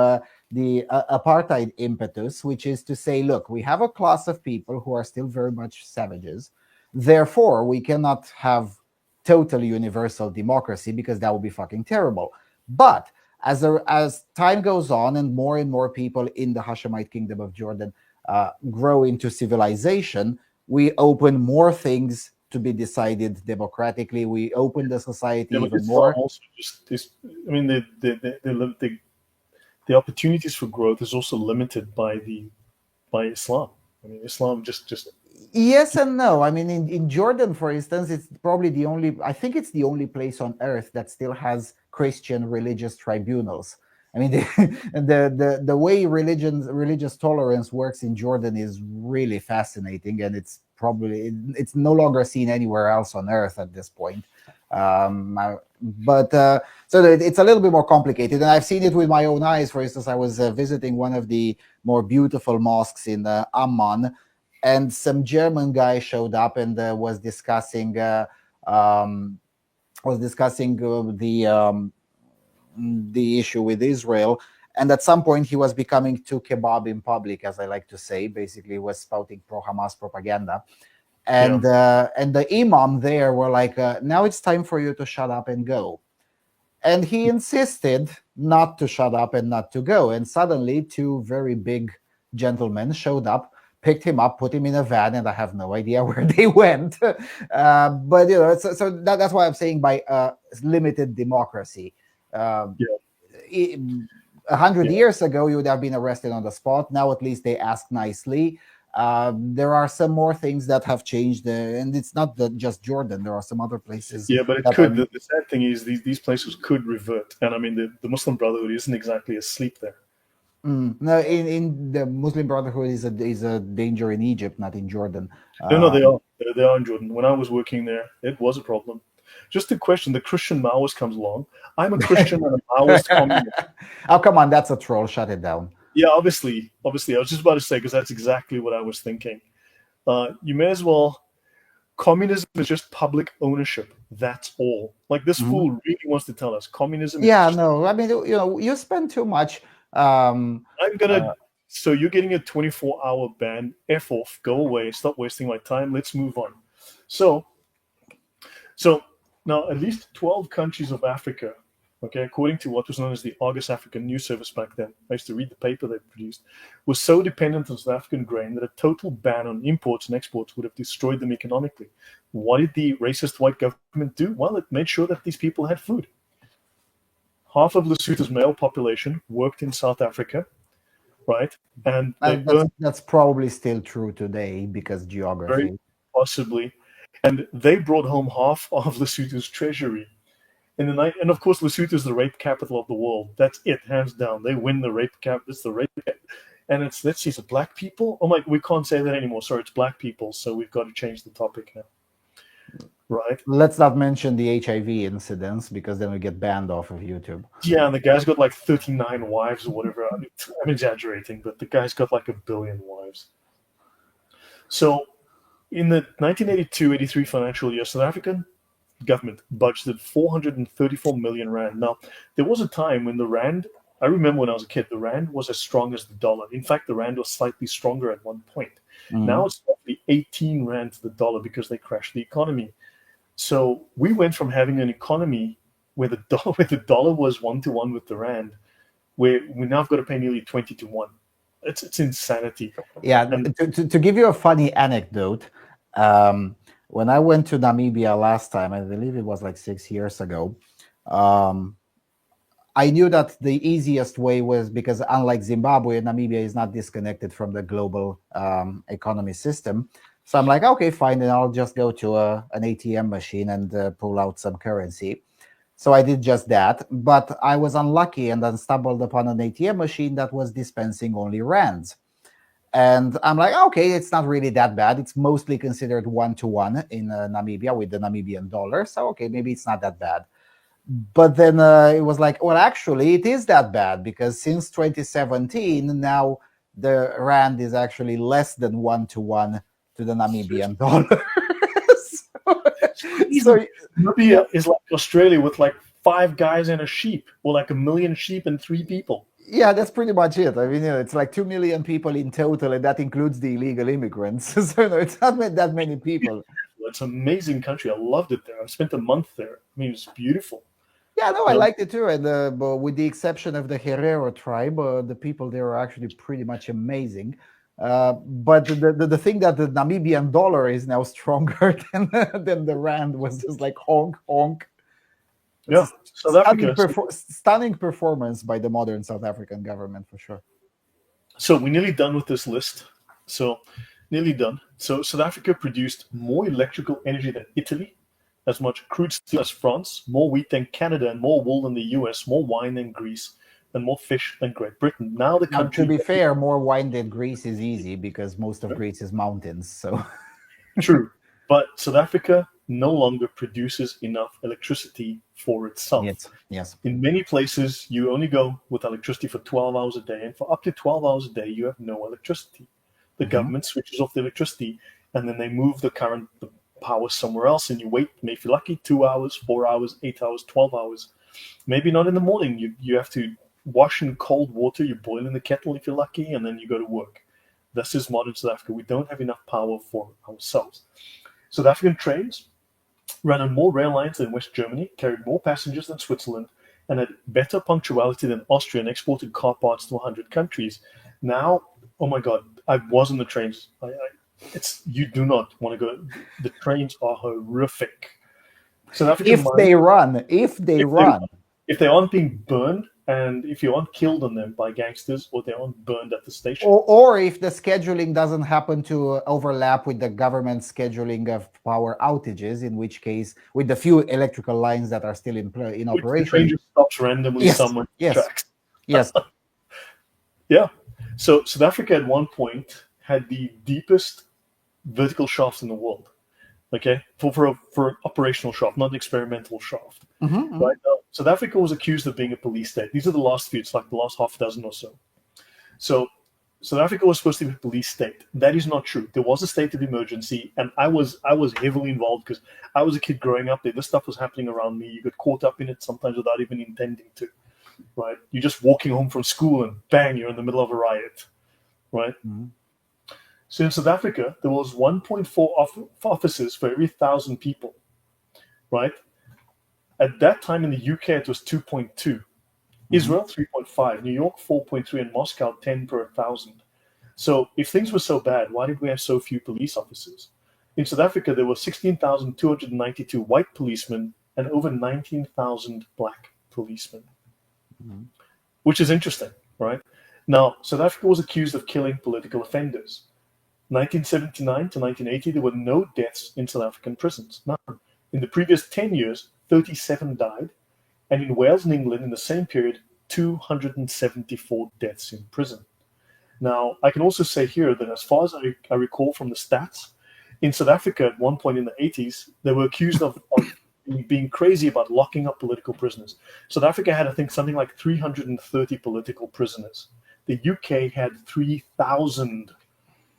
B: the apartheid impetus, which is to say, look, we have a class of people who are still very much savages. Therefore, we cannot have total universal democracy because that would be fucking terrible. But as time goes on and more people in the Hashemite Kingdom of Jordan grow into civilization, we open more things to be decided democratically. We open the society
A: yeah, but
B: even
A: Islam
B: more.
A: also just is. I mean, the opportunities for growth is also limited by Islam. I mean, Islam just
B: Yes and no. I mean, in Jordan, for instance, it's probably I think it's the only place on earth that still has Christian religious tribunals. I mean, the way religious tolerance works in Jordan is really fascinating, and it's no longer seen anywhere else on earth at this point. But so it's a little bit more complicated, and I've seen it with my own eyes. For instance, I was visiting one of the more beautiful mosques in Amman, and some German guy showed up and um, was discussing the issue with Israel. And at some point, he was becoming too kebab in public, as I like to say. Basically, was spouting pro-Hamas propaganda.
A: yeah.
B: And the imam there were like, now it's time for you to shut up and go. And he insisted not to shut up and not to go. And suddenly, two very big gentlemen showed up, picked him up, put him in a van, and I have no idea where they went. But that's why I'm saying by limited democracy. Um,
A: Yeah,
B: 100
A: yeah,
B: years ago, you would have been arrested on the spot. Now, at least they ask nicely. There are some more things that have changed, and it's not just Jordan. There are some other places
A: yeah. But it
B: that are.
A: could. The sad thing is these places could revert, and I mean the Muslim Brotherhood isn't exactly asleep there.
B: No, in the Muslim Brotherhood is a danger in Egypt, not in Jordan.
A: No, no,
B: Uh,
A: they are in Jordan. When I was working there, it was a problem. Just a question: the Christian Maoist comes along. I'm a Christian and a Maoist communist.
B: oh, come on, that's a troll. Shut it down.
A: Yeah, obviously. I was just about to say because that's exactly what I was thinking. You may as well. Communism is just public ownership. That's all. Like this
B: Mhm.
A: fool really wants to tell us communism is
B: Yeah,
A: just.
B: no, I mean, you spend too much. Um,
A: I'm
B: uh,
A: gonna. So you're getting a 24-hour ban. F off. Go away. Stop wasting my time. Let's move on. So So now at least 12 countries of Africa, okay, according to what was known as the Argus African News Service back then, I used to read the paper they produced, were so dependent on South African grain that a total ban on imports and exports would have destroyed them economically. What did the racist white government do? Well, it made sure that these people had food. Half of Lesotho's male population worked in South Africa, right? And they
B: that's
A: earned
B: that's probably still true today because
A: very
B: geography.
A: possibly, and they brought home half of Lesotho's treasury in the night. And of course, Lesotho is the rape capital of the world. That's it, hands down. They win the rape cap. It's the rape cap. And it's, let's see, is it black people? Oh my, we can't say that anymore. Sorry, it's black people. So we've got to change the topic now. right?
B: Let's not mention the HIV incidents because then we get banned off of YouTube.
A: Yeah, and the guy's got like 39 wives or whatever. I mean, I'm exaggerating, but the guy's got like 1 billion wives. So in the 1982-83 financial year, South African government budgeted 434 million rand. Now, there was a time when the rand, I remember when I was a kid, the rand was as strong as the dollar. In fact, the rand was slightly stronger at one point. Now it's roughly 18 rand to the dollar because they crashed the economy. So we went from having an economy where the dollar was 1-to-1 with the rand, where we now have got to pay nearly 20-to-1. It's insanity.
B: Yeah,
A: And
B: to give you a funny anecdote, when I went to Namibia last time, I believe it was like 6 years ago, I knew that the easiest way was because unlike Zimbabwe, Namibia is not disconnected from the global economy system. So I'm like, okay, fine, then I'll just go to an ATM machine and pull out some currency. So I did just that, but I was unlucky and then stumbled upon an ATM machine that was dispensing only rands. And I'm like, okay, it's not really that bad. It's mostly considered 1-to-1 in Namibia with the Namibian dollar. So, okay, maybe it's not that bad. But then it was like, well, actually, it is that bad because since 2017, now the rand is actually less than 1-to-1 to the Namibian dollar. so
A: Namibia is like Australia with like 5 guys and a sheep, or like 1 million sheep and 3 people.
B: yeah, that's pretty much it. I mean, it's like 2 million people in total, and that includes the illegal immigrants. So it's not that many people.
A: It's an amazing country. I loved it there. I spent a month there. I mean, it's beautiful.
B: Yeah, no, I liked it too. And but with the exception of the Herero tribe, the people there are actually pretty much amazing. But the thing that the Namibian dollar is now stronger than the rand was just like honk honk.
A: Yeah, South Africa.
B: Stunning performance by the modern South African government for sure.
A: So we're nearly done with this list. So nearly done. So South Africa produced more electrical energy than Italy, as much crude steel as France, more wheat than Canada, and more wool than the US, more wine than Greece, and more fish than Great Britain. Now the country.
B: To be fair, more wine than Greece is easy because most of Greece is mountains. So
A: true, but South Africa no longer produces enough electricity for itself.
B: Yes.
A: In many places, you only go with electricity for 12 hours a day, and for up to 12 hours a day, you have no electricity. The government switches off the electricity, and then they move the power somewhere else, and you wait, maybe if you're lucky, 2 hours, 4 hours, 8 hours, 12 hours. Maybe not in the morning. You have to wash in cold water, you boil in the kettle if you're lucky, and then you go to work. This is modern South Africa. We don't have enough power for ourselves. South African trains ran on more rail lines than West Germany, carried more passengers than Switzerland, and had better punctuality than Austria, and exported car parts to 100 countries. Now, oh my God, I was on the trains. You do not want to go. The trains are horrific. South African
B: if they run, if they
A: aren't being burned, and if you aren't killed on them by gangsters, or they aren't burned at the station,
B: or if the scheduling doesn't happen to overlap with the government scheduling of power outages, in which case, with the few electrical lines that are still in operation,
A: the train just stops randomly somewhere.
B: Yes.
A: Yeah. So South Africa at one point had the deepest vertical shafts in the world. Okay, for an operational shaft, not an experimental shaft. Right now, South Africa was accused of being a police state. These are the last few. It's like the last half dozen or so. So South Africa was supposed to be a police state. That is not true. There was a state of emergency, and I was heavily involved because I was a kid growing up there. This stuff was happening around me. You got caught up in it sometimes without even intending to. Right? You're just walking home from school, and bang, you're in the middle of a riot. Right? So in South Africa, there was 1.4 officers for every 1,000 people, right? At that time in the UK, it was 2.2. Israel, 3.5. New York, 4.3. And Moscow, 10 per 1,000. So if things were so bad, why did we have so few police officers? In South Africa, there were 16,292 white policemen and over 19,000 black policemen, which is interesting, right? Now, South Africa was accused of killing political offenders. 1979 to 1980, there were no deaths in South African prisons. None. In the previous 10 years, 37 died. And in Wales and England, in the same period, 274 deaths in prison. Now, I can also say here that as far as I recall from the stats, In South Africa, at one point in the 80s, they were accused of being crazy about locking up political prisoners. South Africa had, I think, something like 330 political prisoners. The UK had 3,000,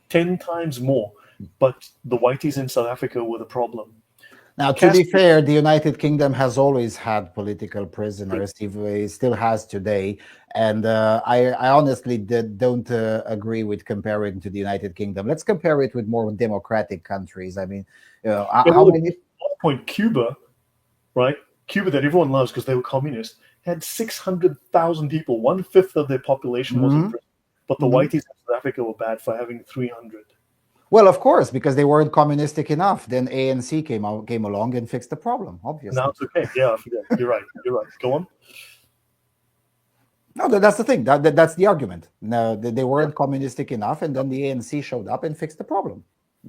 A: 10 times more. But the whiteys in South Africa were the problem.
B: Now, to be fair, the United Kingdom has always had political prisoners. It still has today. And I honestly don't agree with comparing to the United Kingdom. Let's compare it with more democratic countries. I mean, how many?
A: At one point, Cuba, right? Cuba, that everyone loves because they were communist, had 600,000 people. 1/5 of their population was in prison. But the whiteys in South Africa were bad for having 300.
B: Well, of course, because they weren't communistic enough. Then ANC came along and fixed the problem, obviously.
A: Now it's okay. Yeah, I forget. You're right. Go on.
B: No, that's the thing. That's the argument. No, they weren't communistic enough, and then the ANC showed up and fixed the problem.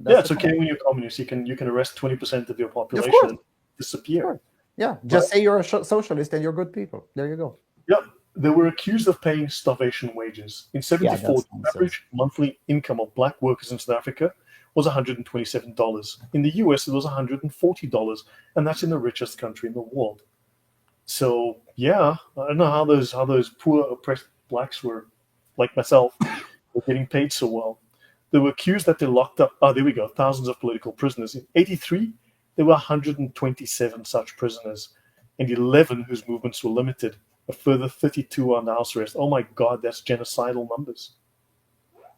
A: It's okay when you're communist. You can arrest 20% of your population and disappear.
B: Yeah, just say you're a socialist and you're good people. There you go.
A: Yeah, they were accused of paying starvation wages. In 1974, the average monthly income of black workers in South Africa was $127. In the US, it was $140, and that's in the richest country in the world. So yeah, I don't know how those poor oppressed blacks were, like myself, were getting paid so well. They were accused that they locked up. Oh, there we go. Thousands of political prisoners. In 1983, there were 127 such prisoners, and 11 whose movements were limited. A further 32 under house arrest. Oh my God, that's genocidal numbers.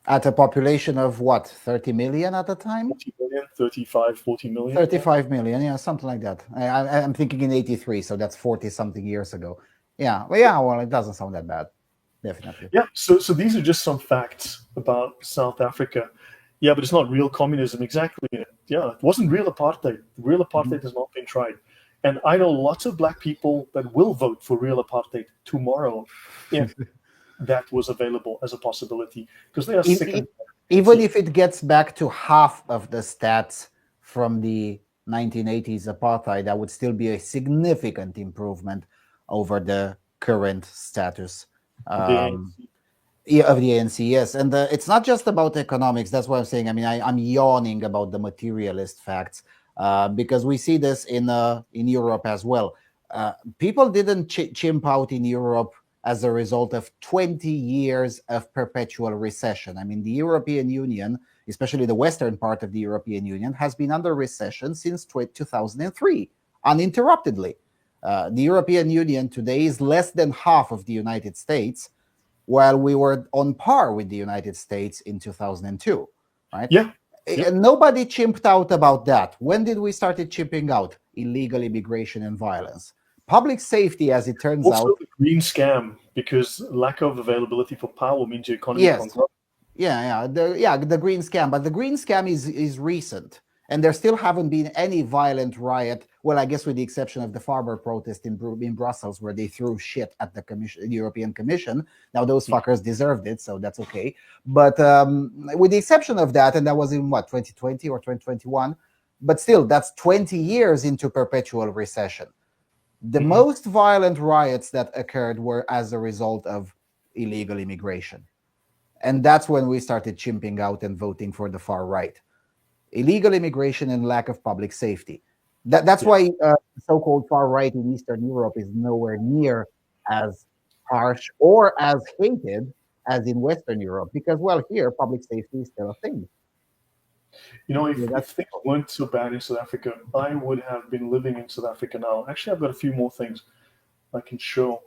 B: At a population of what, 30 million at the time?
A: 40 million, 35, 40 million.
B: 35 million, yeah, something like that. I'm thinking in 83, so that's 40-something years ago. Yeah, well, it doesn't sound that bad, definitely.
A: Yeah, so these are just some facts about South Africa. Yeah, but it's not real communism, exactly. Yeah, it wasn't real apartheid. Real apartheid has not been tried. And I know lots of black people that will vote for real apartheid tomorrow if that was available as a possibility, because they are sick.
B: Even if it gets back to half of the stats from the 1980s apartheid, that would still be a significant improvement over the current status of the ANC. Yes, and it's not just about economics. That's what I'm saying. I mean, I'm yawning about the materialist facts. Because we see this in Europe as well. People didn't chimp out in Europe as a result of 20 years of perpetual recession. I mean, the European Union, especially the western part of the European Union, has been under recession since 2003, uninterruptedly. The European Union today is less than half of the United States, while we were on par with the United States in 2002, right?
A: Yeah.
B: Yep. Nobody chimped out about that. When did we started chimping out? Illegal immigration and violence. Public safety, as it turns out.
A: Also the green scam, because lack of availability for power means your economy can't grow.
B: The green scam. But the green scam is recent. And there still haven't been any violent riot. Well, I guess with the exception of the farmer protest in Brussels, where they threw shit at the European Commission. Now, those fuckers deserved it, so that's okay. But with the exception of that, and that was in what, 2020 or 2021? But still, that's 20 years into perpetual recession. The most violent riots that occurred were as a result of illegal immigration. And that's when we started chimping out and voting for the far right. Illegal immigration and lack of public safety. That's why so-called far right in Eastern Europe is nowhere near as harsh or as hated as in Western Europe, because, well, here public safety is still a thing.
A: You know, if things weren't so bad in South Africa, I would have been living in South Africa now. Actually, I've got a few more things I can show.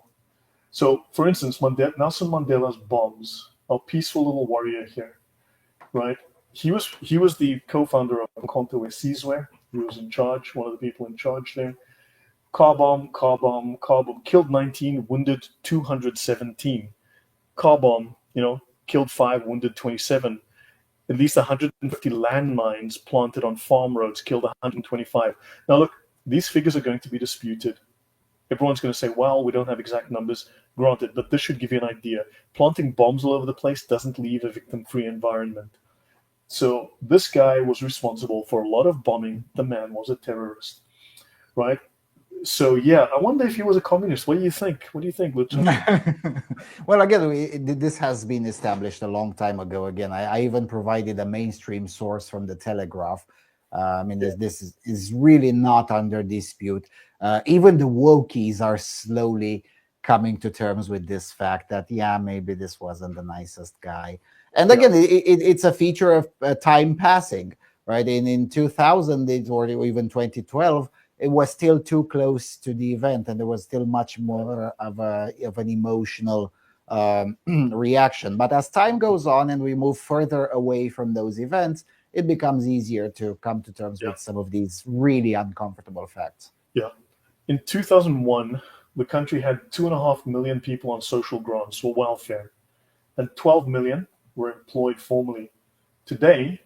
A: So, for instance, Nelson Mandela's bombs, our peaceful little warrior here, right? He was the co-founder of Umkhonto we Sizwe. He was in charge, one of the people in charge there. Car bomb, killed 19, wounded 217. Car bomb, killed 5, wounded 27. At least 150 landmines planted on farm roads killed 125. Now look, these figures are going to be disputed. Everyone's going to say, well, we don't have exact numbers. Granted, but this should give you an idea. Planting bombs all over the place doesn't leave a victim-free environment. So this guy was responsible for a lot of bombing. The man was a terrorist, right? So yeah, I wonder if he was a communist. What do you think? What do you think, Lucian?
B: Well, again, this has been established a long time ago. Again, I even provided a mainstream source from the Telegraph, I mean, this is really not under dispute. Even the wokies are slowly coming to terms with this fact that, yeah, maybe this wasn't the nicest guy. And again, it's a feature of time passing, right? In 2000 or even 2012, it was still too close to the event, and there was still much more of an emotional reaction. But as time goes on and we move further away from those events, it becomes easier to come to terms with some of these really uncomfortable facts.
A: Yeah. In 2001, the country had 2.5 million people on social grants or welfare, and 12 million were employed formally. Today,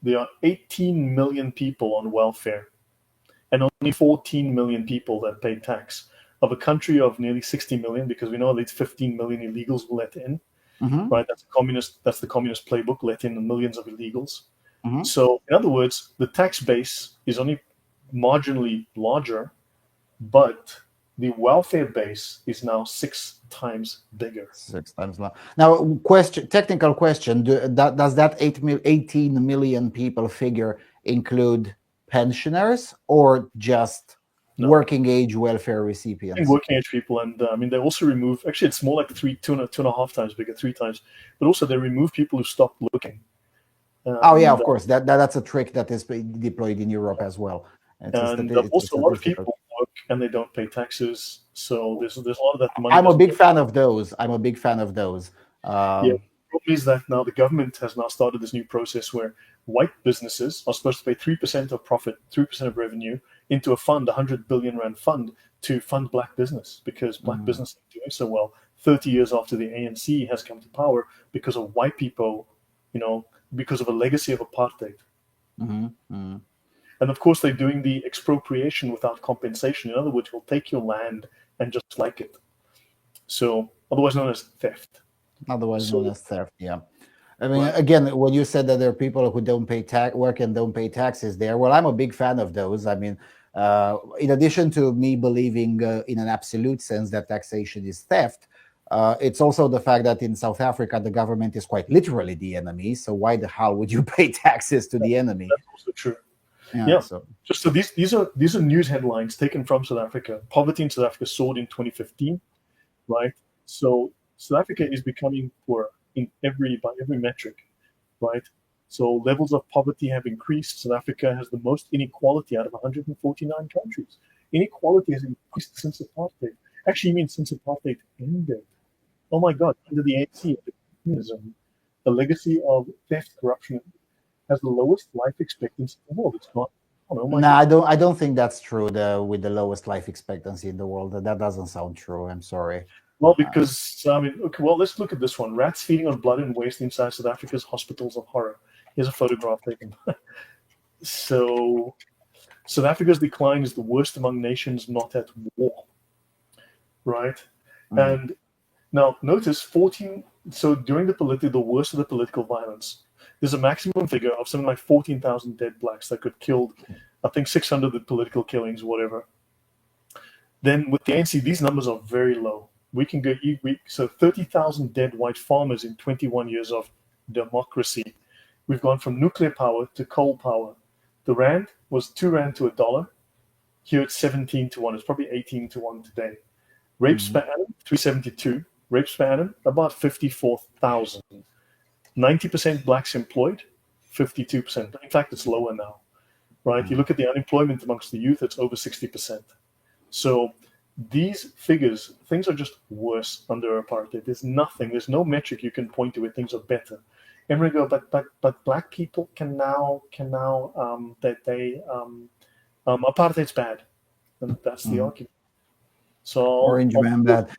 A: there are 18 million people on welfare and only 14 million people that pay tax. Of a country of nearly 60 million, because we know at least 15 million illegals will let in, right? That's the communist playbook, let in millions of illegals. So, in other words, the tax base is only marginally larger, but the welfare base is now 6 times bigger.
B: 6 times long. Now, technical question: does that 18 million people figure include pensioners or just working age welfare recipients?
A: Working age people, and I mean, they also remove. Actually, it's more like two and a half times bigger, 3 times. But also, they remove people who stop looking.
B: Oh yeah, of course. That's a trick that is deployed in Europe as well.
A: And also, a lot of people work and they don't pay taxes. So there's a lot of that money.
B: I'm a big fan of those.
A: Yeah. The problem is that now the government has now started this new process where white businesses are supposed to pay 3% of profit, 3% of revenue into a fund, 100 billion rand fund, to fund black business, because black business is doing so well 30 years after the ANC has come to power because of white people, because of a legacy of apartheid. And of course, they're doing the expropriation without compensation. In other words, we'll take your land and just like it. So, otherwise known as theft.
B: Yeah. I mean, again, when you said that there are people who don't pay work and don't pay taxes there, well, I'm a big fan of those. I mean, in addition to me believing in an absolute sense that taxation is theft, it's also the fact that in South Africa, the government is quite literally the enemy. So why the hell would you pay taxes to the enemy?
A: That's also true.
B: Yeah.
A: So these are news headlines taken from South Africa. Poverty in South Africa soared in 2015, right? So South Africa is becoming poor by every metric, right? So levels of poverty have increased. South Africa has the most inequality out of 149 countries. Inequality has increased since apartheid. Actually, you mean since apartheid ended? Oh my God! Under the ANC, communism, the legacy of theft, corruption has the lowest life expectancy in the world. It's not.
B: I don't think that's true. With the lowest life expectancy in the world, that doesn't sound true. I'm sorry.
A: Well, because I mean, okay. Well, let's look at this one: rats feeding on blood and waste inside South Africa's hospitals of horror. Here's a photograph taken. So, South Africa's decline is the worst among nations not at war, right? And now notice 14. So during the worst of the political violence, there's a maximum figure of something like 14,000 dead blacks that got killed. I think 600 with political killings, whatever. Then with the ANC, these numbers are very low. We can go so 30,000 dead white farmers in 21 years of democracy. We've gone from nuclear power to coal power. The rand was 2 rand to $1. Here it's 17 to 1. It's probably 18 to 1 today. Rapes per annum, 372. Rapes per annum, about 54,000. 90% blacks employed, 52%. In fact, it's lower now, right? You look at the unemployment amongst the youth, it's over 60%. So these figures, things are just worse under apartheid. There's no metric you can point to where things are better. Everyone go, but black people can now apartheid's bad, and that's the argument. So
B: Orange man bad.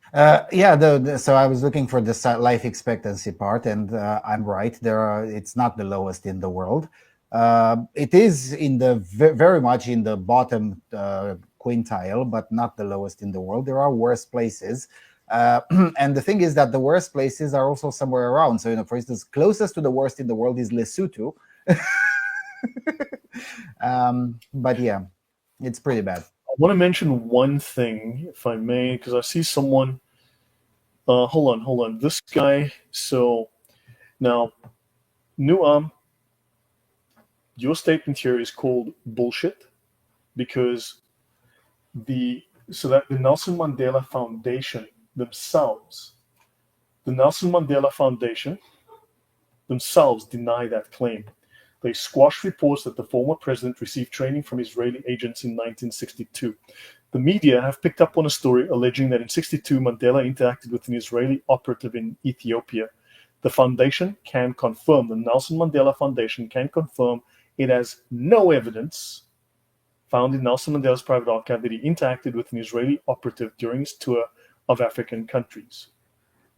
B: So I was looking for the life expectancy part, and I'm right. It's not the lowest in the world. It is in the very much in the bottom quintile, but not the lowest in the world. There are worse places. And the thing is that the worst places are also somewhere around. So, for instance, closest to the worst in the world is Lesotho. But yeah, it's pretty bad.
A: I want to mention one thing, if I may, because I see someone. Hold on. This guy. So now, Nuam. your statement here is called bullshit because that the Nelson Mandela Foundation themselves, the Nelson Mandela Foundation themselves deny that claim. They squashed reports that the former president received training from Israeli agents in 1962. The media have picked up on a story alleging that in 62 Mandela interacted with an Israeli operative in Ethiopia. The foundation can confirm, the Nelson Mandela Foundation can confirm it has no evidence found in Nelson Mandela's private archive that he interacted with an Israeli operative during his tour of African countries.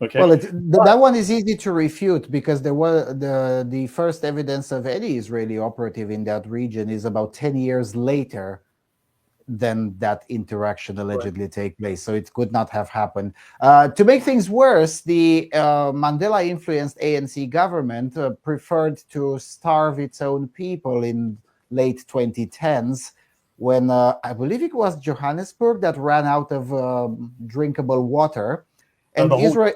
A: Okay.
B: Well, that one is easy to refute because there was the first evidence of any Israeli operative in that region is about 10 years later than that interaction allegedly take place. So it could not have happened. To make things worse, the Mandela-influenced ANC government preferred to starve its own people in late 2010s when I believe it was Johannesburg that ran out of drinkable water. And Israel,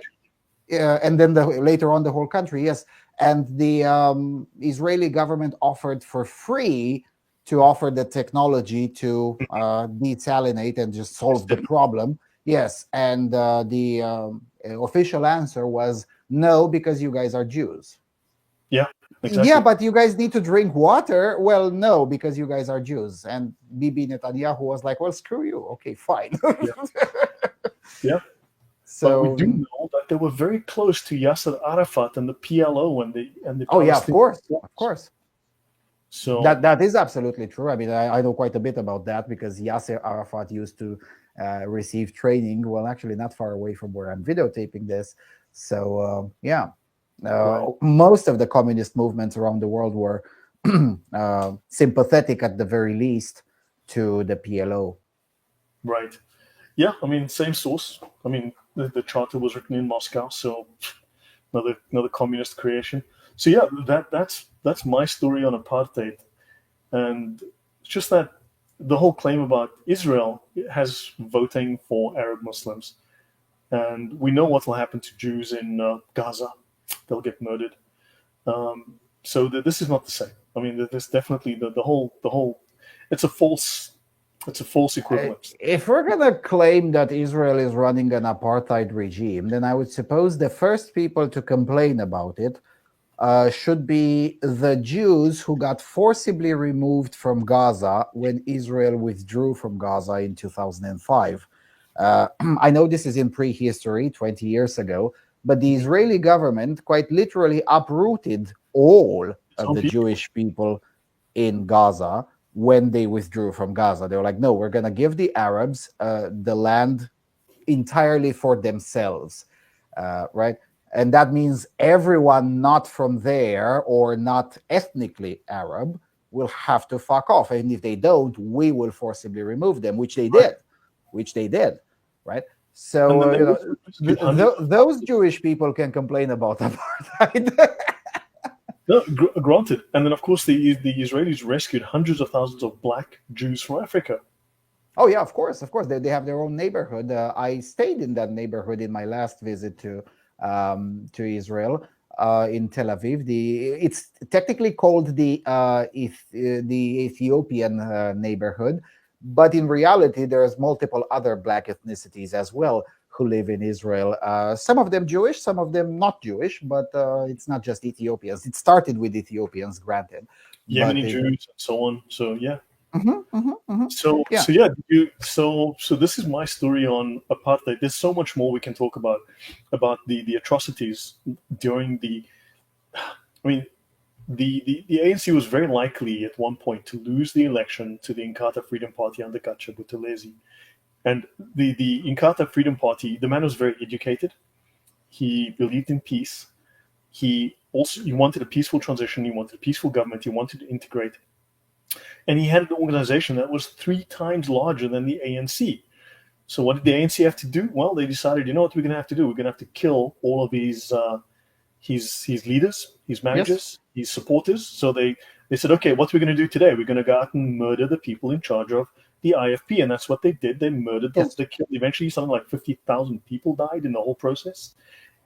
B: and then later on the whole country, yes. And the Israeli government offered for free to offer the technology to desalinate and just solve the problem. Yes, and the official answer was no, because you guys are Jews.
A: Yeah, exactly.
B: Yeah, but you guys need to drink water. Well, no, because you guys are Jews. And Bibi Netanyahu was like, well, screw you. Okay, fine.
A: Yeah.
B: So
A: but we do know that they were very close to Yasser Arafat and the PLO and the
B: oh yeah, of course.
A: So
B: that is absolutely true. I mean, I know quite a bit about that because Yasser Arafat used to receive training. Well, actually, not far away from where I'm videotaping this. So yeah, most of the communist movements around the world were sympathetic, at the very least, to the PLO.
A: Right. Yeah. I mean, same source. I mean, the charter was written in Moscow, so another communist creation. So yeah, that's my story on apartheid, and it's just that the whole claim about Israel has voting for Arab Muslims, and we know what will happen to Jews in Gaza; they'll get murdered. So this is not the same. I mean, there's definitely the whole. It's a false equivalence.
B: If we're going to claim that Israel is running an apartheid regime, then I would suppose the first people to complain about it should be the Jews who got forcibly removed from Gaza when Israel withdrew from Gaza in 2005. I know this is in prehistory, 20 years ago, but the Israeli government quite literally uprooted all of the Jewish people in Gaza when they withdrew from Gaza. They were like, no, we're going to give the Arabs the land entirely for themselves, right? And that means everyone not from there or not ethnically Arab will have to fuck off. And if they don't, we will forcibly remove them, which they did, right? So those Jewish people can complain about apartheid.
A: No, granted. And then, of course, the Israelis rescued hundreds of thousands of black Jews from Africa.
B: Oh, yeah, of course. They have their own neighborhood. I stayed in that neighborhood in my last visit to Israel in Tel Aviv. It's technically called the Ethiopian neighborhood, but in reality, there's multiple other black ethnicities as well who live in Israel. Some of them Jewish, some of them not Jewish, but it's not just Ethiopians. It started with Ethiopians, granted.
A: Yemeni Jews and so on. So yeah.
B: Mm-hmm.
A: So this is my story on apartheid. There's so much more we can talk about the atrocities during the. I mean, the ANC was very likely at one point to lose the election to the Inkatha Freedom Party under Gatsha Buthelezi. And the Inkatha Freedom Party, the man was very educated. He believed in peace. He wanted a peaceful transition. He wanted a peaceful government. He wanted to integrate. And he had an organization that was 3 times larger than the ANC. So what did the ANC have to do? Well, they decided, you know what we're going to have to do? We're going to have to kill all of these his leaders, his managers, his supporters. So they said, okay, what we're going to do today? We're going to go out and murder the people in charge of the IFP. And that's what they did. They murdered them. They killed, eventually something like 50,000 people died in the whole process.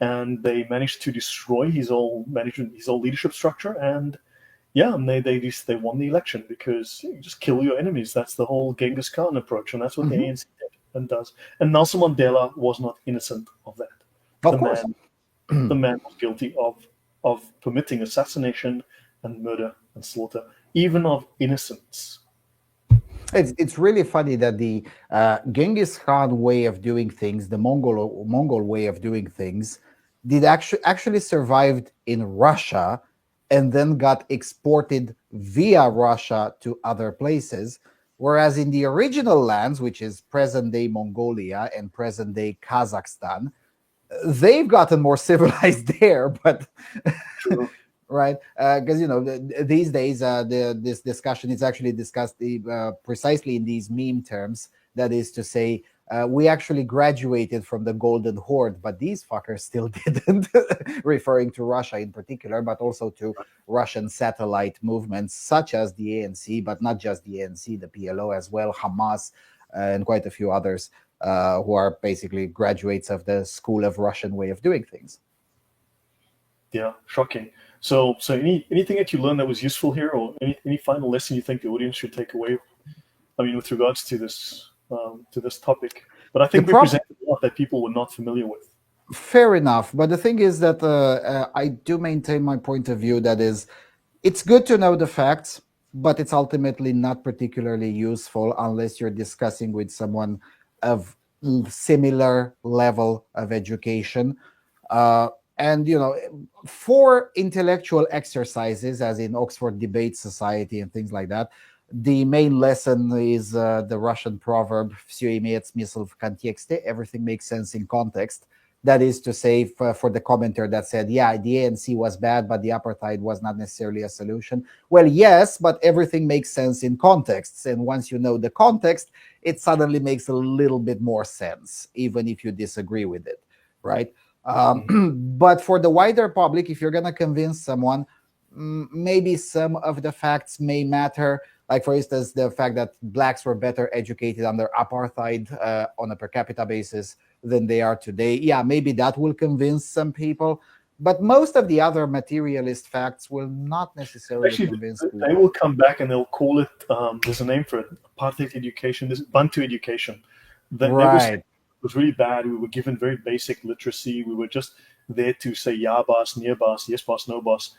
A: And they managed to destroy his whole management, his whole leadership structure. And Yeah, and they won the election because you just kill your enemies. That's the whole Genghis Khan approach, and that's what the
B: Hmm.
A: ANC did and does. And Nelson Mandela was not innocent of that. The
B: Of course.
A: man, the man was guilty of permitting assassination and murder and slaughter, even of innocents.
B: It's really funny that the Genghis Khan way of doing things, the Mongol way of doing things, did actually survived in Russia, and then got exported via Russia to other places. Whereas in the original lands, which is present day Mongolia and present day Kazakhstan, they've gotten more civilized there, but
A: True.
B: right, because these days this discussion is actually discussed precisely in these meme terms, that is to say, we actually graduated from the golden horde, but these fuckers still didn't, referring to Russia in particular, but also to Russian satellite movements such as the ANC, but not just the ANC, the PLO as well, Hamas, and quite a few others, who are basically graduates of the school of Russian way of doing things.
A: Yeah, shocking. So anything that you learned that was useful here, or any final lesson you think the audience should take away? I mean, with regards to this topic, but I
B: The
A: think we
B: problem,
A: presented a lot that people were not familiar with.
B: fair enough, but the thing is that I do maintain my point of view, that is, it's good to know the facts, but it's ultimately not particularly useful unless you're discussing with someone of similar level of education. Uh, and for intellectual exercises, as in Oxford Debate Society and things like that, the main lesson is the Russian proverb "Все имеет смысл в контексте." Everything makes sense in context. That is to say, for the commenter that said, yeah, the ANC was bad, but the apartheid was not necessarily a solution. Well, yes, but everything makes sense in contexts. And once you know the context, it suddenly makes a little bit more sense, even if you disagree with it, right? But for the wider public, if you're going to convince someone, maybe some of the facts may matter. Like, for instance, the fact that blacks were better educated under apartheid on a per capita basis than they are today. Yeah, maybe that will convince some people. But most of the other materialist facts will not necessarily
A: Actually,
B: convince
A: they
B: people.
A: will come back and they'll call it. There's a name for it: apartheid education. This Bantu education. They will say
B: Right.
A: it was really bad. We were given very basic literacy. We were just there to say "ya boss," "near boss," "yes boss," "no boss."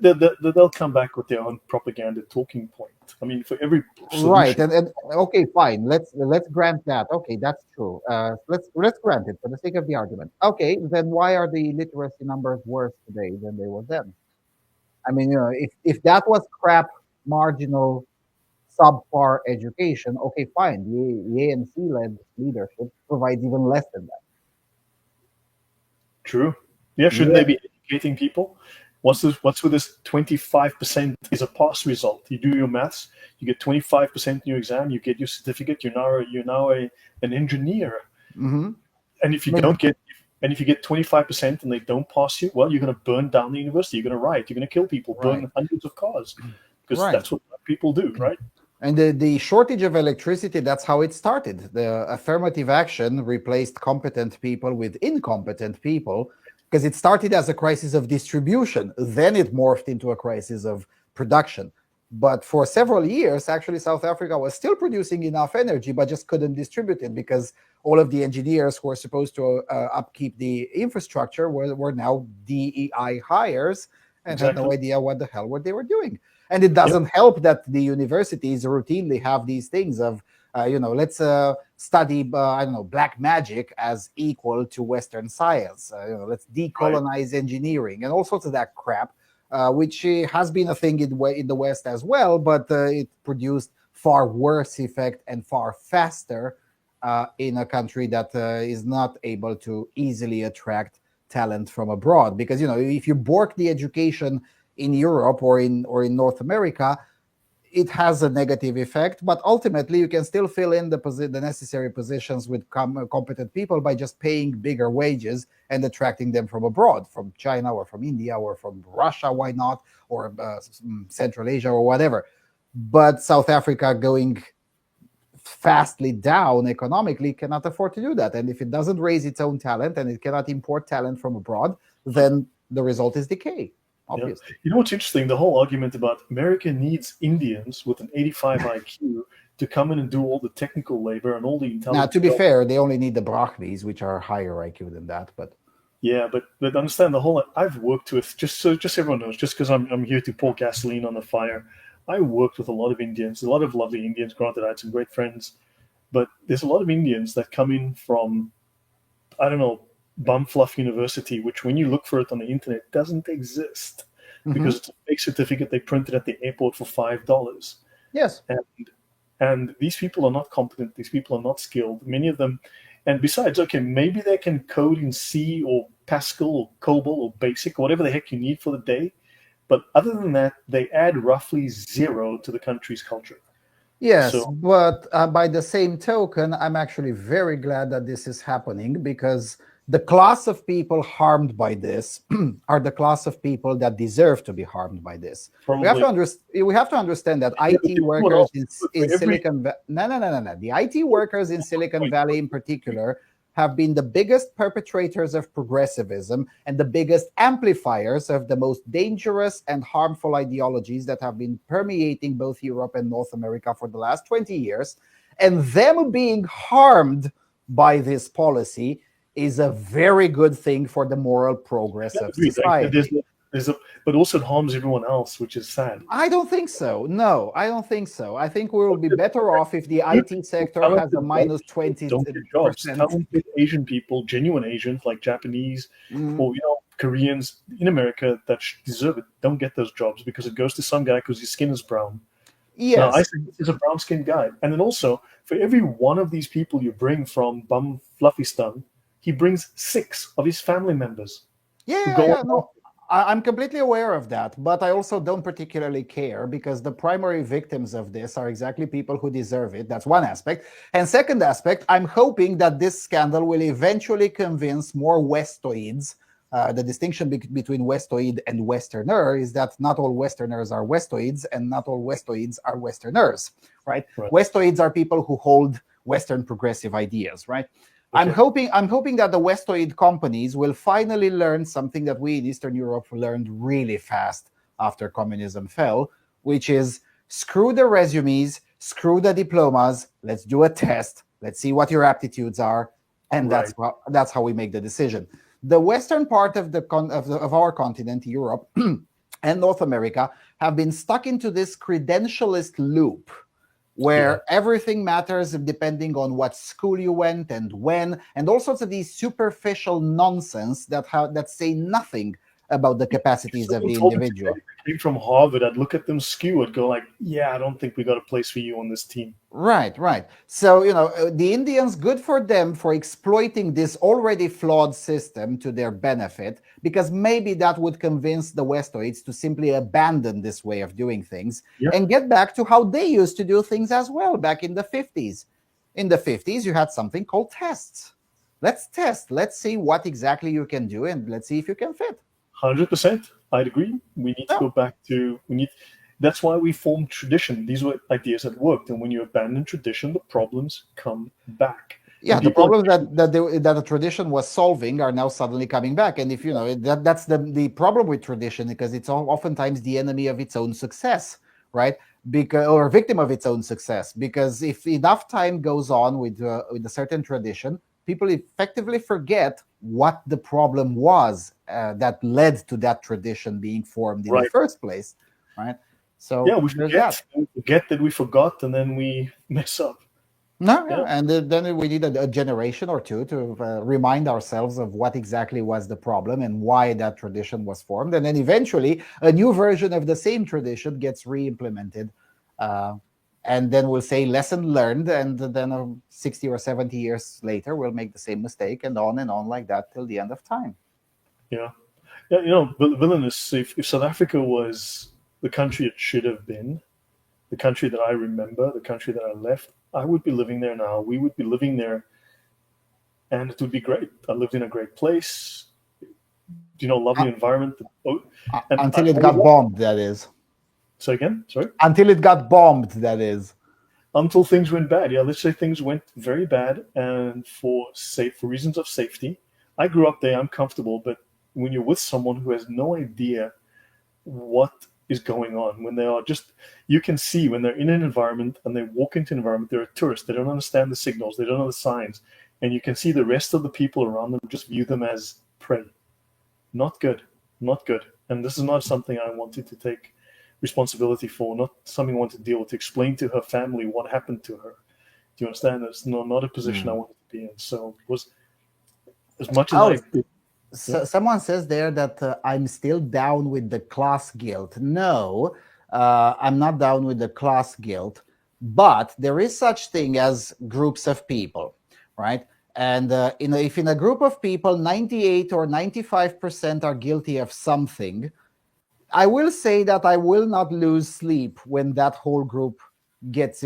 A: They'll come back with their own propaganda talking point. I mean, for every
B: Right,
A: solution.
B: and okay, fine. Let's grant that. Okay, that's true. Let's grant it for the sake of the argument. Okay, then why are the literacy numbers worse today than they were then? I mean, if that was crap, marginal, subpar education, okay, fine. The ANC led leadership provides even less than that.
A: True. Yeah, shouldn't they
B: Yeah,
A: be educating people? What's with this 25% is a pass result? You do your maths, you get 25% in your exam, you get your certificate, you're now an engineer.
B: hmm
A: And if you
B: I mean,
A: don't get and if you get 25% and they don't pass you, well, you're going to burn down the university. You're going to riot. You're going to kill people,
B: right,
A: burn hundreds of cars, because
B: right.
A: that's what people do, right?
B: And the shortage of electricity, that's how it started. The affirmative action replaced competent people with incompetent people, because it started as a crisis of distribution. Then it morphed into a crisis of production. But for several years, actually, South Africa was still producing enough energy, but just couldn't distribute it because all of the engineers who were supposed to upkeep the infrastructure were now DEI hires and had no
A: Exactly.
B: idea what the hell what they were doing. And it
A: Yep.
B: doesn't help that the universities routinely have these things of, let's study, I don't know, black magic as equal to Western science. Let's
A: Right.
B: decolonize engineering and all sorts of that crap, which has been a thing in the West as well, but it produced far worse effect and far faster in a country that is not able to easily attract talent from abroad. Because if you bork the education in Europe or in North America, it has a negative effect. But ultimately, you can still fill in the necessary positions with competent people by just paying bigger wages and attracting them from abroad, from China or from India or from Russia. Why not? Or Central Asia or whatever. But South Africa, going fastly down economically, cannot afford to do that. And if it doesn't raise its own talent and it cannot import talent from abroad, then the result is decay.
A: Yeah.
B: obviously.
A: You know what's interesting? The whole argument about America needs Indians with an 85 IQ to come in and do all the technical labor and all the
B: Now,
A: intelligent
B: to be
A: jobs.
B: fair, they only need the Brahmis, which are higher IQ than that. But
A: Yeah, but understand the whole. I've worked with just so everyone knows, just because I'm here to pour gasoline on the fire. I worked with a lot of Indians, a lot of lovely Indians. Granted, I had some great friends, but there's a lot of Indians that come in from, I don't know, Bumfluff University, which when you look for it on the internet doesn't exist because
B: Mhm.
A: it's a fake certificate they printed at the airport for $5.
B: Yes.
A: And and these people are not competent. These people are not skilled. Many of them, and besides, okay, maybe they can code in C or Pascal or COBOL or BASIC, whatever the heck you need for the day. But other than that, they add roughly zero to the country's culture.
B: Yes,
A: So
B: but by the same token, I'm actually very glad that this is happening because the class of people harmed by this are the class of people that deserve to be harmed by this.
A: probably,
B: We have to understand that
A: yeah, but
B: IT
A: you know what
B: workers
A: else? For
B: in
A: every
B: No. The IT workers in Silicon
A: point,
B: Valley in particular have been the biggest perpetrators of progressivism and the biggest amplifiers of the most dangerous and harmful ideologies that have been permeating both Europe and North America for the last 20 years. And them being harmed by this policy is a very good thing for the moral progress
A: yeah,
B: of
A: agreed.
B: society.
A: There's a, but also it harms everyone else, which is sad.
B: I don't think so. No, I don't think so. I think we will be better off if the
A: Good
B: IT
A: people,
B: sector has a
A: talented young
B: minus
A: people don't get jobs.
B: 20%.
A: Talented Asian people, genuine Asians like Japanese
B: Mm,
A: or Koreans in America that deserve it don't get those jobs because it goes to some guy because his skin is brown. Now I
B: yes.
A: say this is a brown skinned guy, and then also for every one of these people you bring from Bum Fluffistan, he brings six of his family members who go
B: Yeah.
A: on.
B: No, I'm completely aware of that, but I also don't particularly care because the primary victims of this are exactly people who deserve it. That's one aspect. And second aspect, I'm hoping that this scandal will eventually convince more Westoids. The distinction between Westoid and Westerner is that not all Westerners are Westoids and not all Westoids are Westerners, right?
A: Right.
B: Westoids are people who hold Western progressive ideas, right?
A: Okay.
B: I'm hoping that the Westoid companies will finally learn something that we in Eastern Europe learned really fast after communism fell, which is screw the resumes, screw the diplomas, let's do a test, let's see what your aptitudes are, and
A: Right.
B: that's how we make the decision. The western part of of our continent, Europe and North America, have been stuck into this credentialist loop
A: Yeah.
B: where everything matters depending on what school you went and when, and all sorts of these superficial nonsense that say nothing about the
A: If
B: capacities of
A: someone
B: the
A: told me today
B: individual.
A: they came from Harvard, I'd look at them skew. I'd go like, "Yeah, I don't think we got a place for you on this team."
B: Right. So, the Indians, good for them for exploiting this already flawed system to their benefit, because maybe that would convince the Westoids to simply abandon this way of doing things
A: Yeah.
B: and get back to how they used to do things as well back in the 50s. In the 50s, you had something called tests. Let's test. Let's see what exactly you can do and let's see if you can fit.
A: 100%. I'd agree. We need to
B: No.
A: go back to we need. That's why we formed tradition. These were ideas that worked, and when you abandon tradition, the problems come back.
B: Yeah,
A: And
B: the
A: people are
B: problems that the tradition was solving are now suddenly coming back. And if you know that's the problem with tradition, because it's oftentimes the enemy of its own success, right? Because or victim of its own success. Because if enough time goes on with a certain tradition, people effectively forget what the problem was that led to that tradition being formed in the
A: right.
B: first place, right?
A: Yeah,
B: So
A: we
B: there's that.
A: forget that we forgot, and then we mess up.
B: No, yeah,
A: Yeah,
B: and then we need a generation or two to remind ourselves of what exactly was the problem and why that tradition was formed, and then eventually a new version of the same tradition gets re-implemented, uh, and then we'll say lesson learned, and then 60 or 70 years later we'll make the same mistake, and on like that till the end of time.
A: yeah, yeah. Villainous. If South Africa was the country it should have been, the country that I remember, the country that I left, I would be living there now. We would be living there, and it would be great. I lived in a great place,
B: Uh,
A: lovely environment. Oh, and
B: until it
A: I would
B: got
A: love.
B: bombed, that is.
A: Say again, sorry.
B: Until it got bombed, that is.
A: Until things went bad. Yeah, let's say things went very bad, and for reasons of safety, I grew up there. I'm comfortable, but when you're with someone who has no idea what is going on when they are just, you can see when they're in an environment and they walk into an environment, they're a tourist, they don't understand the signals, they don't know the signs, and you can see the rest of the people around them just view them as prey. Not good, not good. And this is not something I wanted to take responsibility for, not something I wanted to deal with, to explain to her family what happened to her. Do you understand? It's not a position I wanted to be in. So it was, as much as
B: Oh,
A: yeah.
B: someone says there that I'm still down with the class guilt. No, I'm not down with the class guilt, but there is such thing as groups of people, right? And if in a group of people, 98 or 95% are guilty of something, I will say that I will not lose sleep when that whole group gets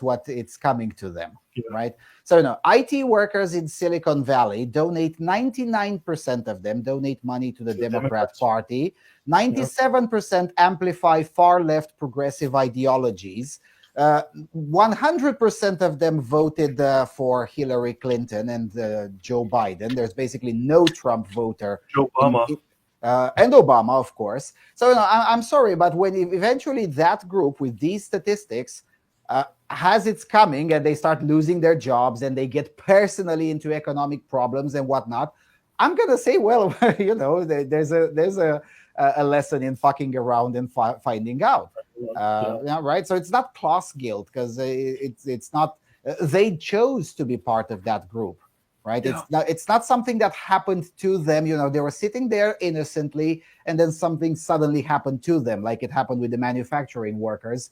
B: what it's coming to them,
A: Yeah.
B: right? So, IT workers in Silicon Valley donate, 99% of them donate money to the Democrat Party. 97% amplify far left progressive ideologies. 100% of them voted for Hillary Clinton and Joe Biden. There's basically no Trump voter
A: Joe Obama.
B: and Obama, of course. So I'm sorry, but when eventually that group with these statistics has its coming and they start losing their jobs and they get personally into economic problems and whatnot, I'm gonna say, well, there's a lesson in fucking around and finding out. Right? So it's not class guilt because it's not. They chose to be part of that group. Right?
A: Yeah.
B: It's not something that happened to them. They were sitting there innocently, and then something suddenly happened to them, like it happened with the manufacturing workers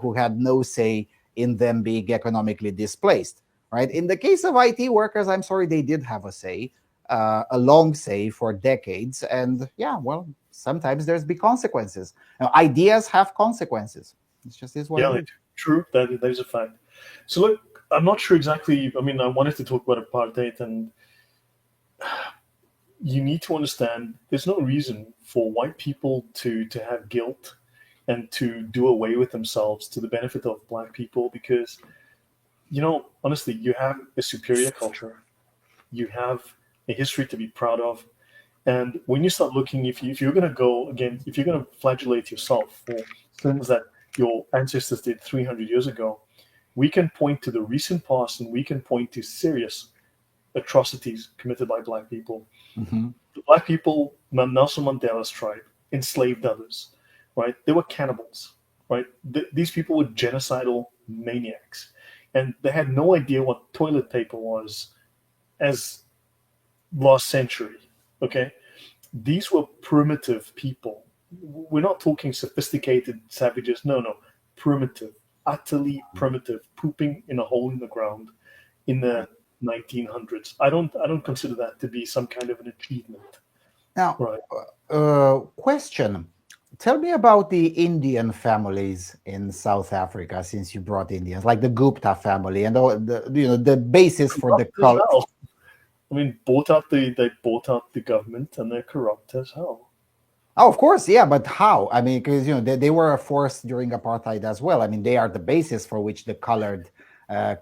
B: who had no say in them being economically displaced. Right? In the case of IT workers, I'm sorry, they did have a say, a long say for decades, and well, sometimes there's big consequences. Ideas have consequences. It's just is what it is.
A: True. That is a fact. So look, I'm not sure exactly. I mean, I wanted to talk about apartheid, and you need to understand there's no reason for white people to have guilt and to do away with themselves to the benefit of black people, because honestly, you have a superior culture, you have a history to be proud of, and when you start looking, if you're going to go again, if you're going to flagellate yourself for things that your ancestors did 300 years ago, we can point to the recent past and we can point to serious atrocities committed by black people.
B: Mm-hmm.
A: The black people, Nelson Mandela's tribe, enslaved others, right? They were cannibals, right? These people were genocidal maniacs, and they had no idea what toilet paper was as last century, okay? These were primitive people. We're not talking sophisticated savages. No, primitive, utterly primitive, pooping in a hole in the ground in the 1900s. I don't consider that to be some kind of an achievement.
B: Now,
A: right.
B: Question. Tell me about the Indian families in South Africa, since you brought Indians, like the Gupta family and all the basis for the cult.
A: I mean, they bought out the government, and they're corrupt as hell.
B: Oh, of course, yeah, but how? I mean, because they were a force during apartheid as well. I mean, they are the basis for which the colored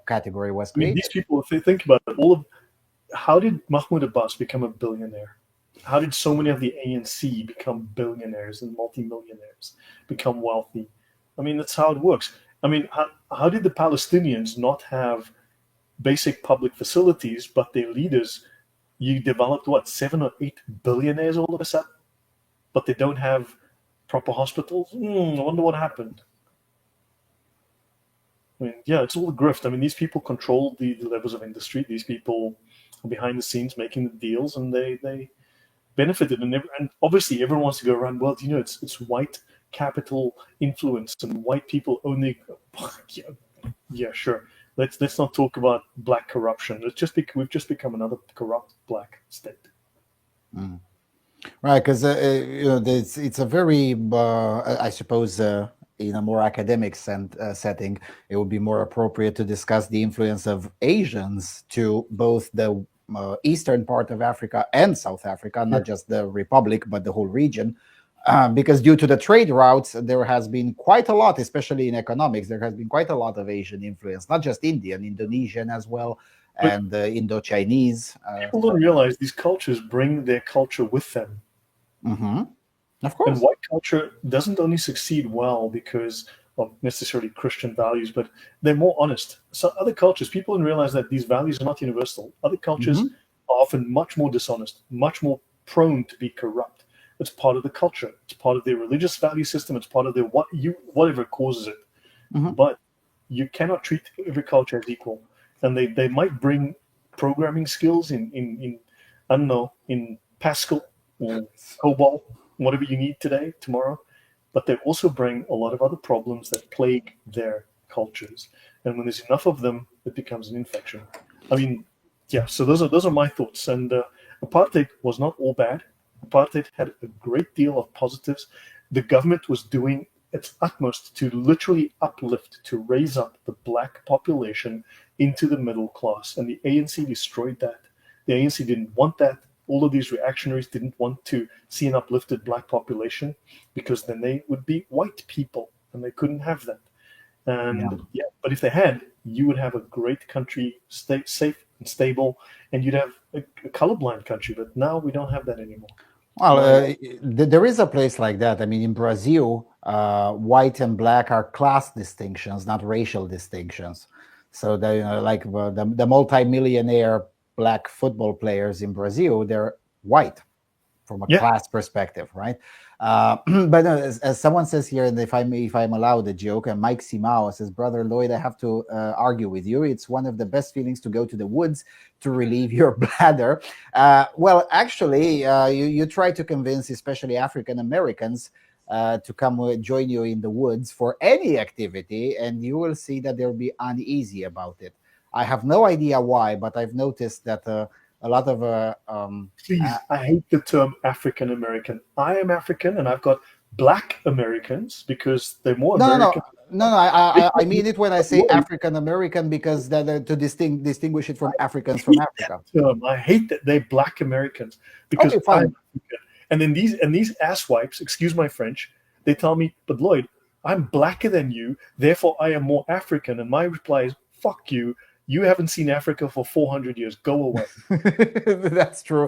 B: category was created.
A: I mean, these people, if they think about it, how did Mahmoud Abbas become a billionaire? How did so many of the ANC become billionaires and multimillionaires, become wealthy? I mean, that's how it works. I mean, how did the Palestinians not have basic public facilities, but their leaders, you developed 7 or 8 billionaires all of a sudden, but they don't have proper hospitals? I wonder what happened. I mean, yeah, it's all a grift. I mean, these people control the levels of industry. These people are behind the scenes making the deals, and they benefited. And obviously, everyone wants to go around, well, it's white capital influence and white people only. Yeah, sure. Let's not talk about black corruption. We've just become another corrupt black state.
B: Mm. Right, because it's a very, I suppose, in a more academic setting, it would be more appropriate to discuss the influence of Asians to both the eastern part of Africa and South Africa, not just the Republic, but the whole region. Because due to the trade routes, there has been quite a lot, especially in economics, there has been quite a lot of Asian influence, not just Indian, Indonesian as well, and Indo-Chinese.
A: People don't realize these cultures bring their culture with them.
B: Mm-hmm. Of
A: And
B: course.
A: white culture doesn't only succeed well because of necessarily Christian values, but they're more honest. So other cultures, people don't realize that these values are not universal. Other cultures
B: Hmm.
A: are often much more dishonest, much more prone to be corrupt. It's part of the culture. It's part of their religious value system. It's part of their whatever causes it.
B: Hmm.
A: But you cannot treat every culture as equal. And they might bring programming skills in I don't know, in Pascal or COBOL, whatever you need today, tomorrow. But they also bring a lot of other problems that plague their cultures. And when there's enough of them, it becomes an infection. I mean, yeah. So those are my thoughts. And apartheid was not all bad. Apartheid had a great deal of positives. The government was doing its utmost to literally uplift, to raise up the black population into the middle class. And the ANC destroyed that. The ANC didn't want that. All of these reactionaries didn't want to see an uplifted black population because then they would be white people and they couldn't have that.
B: Yeah.
A: And yeah, but if they had, you would have a great country, stay safe and stable, and you'd have a colorblind country. But now we don't have that anymore.
B: Well,
A: Not at all.
B: there is a place like that. I mean, in Brazil, white and black are class distinctions, not racial distinctions. So the like the multi-millionaire black football players in Brazil, they're white from a
A: Yeah,
B: class perspective, right? But as someone says here, and if I'm allowed a joke, and Mike Simao says, "Brother Lloyd, I have to argue with you. It's one of the best feelings to go to the woods to relieve your bladder." Well, actually, you try to convince, especially African Americans, to come join you in the woods for any activity, and you will see that they'll be uneasy about it. I have no idea why, but I've noticed that a lot of
A: please. I hate the term African American. I am African, and I've got Black Americans because they're more
B: no, no, no,
A: American.
B: no, no.
A: They
B: I
A: call me
B: mean it when I say
A: Lloyd.
B: African American because that to distinguish it from Africans from
A: Hate
B: Africa.
A: that term. I hate that they're Black Americans because
B: Okay,
A: I'm
B: fine.
A: African. And then these asswipes, excuse my French, they tell me, but Lloyd, I'm blacker than you, therefore I am more African. And my reply is, fuck you. You haven't seen Africa for 400 years. Go away.
B: That's true.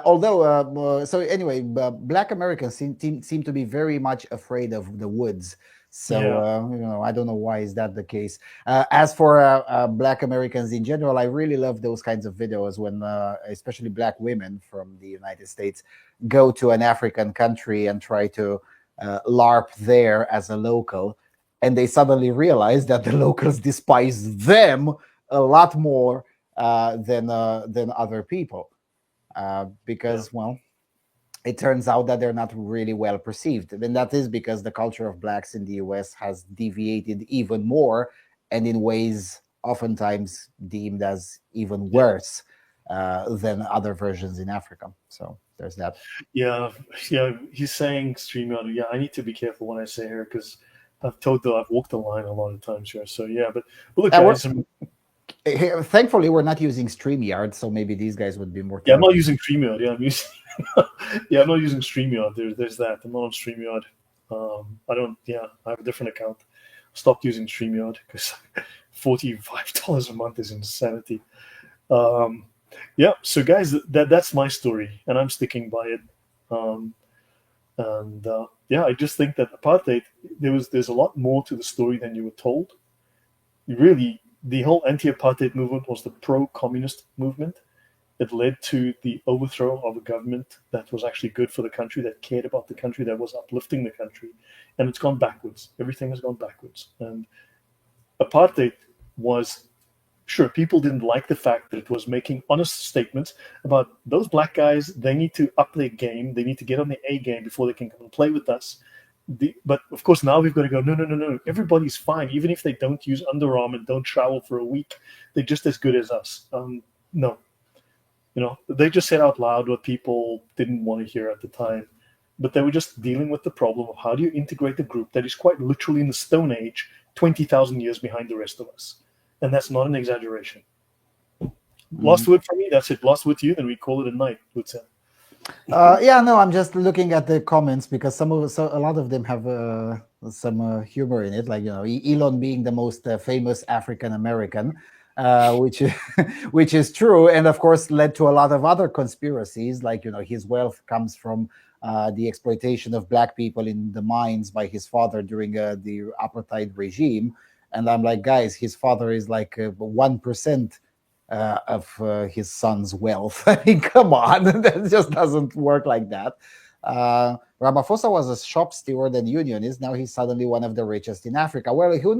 B: Although, so anyway, Black Americans seem to be very much afraid of the woods. So
A: Yeah.
B: I don't know why is that the case. As for Black Americans in general, I really love those kinds of videos when, especially Black women from the United States, go to an African country and try to LARP there as a local, and they suddenly realize that the locals despise them a lot more than other people
A: Yeah.
B: because well it turns out that they're not really well perceived, and that is because the culture of blacks in the US has deviated even more and in ways oftentimes deemed as even
A: Yeah.
B: worse than other versions in Africa. So there's that.
A: Yeah. Yeah. He's saying StreamYard. Yeah. I need to be careful when I say here because I've told that I've walked the line a lot of times here. So yeah. But look,
B: We're,
A: guys,
B: thankfully we're not using StreamYard, so maybe these guys would be more
A: yeah, I'm
B: careful.
A: not using StreamYard. Yeah, I'm using. Yeah, I'm not using StreamYard. There's that. I'm not on StreamYard. I don't. Yeah, I have a different account. Stopped using StreamYard because $45 a month is insanity. Um, yeah. So guys, that's my story, and I'm sticking by it. Um, and yeah, I just think that apartheid. There's a lot more to the story than you were told. Really, the whole anti-apartheid movement was the pro-communist movement. It led to the overthrow of a government that was actually good for the country, that cared about the country, that was uplifting the country. And it's gone backwards. Everything has gone backwards. And apartheid was, sure, people didn't like the fact that it was making honest statements about those black guys. They need to up their game. They need to get on the A game before they can come and play with us. But of course, now we've got to go, no, no, no, no. Everybody's fine. Even if they don't use underarm and don't travel for a week, they're just as good as us. No, they just said out loud what people didn't want to hear at the time. But they were just dealing with the problem of how do you integrate a group that is quite literally in the Stone Age, 20,000 years behind the rest of us. And that's not an exaggeration. Last word from me. That's it. Last word to you. Then we call it a night, Lucian.
B: Yeah, no, I'm just looking at the comments because a lot of them have some humor in it, like Elon being the most famous African American, which which is true, and of course led to a lot of other conspiracies, like his wealth comes from the exploitation of black people in the mines by his father during the apartheid regime. And I'm like, guys, his father is like 1% of his son's wealth. I mean, come on, that just doesn't work like that. Ramaphosa was a shop steward and unionist. Now he's suddenly one of the richest in Africa. Well, who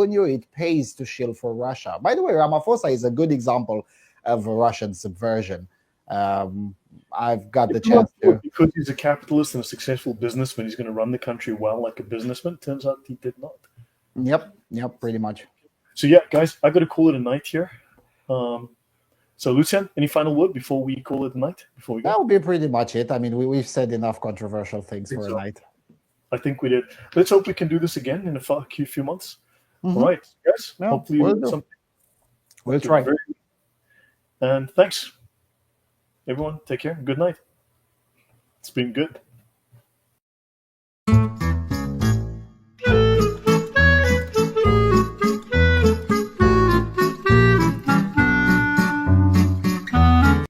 B: knew it pays to shill for Russia? By the way, Ramaphosa is a good example of Russian subversion. I've got the chance to.
A: Because he's a capitalist and a successful businessman, he's going to run the country well like a businessman. Turns out he did not.
B: Yep, pretty much.
A: So yeah, guys, I got to call it a night here. So Lucian, any final word before we call it a night? Before we go?
B: That would be pretty much it. I mean, we've said enough controversial things for a night.
A: I think we did. Let's hope we can do this again in a few months. All right, guys.
B: No,
A: hopefully
B: we'll try.
A: And thanks, everyone. Take care. Good night. It's been good.